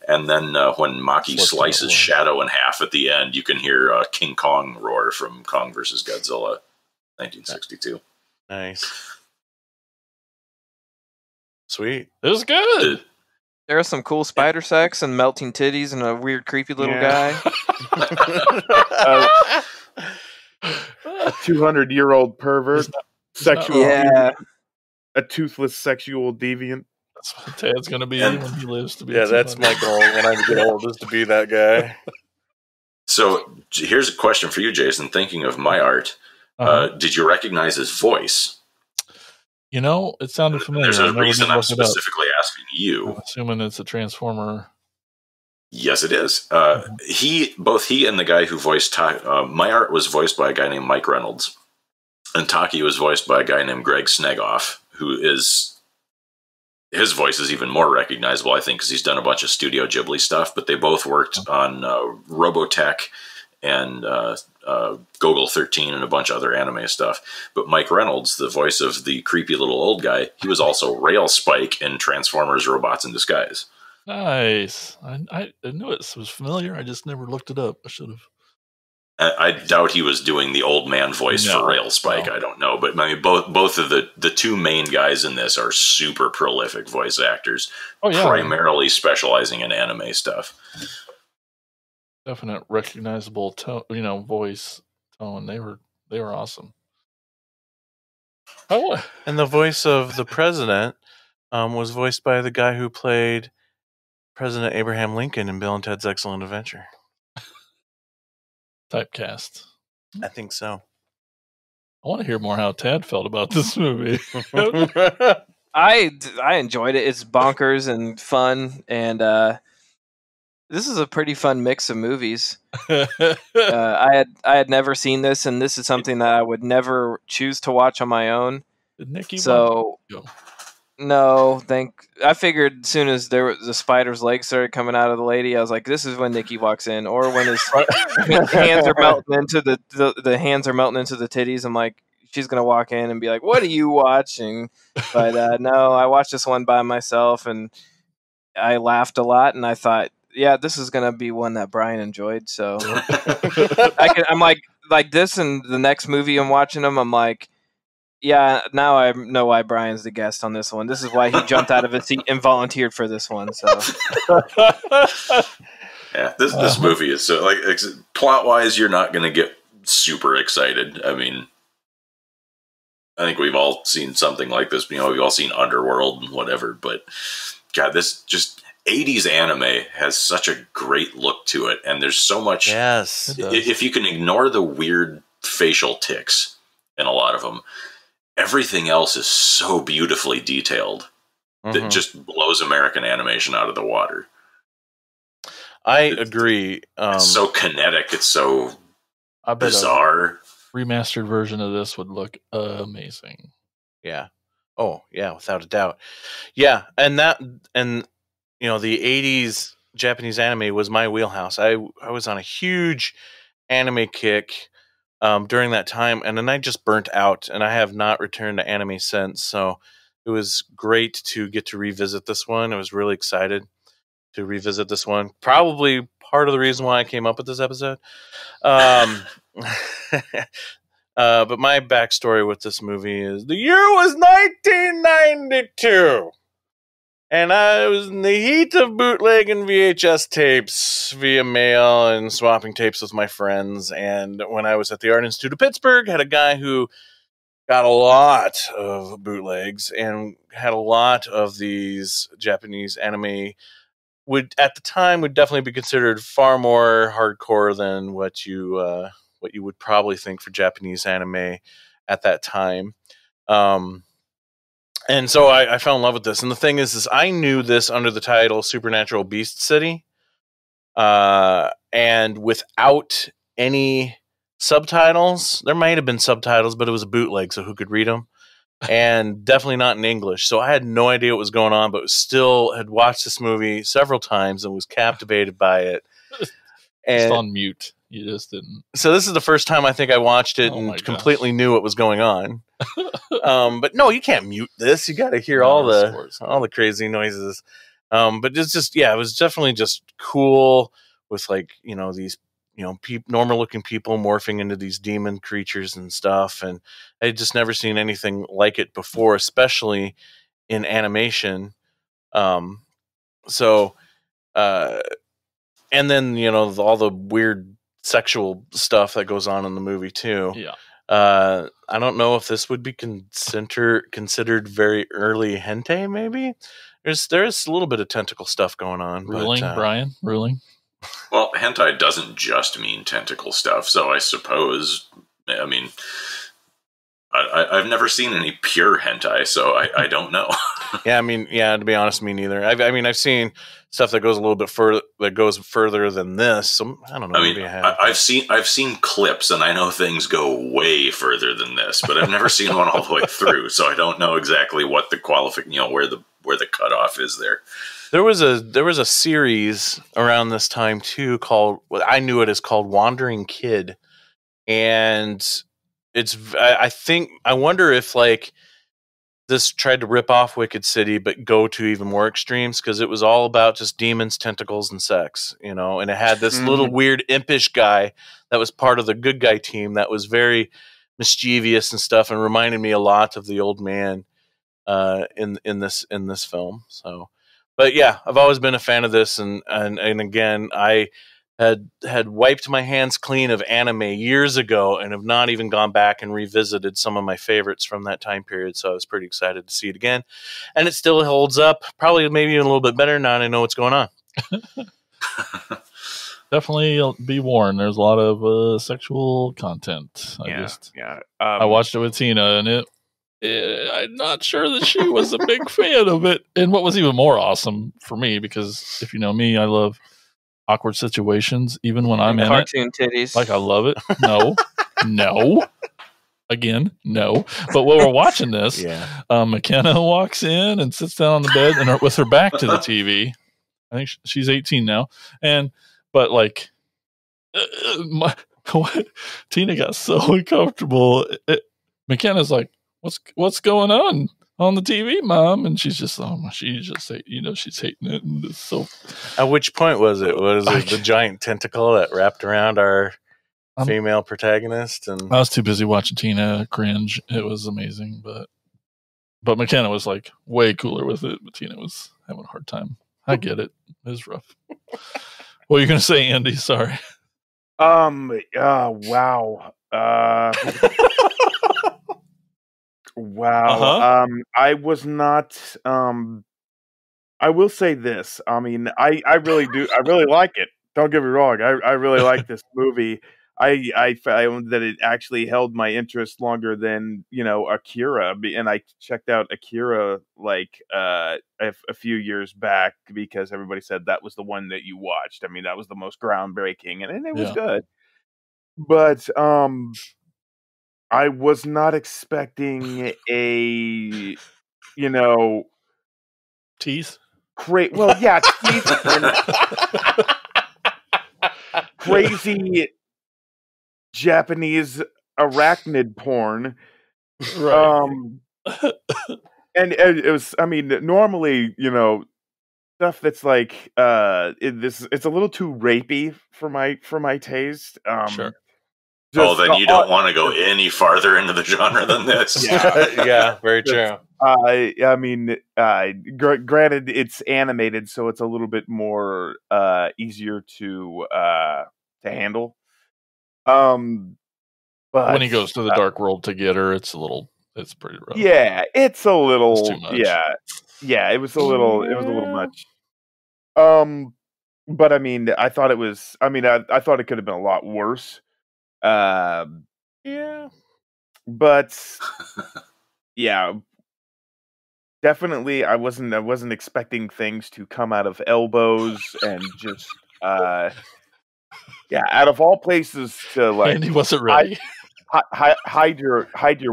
and then when Maki slices Shadow in half at the end, you can hear King Kong roar from Kong vs. Godzilla, 1962. Nice. Sweet. It was good. There are some cool spider sex and melting titties and a weird, creepy little guy. A 200-year-old pervert, sexual, Yeah. a toothless sexual deviant. That's what Tad's going to be when he lives to be. Yeah, that's my goal when I get old, is to be that guy. So here's a question for you, Jason. Thinking of my art, did you recognize his voice? You know, it sounded familiar. There's a reason I'm specifically asking you. I'm assuming it's a Transformer. Yes, it is. Both he and the guy who voiced my art was voiced by a guy named Mike Reynolds, and Taki was voiced by a guy named Greg Snegoff, who is. His voice is even more recognizable, I think, because he's done a bunch of Studio Ghibli stuff, but they both worked on Robotech and Gogol 13 and a bunch of other anime stuff. But Mike Reynolds, the voice of the creepy little old guy, he was also Rail Spike in Transformers Robots in Disguise. Nice. I knew it was familiar. I just never looked it up. I should have. I doubt he was doing the old man voice for Rail Spike. No. I don't know, but I mean, both of the two main guys in this are super prolific voice actors, primarily specializing in anime stuff. Definite recognizable tone, voice tone. They were awesome. Oh, and the voice of the president was voiced by the guy who played President Abraham Lincoln in Bill and Ted's Excellent Adventure. Typecast. I think so. I want to hear more how Tad felt about this movie. I enjoyed it. It's bonkers and fun, and this is a pretty fun mix of movies. I had never seen this, and this is something that I would never choose to watch on my own. Did Nikki No, I figured as soon as the spider's legs started coming out of the lady, I was like, this is when Nikki walks in, or when his hands are melting into the hands are melting into the titties. I'm like, she's gonna walk in and be like, "What are you watching?" But no, I watched this one by myself, and I laughed a lot, and I thought, yeah, this is gonna be one that Brian enjoyed. So I'm like this, and the next movie I'm watching them, I'm like. Yeah, now I know why Brian's the guest on this one. This is why he jumped out of his seat and volunteered for this one. So, yeah, this movie is so plot wise, you're not going to get super excited. I mean, I think we've all seen something like this. We've all seen Underworld and whatever. But God, this just 80s anime has such a great look to it, and there's so much. Yes, if you can ignore the weird facial tics in a lot of them. Everything else is so beautifully detailed that just blows American animation out of the water. I agree. Um, it's so kinetic. It's so bizarre. Remastered version of this would look amazing. Yeah. Oh, yeah, without a doubt. Yeah, and the 80s Japanese anime was my wheelhouse. I was on a huge anime kick during that time, and then I just burnt out, and I have not returned to anime since. So it was great to get to revisit this one. I was really excited to revisit this one. Probably part of the reason why I came up with this episode. But my backstory with this movie is the year was 1992. And I was in the heat of bootlegging VHS tapes via mail and swapping tapes with my friends. And when I was at the Art Institute of Pittsburgh, had a guy who got a lot of bootlegs and had a lot of these Japanese anime. Would at the time would definitely be considered far more hardcore than what you would probably think for Japanese anime at that time. And so I fell in love with this. And the thing is I knew this under the title Supernatural Beast City. And without any subtitles. There might have been subtitles, but it was a bootleg, so who could read them? And definitely not in English. So I had no idea what was going on, but still had watched this movie several times and was captivated by it. And it's on mute. You just didn't. So this is the first time I think I watched it and completely knew what was going on. But no, you can't mute this. You got to hear all the crazy noises. But it's just, it was definitely just cool with these, normal looking people morphing into these demon creatures and stuff. And I had just never seen anything like it before, especially in animation. So, and then all the weird sexual stuff that goes on in the movie too. Yeah. I don't know if this would be considered very early hentai. Maybe there's a little bit of tentacle stuff going on. Ruling, but, Brian, ruling. Well, hentai doesn't just mean tentacle stuff, so I suppose. I mean, I've never seen any pure hentai, so I don't know. Yeah, I mean, to be honest, me neither. I've seen stuff that goes a little bit further than this. So I don't know. I mean, I've seen clips, and I know things go way further than this, but I've never seen one all the way through, so I don't know exactly what the where the cutoff is there. There was a series around this time too called, I knew it as called Wandering Kid, and I wonder if like this tried to rip off Wicked City but go to even more extremes, because it was all about just demons, tentacles, and sex, and it had this little weird impish guy that was part of the good guy team that was very mischievous and stuff, and reminded me a lot of the old man in this film. So, but yeah, I've always been a fan of this, and again, I had wiped my hands clean of anime years ago and have not even gone back and revisited some of my favorites from that time period. So I was pretty excited to see it again, and it still holds up. Probably maybe even a little bit better now that I know what's going on. Definitely be warned. There's a lot of sexual content. I watched it with Tina, and I'm not sure that she was a big fan of it. And what was even more awesome for me, because if you know me, I love awkward situations, even when I'm in cartoon it. Titties. Like, I love it. No. Again, no. But while we're watching this, McKenna walks in and sits down on the bed and with her back to the TV. I think she's 18 now. But like, Tina got so uncomfortable. McKenna's like, what's going on the TV, Mom? And she's just, she's hating it. And it's so. At which point was it? Was it the giant tentacle that wrapped around our female protagonist? And I was too busy watching Tina cringe. It was amazing, but McKenna was like way cooler with it. But Tina was having a hard time. I get it. It was rough. What are you going to say, Andy? Sorry. Wow. Wow. I was not. I will say this. I mean, I really do. I really like it. Don't get me wrong. I really like this movie. I found that it actually held my interest longer than Akira, and I checked out Akira like a few years back because everybody said that was the one that you watched. I mean, that was the most groundbreaking, and it was good. But I was not expecting a teeth. Great. Well, yeah, teeth and crazy Japanese arachnid porn. Right. And it was, I mean, normally, stuff that's like it's a little too rapey for my taste. Sure. Then you don't want to go any farther into the genre than this. Yeah, very true. I mean, granted, it's animated, so it's a little bit more easier to handle. But when he goes to the dark world to get her, it's pretty rough. Yeah, it's a little. It's too much. Yeah, it was a little much. But I mean, I thought it was. I mean, I thought it could have been a lot worse. Yeah, but yeah, definitely, I wasn't expecting things to come out of elbows and just out of all places to like. Andy wasn't ready. Hide your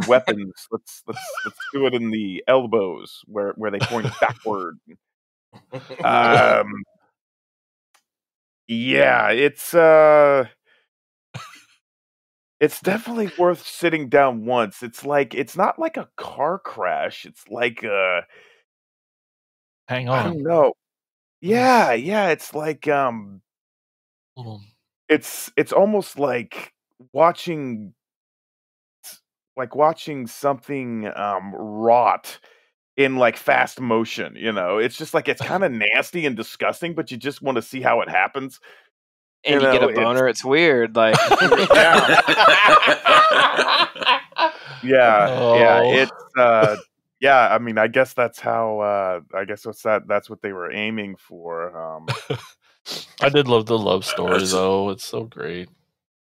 weapons. Let's do it in the elbows where they point backward. Yeah, it's definitely worth sitting down once. It's not like a car crash. It's like hang on. I don't know. Yeah, it's like it's almost like watching something rot in like fast motion. You know, it's just like it's kind of nasty and disgusting, but you just want to see how it happens. And you get a boner. It's weird. Like, yeah. It's yeah. I mean, I guess that's how. I guess that's what they were aiming for. I did love the love story though. It's so great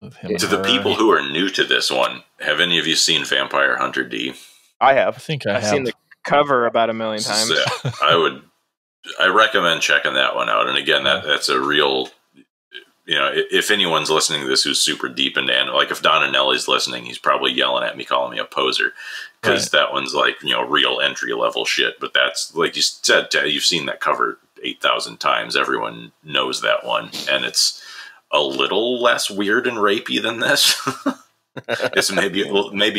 with him. To the people who are new to this one, have any of you seen Vampire Hunter D? I have. I think I've seen the cover about 1 million times. I recommend checking that one out. And again, that's a real, if anyone's listening to this who's super deep into anime, like if Don Anelli's listening, he's probably yelling at me, calling me a poser, because that one's like, real entry level shit. But that's, like you said, you've seen that cover 8,000 times. Everyone knows that one. And it's a little less weird and rapey than this. It's maybe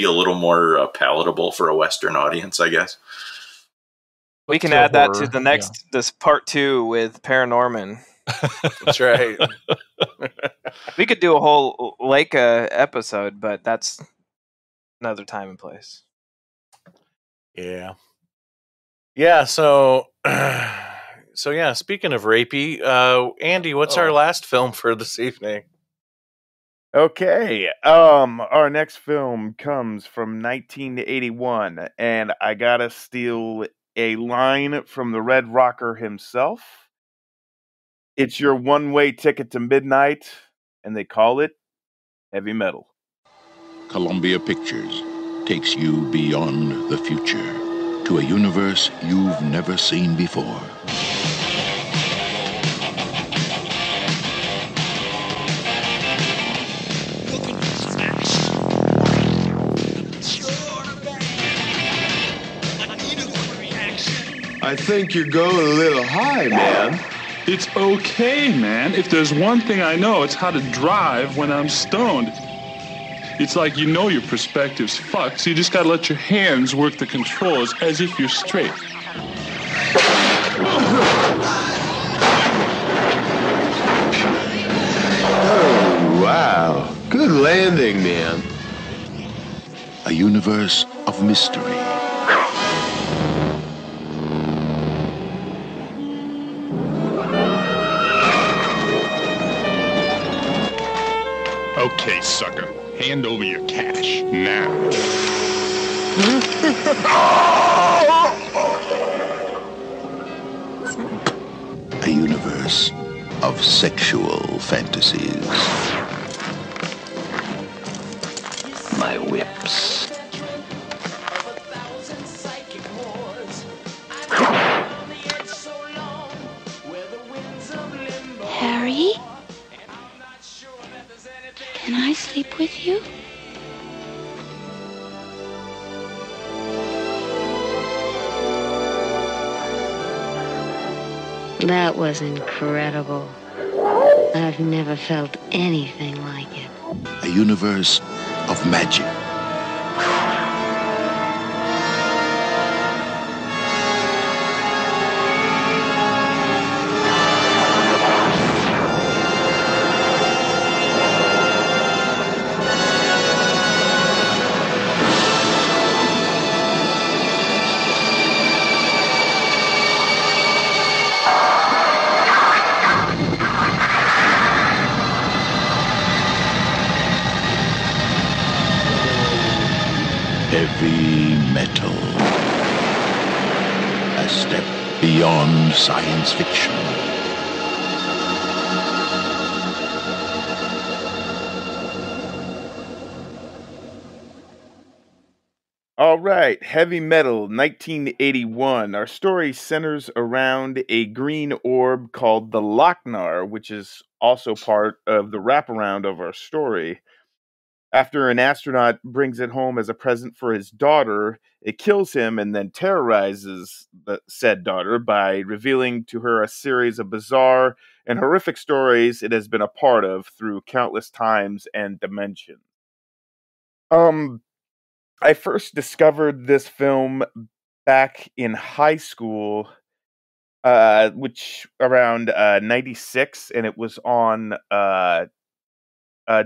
a little more palatable for a Western audience, I guess. We can add that to the next, this part 2 with Paranorman. That's right. We could do a whole Leica episode, but that's another time and place. Yeah. Yeah. So yeah. Speaking of rapey, Andy, what's our last film for this evening? Okay. Our next film comes from 1981, and I gotta steal a line from the Red Rocker himself. It's your one-way ticket to midnight, and they call it heavy metal. Columbia Pictures takes you beyond the future to a universe you've never seen before. I think you're going a little high, man. It's okay, man. If there's one thing I know, it's how to drive when I'm stoned. It's like your perspective's fucked, so you just gotta let your hands work the controls as if you're straight. Oh, wow. Good landing, man. A universe of mystery. Okay, sucker. Hand over your cash. Now. A universe of sexual fantasies. My whips. Harry? Can I sleep with you? That was incredible. I've never felt anything like it. A universe of magic. Heavy metal. A step beyond science fiction. All right, Heavy Metal, 1981. Our story centers around a green orb called the Lochnar, which is also part of the wraparound of our story. After an astronaut brings it home as a present for his daughter, it kills him and then terrorizes the said daughter by revealing to her a series of bizarre and horrific stories it has been a part of through countless times and dimensions. I first discovered this film back in high school, which around 96, and it was on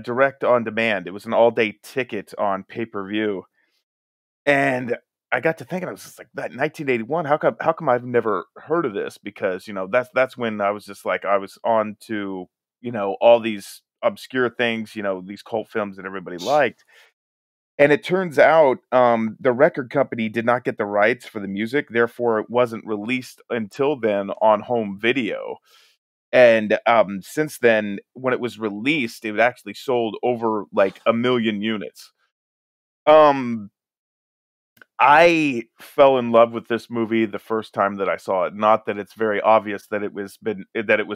direct on demand. It was an all-day ticket on pay-per-view. And I got to thinking, I was just like, that 1981. How come I've never heard of this? Because that's when I was just like, I was on to all these obscure things, these cult films that everybody liked. And it turns out the record company did not get the rights for the music, therefore it wasn't released until then on home video. And since then, when it was released, it actually sold over like 1 million units. I fell in love with this movie the first time that I saw it. Not that it's very obvious that it was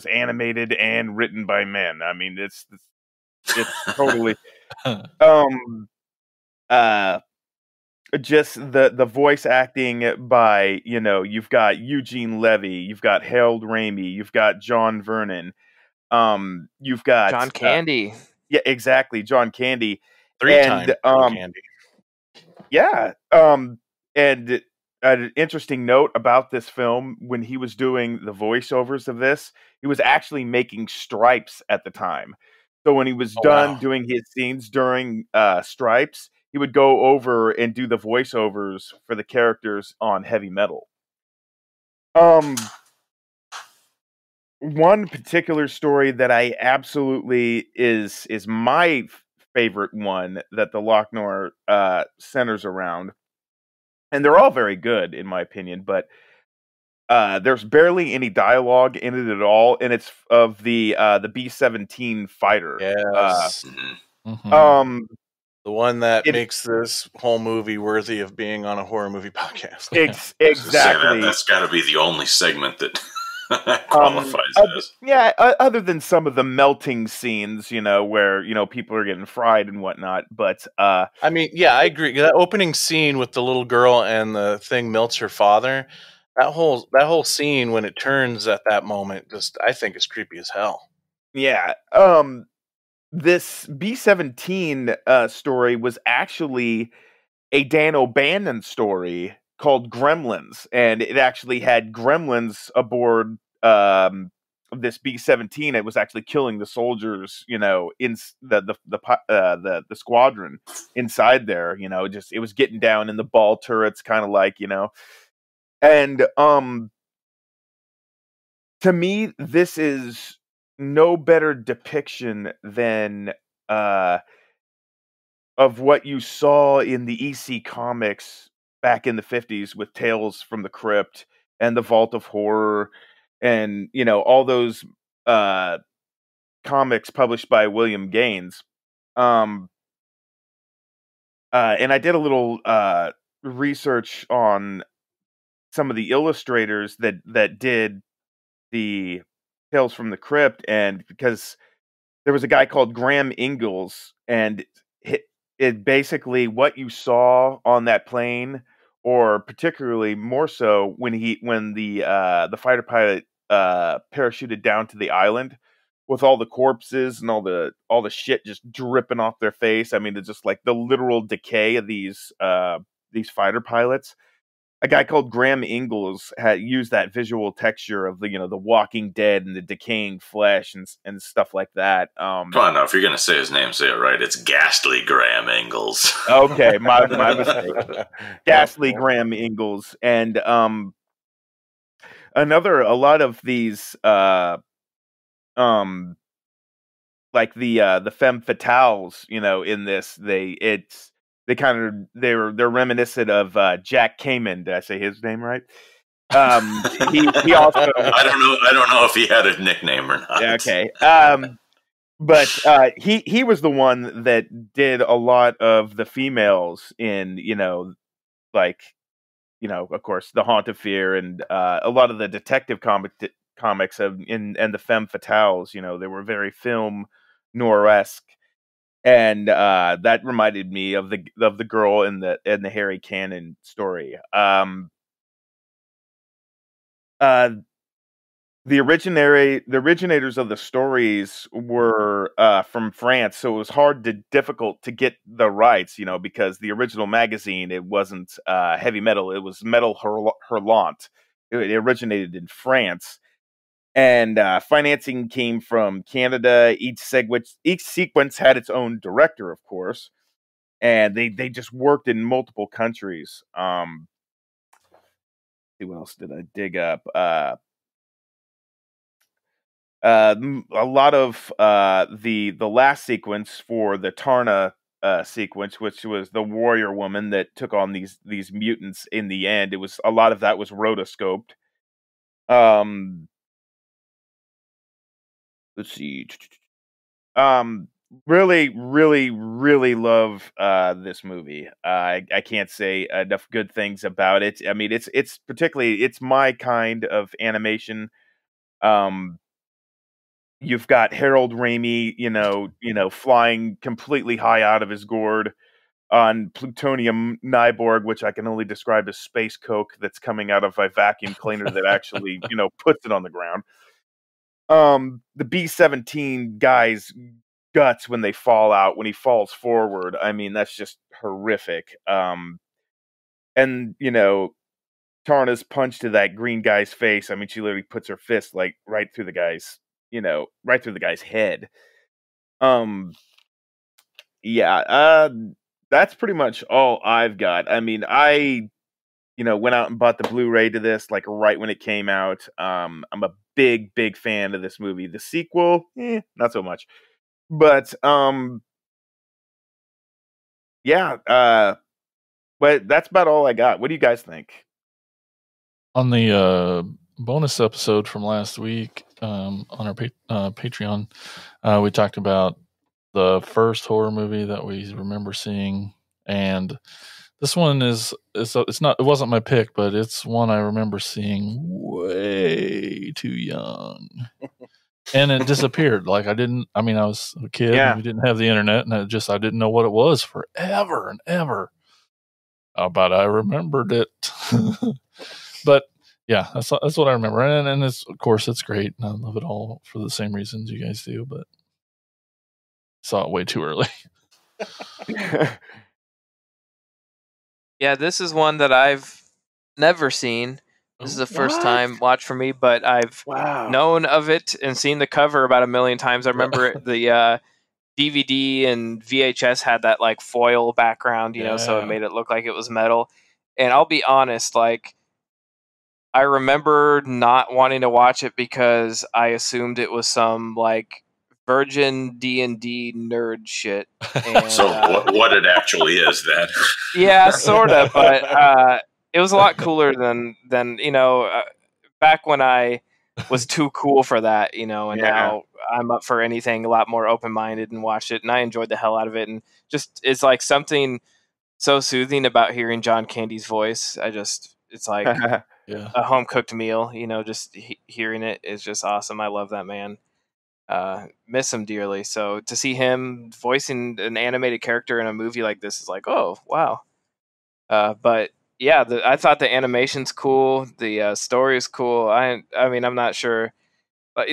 animated and written by men. I mean, it's totally uh just the voice acting by you've got Eugene Levy, you've got Harold Ramey, you've got John Vernon, you've got John Candy. Yeah, exactly, John Candy. Three-time John Candy. Yeah. And an interesting note about this film, when he was doing the voiceovers of this, he was actually making Stripes at the time. So when he was done doing his scenes during Stripes, he would go over and do the voiceovers for the characters on Heavy Metal. One particular story that I absolutely is my favorite one that the Loch-Nor centers around, and they're all very good in my opinion, but there's barely any dialogue in it at all, and it's of the B-17 fighter. Yes. The one that makes this whole movie worthy of being on a horror movie podcast. Exactly. That's got to be the only segment that qualifies as. Yeah, other than some of the melting scenes, where people are getting fried and whatnot. But I mean, yeah, I agree. That opening scene with the little girl and the thing melts her father. That whole scene when it turns at that moment, just I think is creepy as hell. Yeah. This B-17 story was actually a Dan O'Bannon story called Gremlins, and it actually had gremlins aboard this B-17. It was actually killing the soldiers, in the squadron inside there. Just it was getting down in the ball turrets, kind of like and to me, this is no better depiction than of what you saw in the EC comics back in the 50s with Tales from the Crypt and the Vault of Horror and all those comics published by William Gaines. And I did a little research on some of the illustrators that did the Tales from the Crypt, and because there was a guy called Graham Ingalls, and it basically what you saw on that plane, or particularly more so when the fighter pilot parachuted down to the island with all the corpses and all the shit just dripping off their face. I mean, it's just like the literal decay of these fighter pilots. A guy called Graham Ingalls had used that visual texture of the Walking Dead and the decaying flesh and stuff like that. Come on, now, if you're gonna say his name, say it right. It's Ghastly Graham Ingalls. Okay, my mistake. Ghastly Graham Ingalls, and a lot of these like the femme fatales, in this, they're reminiscent of Jack Kamen. Did I say his name right? He also I don't know if he had a nickname or not. Okay. But he was the one that did a lot of the females in of course, The Haunt of Fear and a lot of the detective comics and the femme fatales. They were very film noir-esque. And that reminded me of the girl in the Harry Cannon story. The originators of the stories were from France, so it was difficult to get the rights, because the original magazine, it wasn't Heavy Metal, it was Metal Hurlant. It originated in France. And financing came from Canada. Each sequence had its own director, of course. and they just worked in multiple countries. See what else did I dig up? A lot of the last sequence for the Tarna sequence, which was the warrior woman that took on these mutants in the end. It was a lot of that was rotoscoped. Let's see. Really, really, really love this movie. I can't say enough good things about it. I mean, it's particularly it's my kind of animation. Um, You've got Harold Ramey, flying completely high out of his gourd on plutonium Nyborg, which I can only describe as space coke that's coming out of a vacuum cleaner that actually, puts it on the ground. The B-17 guy's guts when they fall out, when he falls forward, I mean, that's just horrific. And, Tarna's punch to that green guy's face, I mean, she literally puts her fist, like, right through the guy's head. Yeah, that's pretty much all I've got. I mean, I went out and bought the Blu-ray to this, like, right when it came out. I'm a big fan of this movie. The sequel, not so much. But yeah, but that's about all I got. What do you guys think? On the bonus episode from last week, on our Patreon, we talked about the first horror movie that we remember seeing, and this one it wasn't my pick, but it's one I remember seeing way too young. And it disappeared. I was a kid and we didn't have the internet, and I didn't know what it was forever and ever. But I remembered it. But yeah, that's what I remember. And it's, of course, it's great. And I love it all for the same reasons you guys do, but saw it way too early. Yeah, this is one that I've never seen. This is the first time watch for me, but I've known of it and seen the cover about a million times. I remember the DVD and VHS had that like foil background, so it made it look like it was metal. And I'll be honest, I remember not wanting to watch it because I assumed it was some like virgin D&D nerd shit. And, so what it actually is then? Yeah, sort of, but it was a lot cooler than back when I was too cool for that, and now I'm up for anything, a lot more open-minded, and watched it, and I enjoyed the hell out of it, and just it's like something so soothing about hearing John Candy's voice. It's like a home-cooked meal, just hearing it is just awesome. I love that man. Miss him dearly. So to see him voicing an animated character in a movie like this is like, oh wow. But yeah, I thought the animation's cool. The story is cool. I mean, I'm not sure.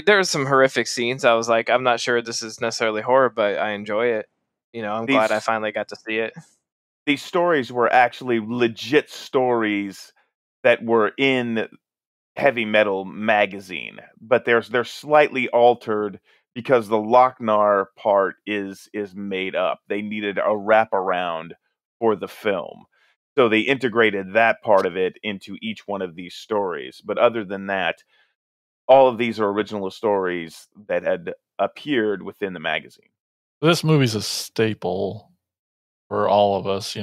There were some horrific scenes. I was like, I'm not sure this is necessarily horror, but I enjoy it. I'm glad I finally got to see it. These stories were actually legit stories that were in Heavy Metal magazine, but they're slightly altered because the Lochnar part is made up. They needed a wraparound for the film, so they integrated that part of it into each one of these stories. But other than that, all of these are original stories that had appeared within the magazine. This movie's a staple for all of us,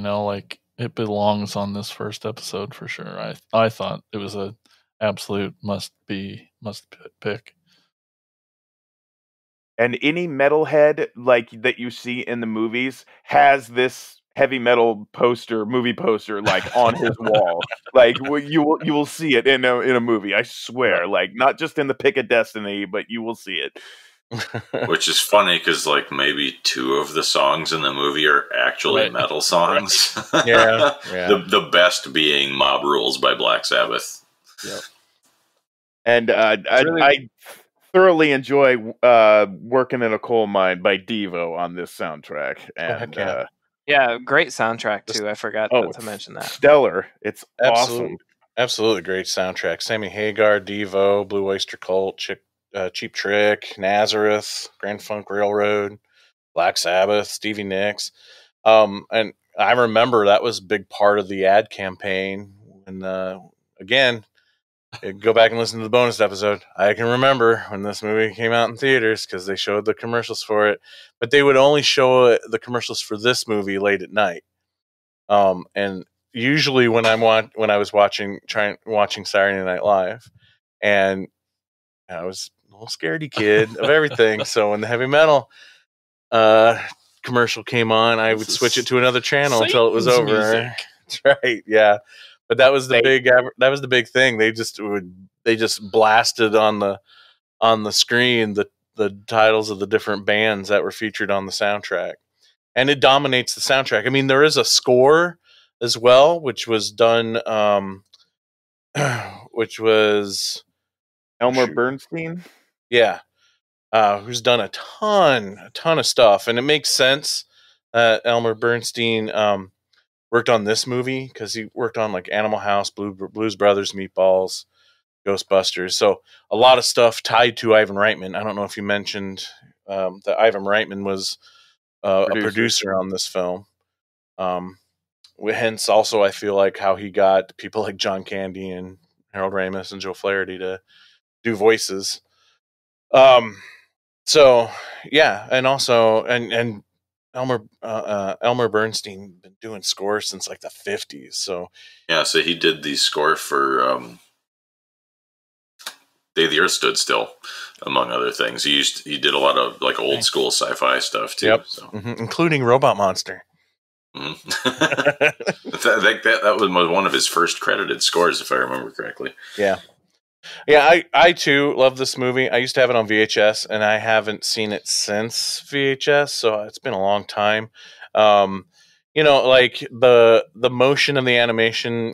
it belongs on this first episode for sure. I thought it was a absolute must pick. And any metalhead like that you see in the movies has this Heavy Metal movie poster, like on his wall. Like you will see it in a movie. I swear, like not just in the Pick of Destiny, but you will see it. Which is funny because like maybe 2 of the songs in the movie are actually metal songs. Right. Yeah. The best being "Mob Rules" by Black Sabbath. Yep. And I thoroughly enjoy "Working in a Coal Mine" by Devo on this soundtrack. And yeah, great soundtrack too. I forgot to mention that. Stellar. It's awesome. Absolutely great soundtrack. Sammy Hagar, Devo, Blue Oyster Cult, Cheap Trick, Nazareth, Grand Funk Railroad, Black Sabbath, Stevie Nicks. And I remember that was a big part of the ad campaign. And again, go back and listen to the bonus episode. I can remember when this movie came out in theaters because they showed the commercials for it, but they would only show the commercials for this movie late at night. And usually when I was watching Saturday Night Live, and I was a little scaredy kid of everything. So when the heavy metal commercial came on, I would switch it to another channel until it was Satan's over. music. That's right, yeah. But that was the big thing. They just blasted on the screen the titles of the different bands that were featured on the soundtrack, and it dominates the soundtrack. I mean, there is a score as well, which was done, which was Elmer Bernstein. Yeah, who's done a ton of stuff, and it makes sense that Elmer Bernstein worked on this movie because he worked on like Animal House, Blues Brothers, Meatballs, Ghostbusters. So a lot of stuff tied to Ivan Reitman. I don't know if you mentioned that Ivan Reitman was a producer on this film. Hence, also, I feel like how he got people like John Candy and Harold Ramis and Joe Flaherty to do voices. So yeah, and also and Elmer Bernstein been doing scores since like the 50s. So yeah, so he did the score for Day the Earth Stood Still, among other things. He did a lot of like old school sci-fi stuff too. Yep, so. Including Robot Monster. that was one of his first credited scores, if I remember correctly. Yeah, I too love this movie. I used to have it on VHS, and I haven't seen it since VHS, so it's been a long time. Like the motion of the animation,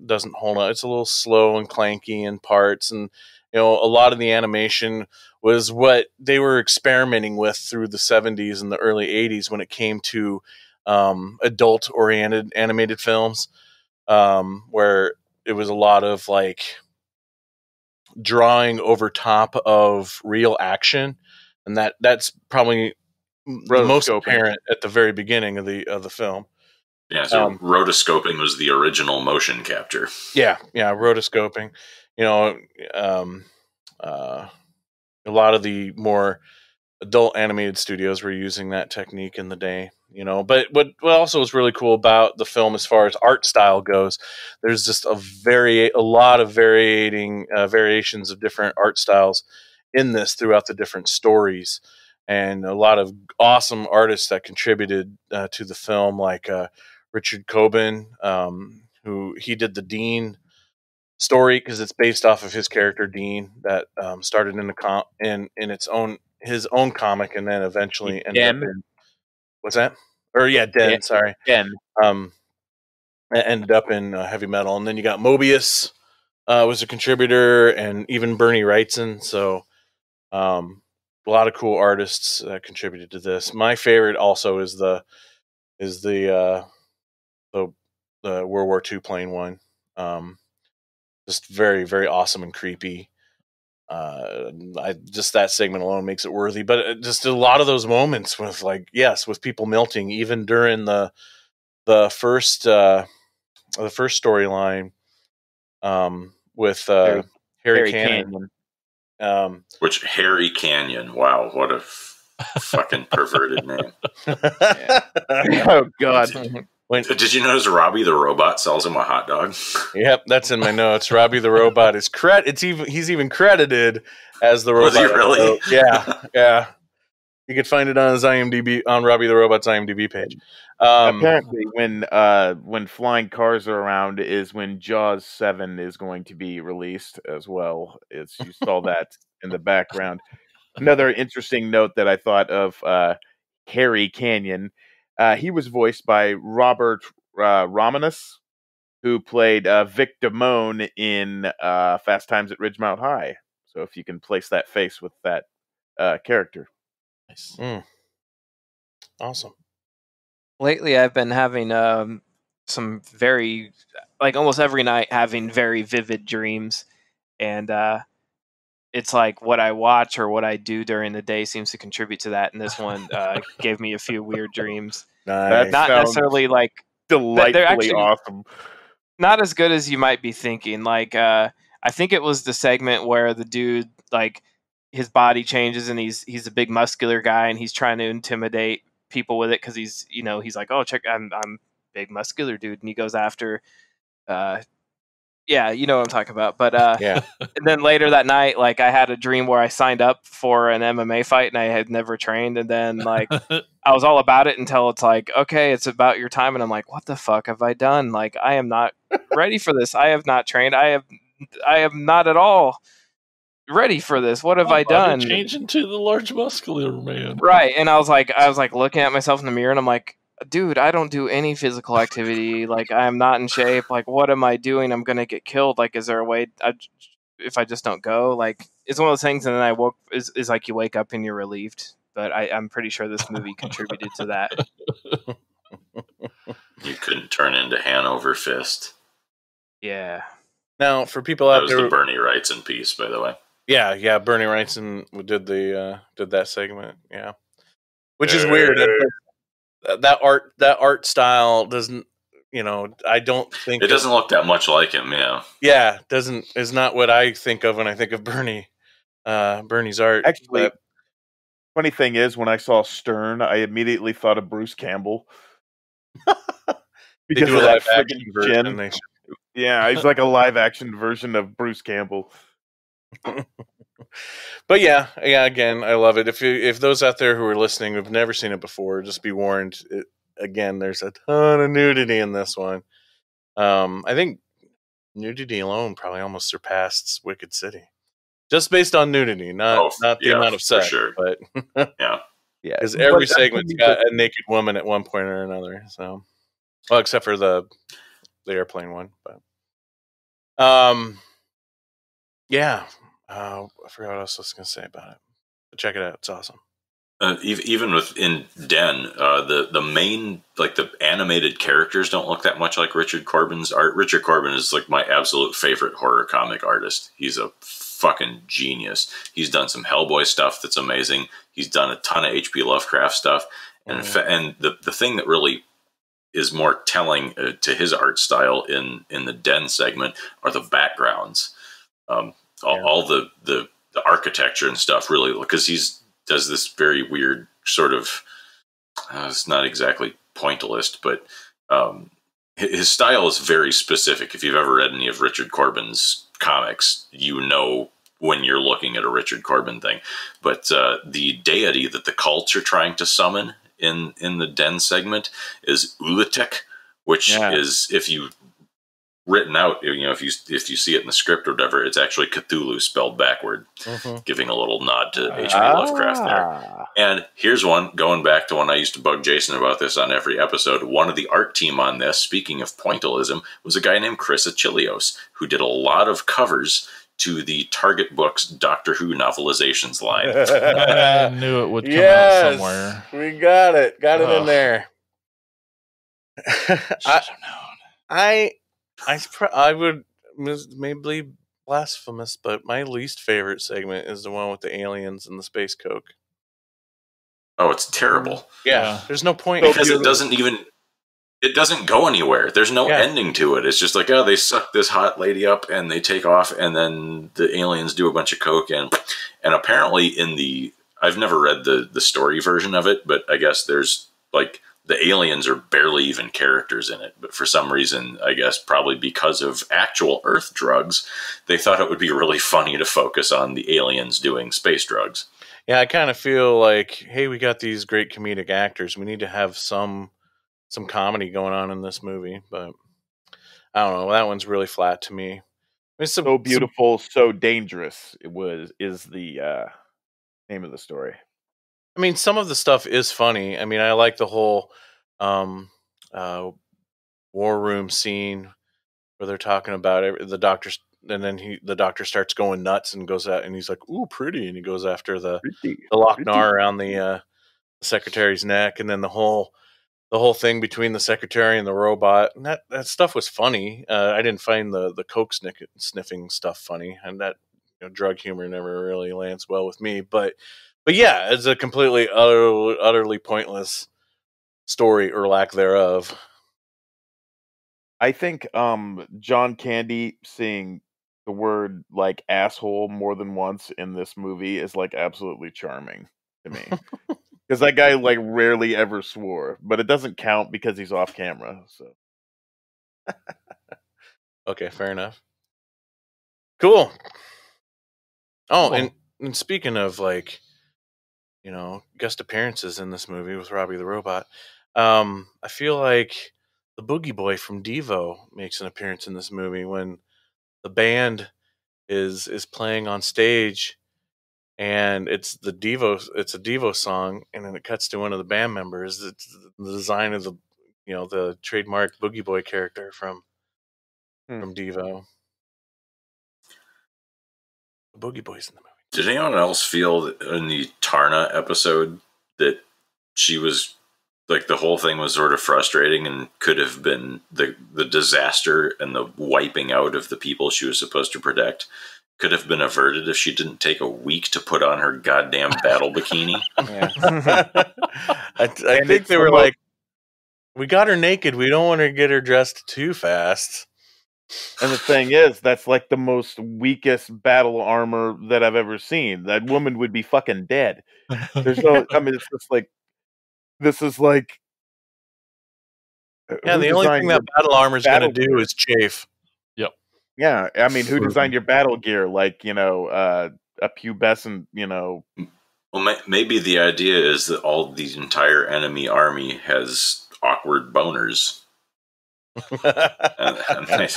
doesn't hold up. It's a little slow and clanky in parts, and a lot of the animation was what they were experimenting with through the 70s and the early 80s when it came to adult-oriented animated films, where it was a lot of like drawing over top of real action, and that's probably the most apparent at the very beginning of the film. Yeah, so rotoscoping was the original motion capture. Yeah, rotoscoping. A lot of the more adult animated studios were using that technique in the day. But what also was really cool about the film as far as art style goes, there's just a lot of variations of different art styles in this throughout the different stories, and a lot of awesome artists that contributed to the film, like Richard Coben, who he did the Dean story because it's based off of his character Dean that started in his own comic, and then eventually ended up in what's that? Or Den. Sorry, Den. Ended up in heavy metal, and then you got Mobius was a contributor, and even Bernie Wrightson. So a lot of cool artists contributed to this. My favorite also is the World War II plane one. Just very, very awesome and creepy. Just that segment alone makes it worthy, but just a lot of those moments with with people melting, even during the first storyline, with Harry Canyon. Which Harry Canyon? Wow, what a fucking perverted name! Oh God. Did you notice Robbie the Robot sells him a hot dog? Yep, that's in my notes. Robbie the Robot is he's even credited as the robot. Was he really? Yeah. You could find it on his IMDb, on Robbie the Robot's IMDb page. Apparently, when flying cars are around is when Jaws 7 is going to be released as well. You saw that in the background. Another interesting note that I thought of, Harry Canyon. He was voiced by Robert Romanus, who played Vic Damone in Fast Times at Ridgemont High. So if you can place that face with that character. Nice. Awesome. Lately, I've been having some very, almost every night, having very vivid dreams. And it's like what I watch or what I do during the day seems to contribute to that. And this one gave me a few weird dreams. That Not sounds necessarily like delightfully they're actually awesome. not as good as you might be thinking. Like I think it was the segment where the dude like his body changes and he's a big muscular guy and he's trying to intimidate people with it because he's like, oh, check, I'm big muscular dude, and he goes after yeah, you know what I'm talking about. But Yeah. and then later that night, like I had a dream where I signed up for an MMA fight and I had never trained, and then like I was all about it until it's like, okay, it's about your time, and I'm like, what the fuck have I done? Like I am not ready for this. I have not trained. I am not at all ready for this. What have I done? Change into the large muscular man. Right. And I was like looking at myself in the mirror and I'm like, dude, I don't do any physical activity. Like I'm not in shape. Like what am I doing? I'm going to get killed. Like, is there a way if I just don't go? Like it's one of those things. And then I woke is like you wake up and you're relieved. But I'm pretty sure this movie contributed to that. You couldn't turn into Hanover Fist. Yeah. Now, for people That out was there, the Bernie Wrights in Peace, by the way. yeah, Bernie Wrightson did that segment, yeah, which is weird. That art style doesn't, I don't think it doesn't look that much like him. Yeah, yeah, is not what I think of when I think of Bernie's art. Actually, funny thing is, when I saw Stern, I immediately thought of Bruce Campbell. They do a live action version. Yeah, he's like a live action version of Bruce Campbell. But yeah, again, I love it. If those out there who are listening have never seen it before, just be warned. Again, there's a ton of nudity in this one. I think nudity alone probably almost surpassed Wicked City, just based on nudity, not the amount of sex, sure. but yeah, because every segment's got a naked woman at one point or another. So, well, except for the airplane one, but yeah. I forgot what else I was going to say about it. But check it out; it's awesome. Even within Den, the main, like the animated characters don't look that much like Richard Corbin's art. Richard Corbin is like my absolute favorite horror comic artist. He's a fucking genius. He's done some Hellboy stuff that's amazing. He's done a ton of H.P. Lovecraft stuff, and and the thing that really is more telling to his art style in the Den segment are the backgrounds. All the architecture and stuff, really, because he's does this very weird sort of it's not exactly pointillist, but his style is very specific. If you've ever read any of Richard Corbin's comics, you know when you're looking at a Richard Corbin thing. But the deity that the cults are trying to summon in the Den segment is Ulatek, which is, if you written out, if you see it in the script or whatever, it's actually Cthulhu spelled backward, giving a little nod to H.P. Lovecraft there. And here's one, going back to when I used to bug Jason about this on every episode. One of the art team on this, speaking of pointillism, was a guy named Chris Achilleos, who did a lot of covers to the Target Books Doctor Who novelizations line. I knew it would come out somewhere. We got it in there. I would maybe blasphemous, but my least favorite segment is the one with the aliens and the space coke. Oh, it's terrible. Yeah, there's no point because it doesn't go anywhere. There's no ending to it. It's just like, oh, they suck this hot lady up and they take off, and then the aliens do a bunch of coke, and apparently I've never read the story version of it, but I guess there's like the aliens are barely even characters in it. But for some reason, I guess probably because of actual Earth drugs, they thought it would be really funny to focus on the aliens doing space drugs. Yeah, I kind of feel like, hey, we got these great comedic actors. We need to have some comedy going on in this movie. But I don't know. That one's really flat to me. It's so beautiful, so dangerous. Is the name of the story. I mean, some of the stuff is funny. I mean, I like the whole war room scene where they're talking about it. The doctor's, and then the doctor starts going nuts and goes out, and he's like, "Ooh, pretty," and he goes after the Lochnar around the secretary's neck, and then the whole thing between the secretary and the robot. And that stuff was funny. I didn't find the coke sniffing stuff funny, and that drug humor never really lands well with me. But yeah, it's a completely utterly pointless story or lack thereof. I think John Candy seeing the word like asshole more than once in this movie is like absolutely charming to me. Because that guy like rarely ever swore, but it doesn't count because he's off camera. So Okay, fair enough. Cool. Oh, Cool. and speaking of like, guest appearances in this movie with Robbie the Robot, I feel like the Boogie Boy from Devo makes an appearance in this movie when the band is playing on stage, and it's a Devo song, and then it cuts to one of the band members. It's the design of the trademark Boogie Boy character from Devo. The Boogie Boy's in the movie. Did anyone else feel that in the Tarna episode that she was like the whole thing was sort of frustrating and could have been the disaster and the wiping out of the people she was supposed to protect could have been averted if she didn't take a week to put on her goddamn battle bikini? I think they were like, we got her naked. We don't want to get her dressed too fast. And the thing is, that's like the most weakest battle armor that I've ever seen. That woman would be fucking dead. There's no, I mean, it's just like, this is like. Yeah, the only thing that battle armor is going to do is chafe. Yep. Yeah, I mean, who designed your battle gear? Like, a pubescent, Well, maybe the idea is that the entire enemy army has awkward boners. and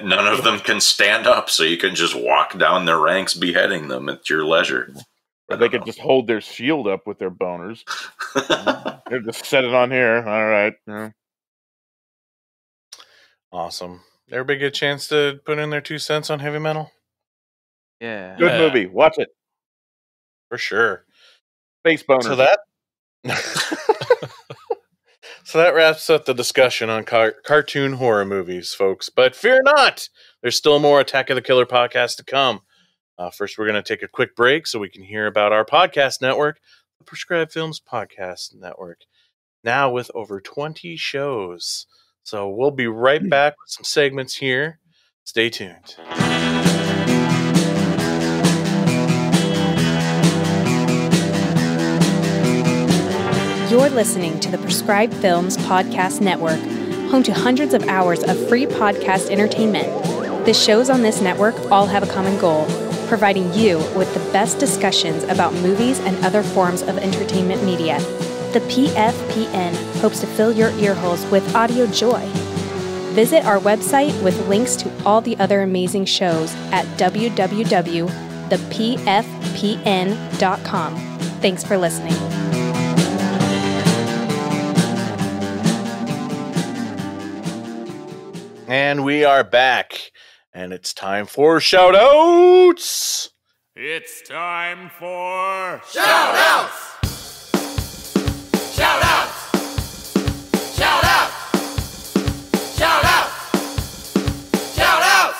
none of them can stand up, so you can just walk down their ranks beheading them at your leisure. Or they could just hold their shield up with their boners. They're just set it on here. All right. Yeah. Awesome. Everybody get a chance to put in their 2 cents on heavy metal? Yeah. Good movie. Watch it. For sure. Face boners. So that wraps up the discussion on cartoon horror movies, folks. But fear not, there's still more Attack of the Killer podcast to come. First, we're going to take a quick break so we can hear about our podcast network, the Prescribed Films Podcast Network, now with over 20 shows. So we'll be right back with some segments here. Stay tuned. You're listening to the Prescribed Films Podcast Network, home to hundreds of hours of free podcast entertainment. The shows on this network all have a common goal, providing you with the best discussions about movies and other forms of entertainment media. The PFPN hopes to fill your earholes with audio joy. Visit our website with links to all the other amazing shows at www.thepfpn.com. Thanks for listening. And we are back, and it's time for shout-outs! It's time for shout-outs! Shout-outs! Shout-outs! Shout-outs! Shout-outs!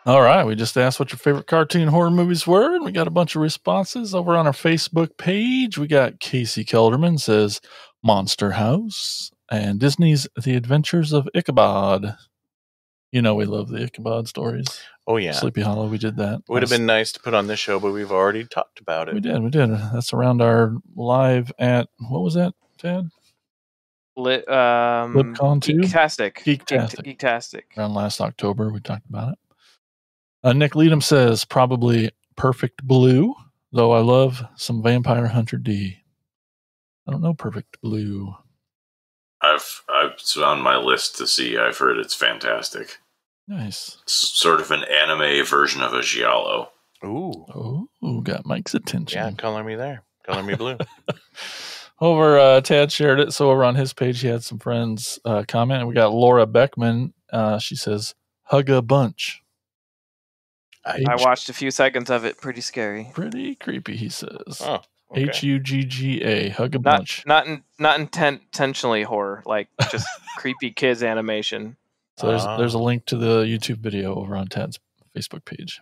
All right, we just asked what your favorite cartoon horror movies were, and we got a bunch of responses over on our Facebook page. We got Casey Kelderman says Monster House and Disney's The Adventures of Ichabod. We love the Ichabod stories. Oh, yeah. Sleepy Hollow, we did that. Would have been nice to put on this show, but we've already talked about it. We did. That's around our live at, what was that, Ted? LipCon 2? Geektastic. Around last October, we talked about it. Nick Leadham says probably Perfect Blue, though I love some Vampire Hunter D. I don't know Perfect Blue. It's on my list to see. I've heard it's fantastic. Nice. It's sort of an anime version of a giallo. Ooh, got Mike's attention. Yeah, color me there. Color me blue. Tad shared it, so over on his page, he had some friends comment, and we got Laura Beckman. She says, "Hug a bunch." I watched a few seconds of it. Pretty scary. Pretty creepy, he says. Oh, okay. HUGGA, hug a bunch. Not intentionally horror, like just creepy kids animation. So there's a link to the YouTube video over on Tad's Facebook page.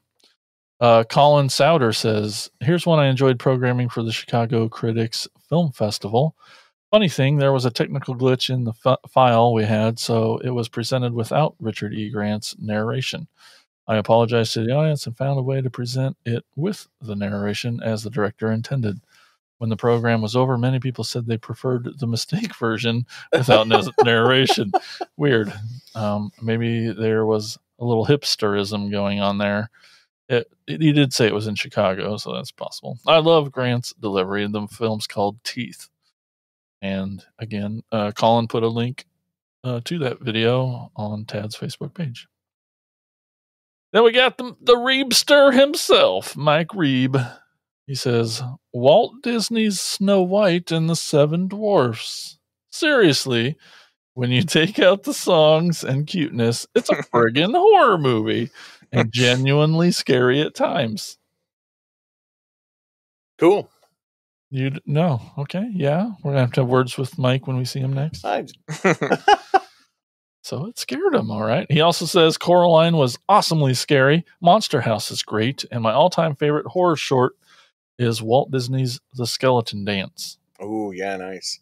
Colin Souter says, here's one I enjoyed programming for the Chicago Critics Film Festival. Funny thing, there was a technical glitch in the file we had, so it was presented without Richard E. Grant's narration. I apologized to the audience and found a way to present it with the narration as the director intended. When the program was over, many people said they preferred the mistake version without narration. Weird. Maybe there was a little hipsterism going on there. He did say it was in Chicago, so that's possible. I love Grant's delivery. The film's called Teeth. And again, Colin put a link to that video on Tad's Facebook page. Then we got the Reebster himself, Mike Reeb. He says, Walt Disney's Snow White and the Seven Dwarfs. Seriously, when you take out the songs and cuteness, it's a friggin' horror movie and genuinely scary at times. Cool. You'd know. Okay. Yeah. We're going to have words with Mike when we see him next. So it scared him. All right. He also says Coraline was awesomely scary. Monster House is great. And my all-time favorite horror short is Walt Disney's The Skeleton Dance. Oh, yeah. Nice.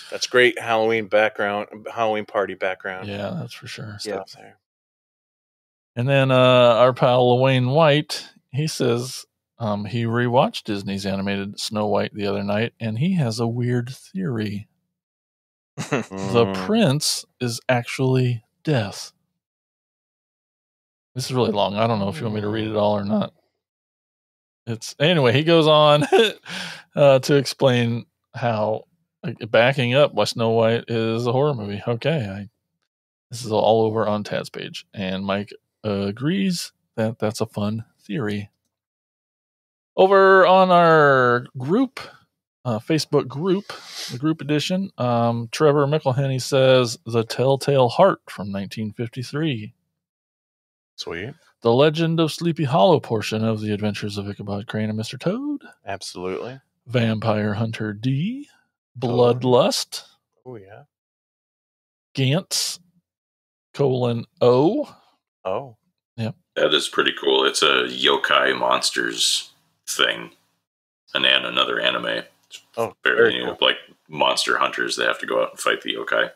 That's great Halloween party background. Yeah, that's for sure. Stuff there. And then our pal Wayne White, he says he rewatched Disney's animated Snow White the other night, and he has a weird theory. The prince is actually Death. This is really long. I don't know if you want me to read it all or not. Anyway, he goes on to explain how backing up why Snow White is a horror movie. Okay, this is all over on Tad's page, and Mike agrees that that's a fun theory. Over on our group, Facebook group, the group edition, Trevor McElhenney says The Telltale Heart from 1953. Sweet. The Legend of Sleepy Hollow portion of The Adventures of Ichabod Crane and Mr. Toad. Absolutely. Vampire Hunter D. Bloodlust. Oh, yeah. Gantz, O. Oh. Yep. That is pretty cool. It's a yokai monsters thing. And another anime. Oh, very new. Cool. Like monster hunters, they have to go out and fight the yokai.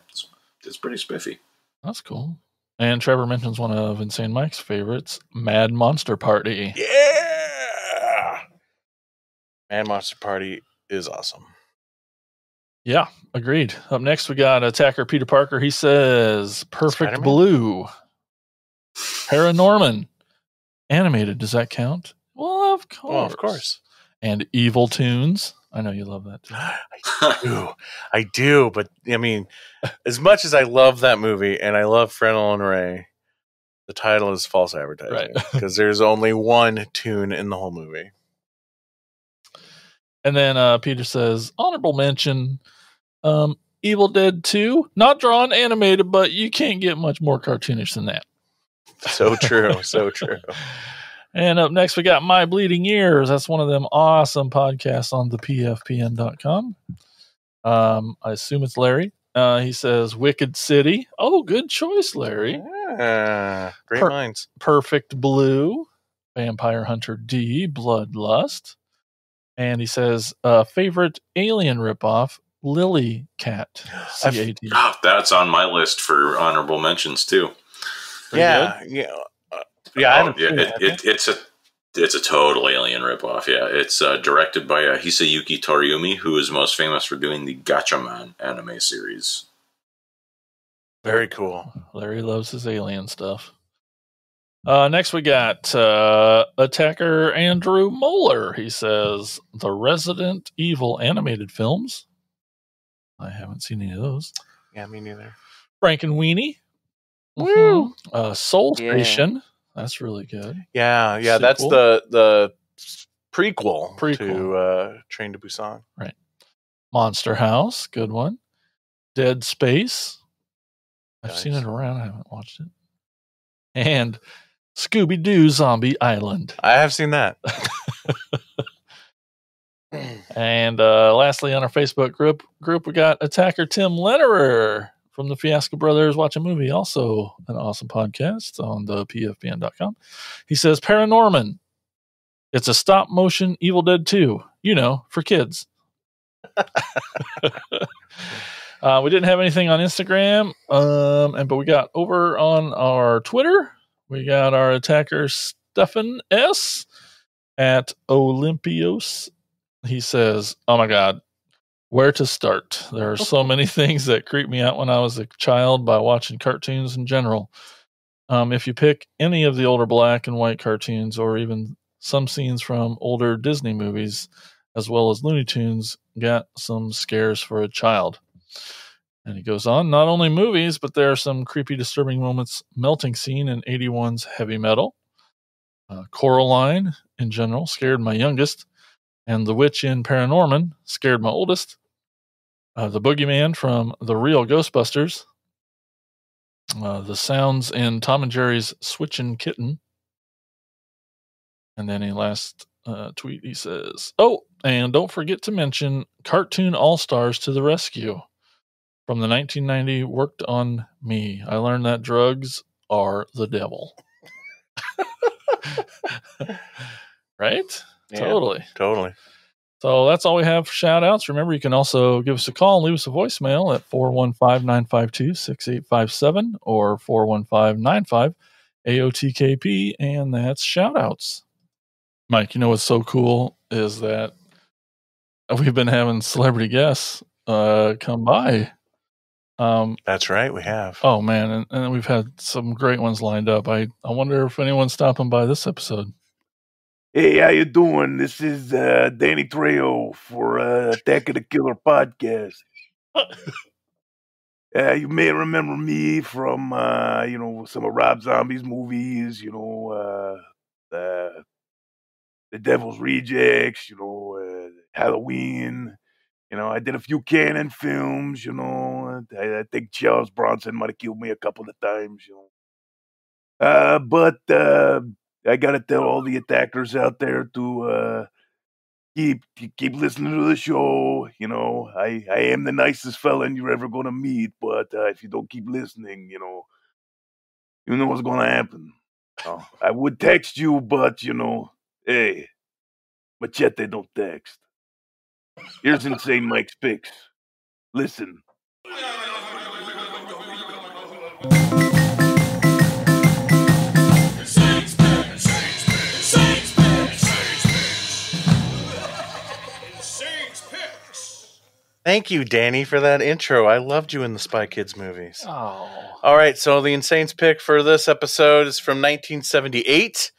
It's pretty spiffy. That's cool. And Trevor mentions one of Insane Mike's favorites, Mad Monster Party. Yeah! Mad Monster Party is awesome. Yeah, agreed. Up next, we got Attacker Peter Parker. He says, Perfect Spider-Man? Blue. Paranorman. Animated, does that count? Well, of course. Well, of course. And Evil Tunes. I know you love that too. I do, but I mean, as much as I love that movie and I love Fresnel and Ray, the title is false advertising. Right. Because there's only one tune in the whole movie. And then Peter says, honorable mention, Evil Dead 2, not drawn, animated, but you can't get much more cartoonish than that. So true, so true. And up next, we got My Bleeding Ears. That's one of them awesome podcasts on the pfpn.com. I assume it's Larry. He says, Wicked City. Oh, good choice, Larry. Great minds. Perfect Blue. Vampire Hunter D. Bloodlust. And he says, favorite alien ripoff, Lily Cat. C-A-T. That's on my list for honorable mentions, too. Yeah. I haven't seen it. It's a total alien ripoff. Yeah, it's directed by Hisayuki Toriumi, who is most famous for doing the Gatchaman anime series. Very cool. Larry loves his alien stuff. Next, we got Attacker Andrew Moeller. He says the Resident Evil animated films. I haven't seen any of those. Yeah, me neither. Frank and Weenie. Woo! Soul Station. That's really good. Yeah. Sequel. That's the prequel to Train to Busan. Right. Monster House, good one. Dead Space. I've seen it around. I haven't watched it. And Scooby-Doo Zombie Island. I have seen that. And lastly, on our Facebook group, we got Attacker Tim Lederer from the Fiasco Brothers Watch a Movie, also an awesome podcast on the pfbn.com. He says, Paranorman. It's a stop motion Evil Dead 2, for kids. We didn't have anything on Instagram, but we got over on our Twitter. We got our attacker Stefan S at Olympios. He says, "Oh my God, where to start? There are so many things that creeped me out when I was a child by watching cartoons in general. If you pick any of the older black and white cartoons, or even some scenes from older Disney movies, as well as Looney Tunes, got some scares for a child." And he goes on, not only movies, but there are some creepy, disturbing moments. Melting scene in 81's Heavy Metal. Coraline, in general, scared my youngest. And the witch in Paranorman scared my oldest. The boogeyman from The Real Ghostbusters. The sounds in Tom and Jerry's Switchin' Kitten. And then a last tweet, he says, "Oh, and don't forget to mention Cartoon All-Stars to the Rescue. From the 1990, worked on me. I learned that drugs are the devil." Right? Yeah, Totally. So that's all we have for shout outs. Remember, you can also give us a call and leave us a voicemail at 415-952-6857 or 415-95-AOTKP, and that's shout outs. Mike, what's so cool is that we've been having celebrity guests come by. That's right, we have. Oh man, and we've had some great ones lined up. I wonder if anyone's stopping by this episode. Hey, how you doing? This is Danny Trejo for Attack of the Killer podcast. You may remember me from some of Rob Zombie's movies. The Devil's Rejects. Halloween. I did a few Cannon films. I think Charles Bronson might have killed me a couple of times. But I gotta tell all the attackers out there to keep listening to the show. I am the nicest fella you're ever gonna meet, but if you don't keep listening, you know what's gonna happen. I would text you, but hey, Machete don't text. Here's Insane Mike's picks. Listen. Thank you, Danny, for that intro. I loved you in the Spy Kids movies. Oh. All right, so the Insane's pick for this episode is from 1978.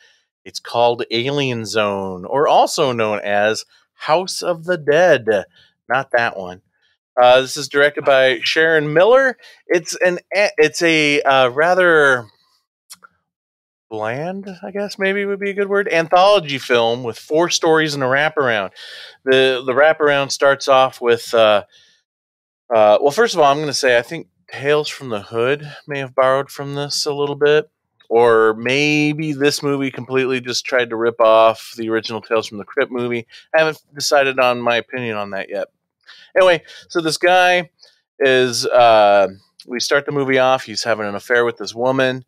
It's called Alien Zone, or also known as House of the Dead. Not that one. This is directed by Sharon Miller. It's a rather bland, I guess maybe would be a good word, anthology film with 4 stories and a wraparound. The wraparound starts off with, well, first of all, I'm going to say I think Tales from the Hood may have borrowed from this a little bit, or maybe this movie completely just tried to rip off the original Tales from the Crypt movie. I haven't decided on my opinion on that yet. Anyway, so this guy is, we start the movie off, he's having an affair with this woman,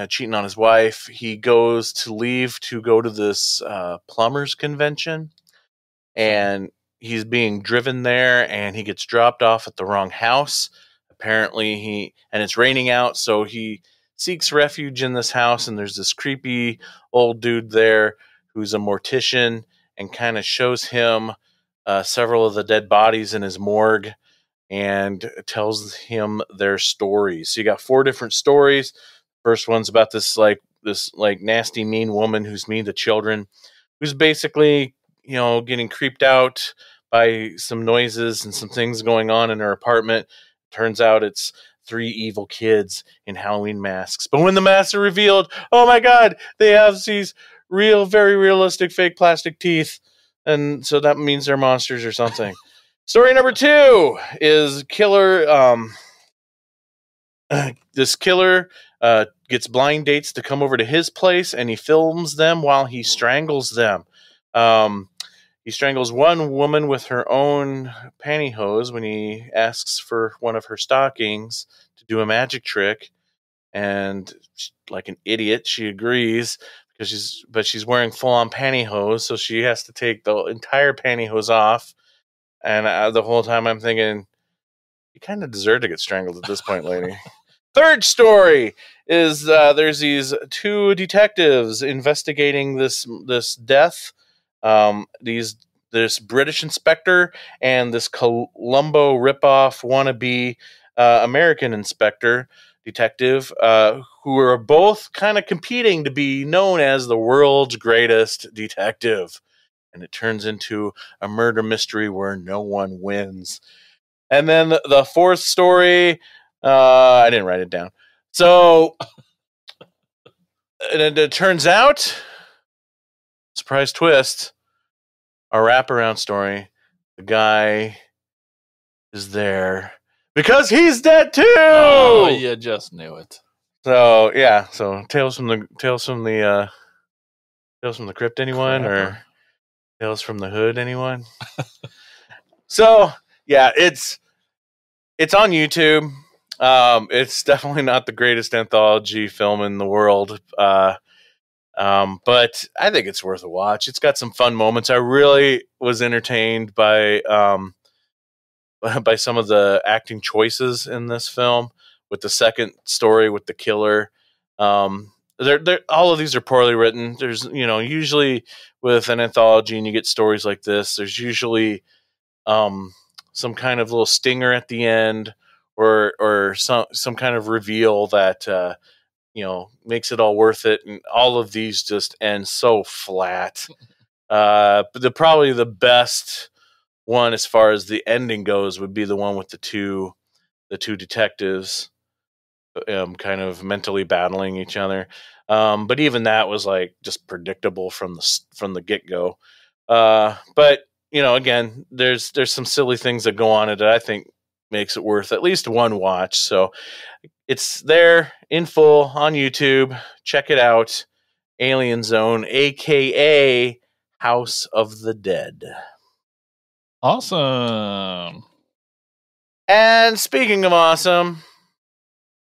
cheating on his wife. He goes to leave to go to this plumbers convention, and he's being driven there, and he gets dropped off at the wrong house. Apparently, and it's raining out, so he seeks refuge in this house, and there's this creepy old dude there who's a mortician and kind of shows him several of the dead bodies in his morgue and tells him their stories. So you got 4 different stories. First one's about this nasty, mean woman who's mean to children, who's basically, getting creeped out by some noises and some things going on in her apartment. Turns out it's 3 evil kids in Halloween masks. But when the masks are revealed, oh my God, they have these real, very realistic fake plastic teeth. And so that means they're monsters or something. Story number 2 is this killer gets blind dates to come over to his place, and he films them while he strangles them. He strangles one woman with her own pantyhose when he asks for one of her stockings to do a magic trick, and like an idiot, she agrees because she's wearing full-on pantyhose, so she has to take the entire pantyhose off. And the whole time I'm thinking, you kind of deserve to get strangled at this point, lady. Third story is there's these two detectives investigating this death. This British inspector and this Columbo ripoff wannabe American inspector detective, who are both kind of competing to be known as the world's greatest detective. And it turns into a murder mystery where no one wins. And then the fourth story, I didn't write it down. So it turns out, surprise twist, our wraparound story, the guy is there because he's dead too. Oh, you just knew it. So yeah, so Tales from the Crypt, anyone? Crapper. Or Tales from the Hood, anyone? So yeah, it's on YouTube. It's definitely not the greatest anthology film in the world, but I think it's worth a watch. It's got some fun moments. I really was entertained by some of the acting choices in this film. With the second story with the killer, they're all of these are poorly written. There's usually with an anthology and you get stories like this, there's usually some kind of little stinger at the end, or some kind of reveal that makes it all worth it. And all of these just end so flat. But probably the best one as far as the ending goes would be the one with the two detectives kind of mentally battling each other. But even that was like just predictable from the get-go. But again, there's some silly things that go on it that I think makes it worth at least one watch. So it's there in full on YouTube. Check it out. Alien Zone, aka House of the Dead. Awesome. And speaking of awesome,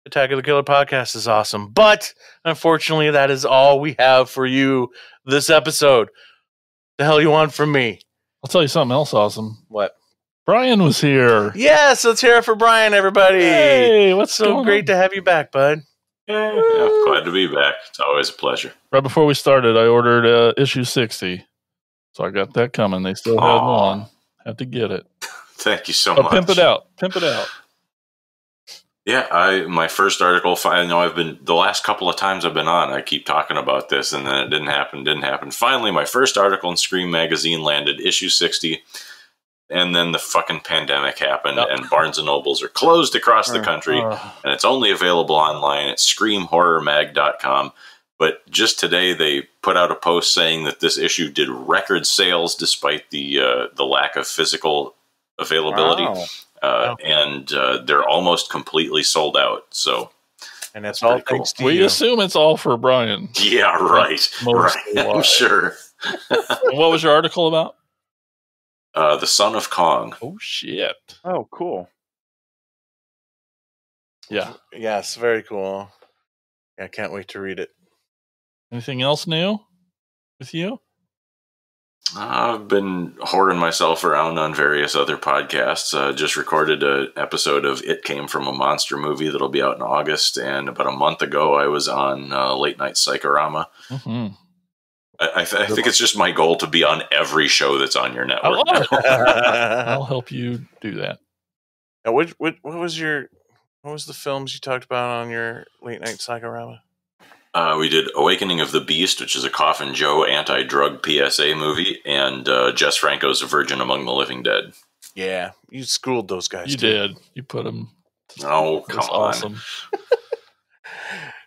Attack of the Killer podcast is awesome. But unfortunately, that is all we have for you this episode. The hell you want from me? I'll tell you something else awesome. What? Brian was here. Yes, let's hear it for Brian, everybody. Hey, what's so going great on? to have you back, bud. Yeah, glad to be back. It's always a pleasure. Right before we started, I ordered issue 60. So I got that coming. They still had one. Had to get it. Thank you so much. Pimp it out. Pimp it out. Yeah, my first article, I know the last couple of times I've been on, I keep talking about this, and then it didn't happen. Finally, my first article in Scream Magazine landed, issue 60, and then the fucking pandemic happened, and Barnes & Nobles are closed across the country, and it's only available online at screamhorrormag.com. But just today, they put out a post saying that this issue did record sales despite the lack of physical availability. Wow. And they're almost completely sold out. So, and that's all thanks to you. We assume it's all for Brian. Yeah, right. I'm sure. What was your article about? The Son of Kong. Oh, shit. Oh, cool. Yeah. Yes, very cool. I can't wait to read it. Anything else new with you? I've been whoring myself around on various other podcasts. Just recorded an episode of It Came From a Monster Movie that'll be out in August. And about a month ago, I was on Late Night Psychorama. Mm-hmm. I think it's just my goal to be on every show that's on your network. I'll help you do that. Now, what was the films you talked about on your Late Night Psychorama? We did Awakening of the Beast, which is a Coffin Joe anti-drug PSA movie, and Jess Franco's A Virgin Among the Living Dead. Yeah, you schooled those guys. You did. You put them. Oh, come on. Awesome.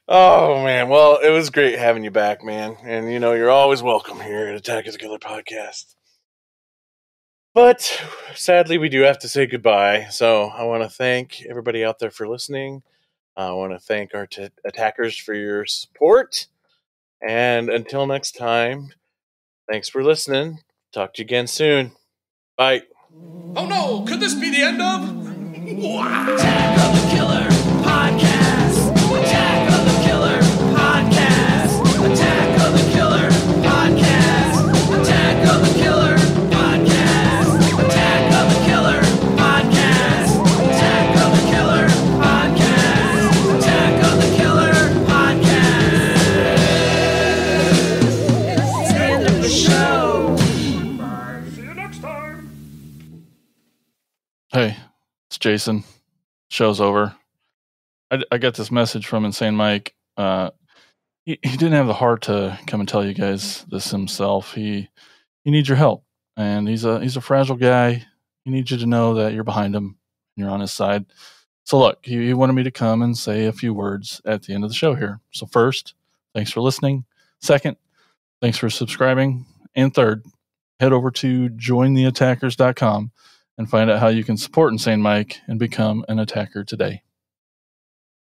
Oh, man. Well, it was great having you back, man. And, you're always welcome here at Attack of the Killer podcast. But sadly, we do have to say goodbye. So I want to thank everybody out there for listening. I want to thank our attackers for your support. And until next time, thanks for listening. Talk to you again soon. Bye. Oh no, could this be the end of? Attack of the Killer Podcast. Attack of the Killer Podcast. Attack of the Killer Podcast. Attack of the Killer Podcast. Attack of the Killer Podcast. Attack of the Killer Podcast. Attack of the Killer Podcast. It's the end of the show. See you next time. Hey, it's Jason. Show's over. I got this message from Insane Mike. He didn't have the heart to come and tell you guys this himself. He needs your help, and he's a fragile guy. He needs you to know that you're behind him and you're on his side. So look, he wanted me to come and say a few words at the end of the show here. So first, thanks for listening. Second, thanks for subscribing. And third, head over to jointheattackers.com and find out how you can support Insane Mike and become an attacker today.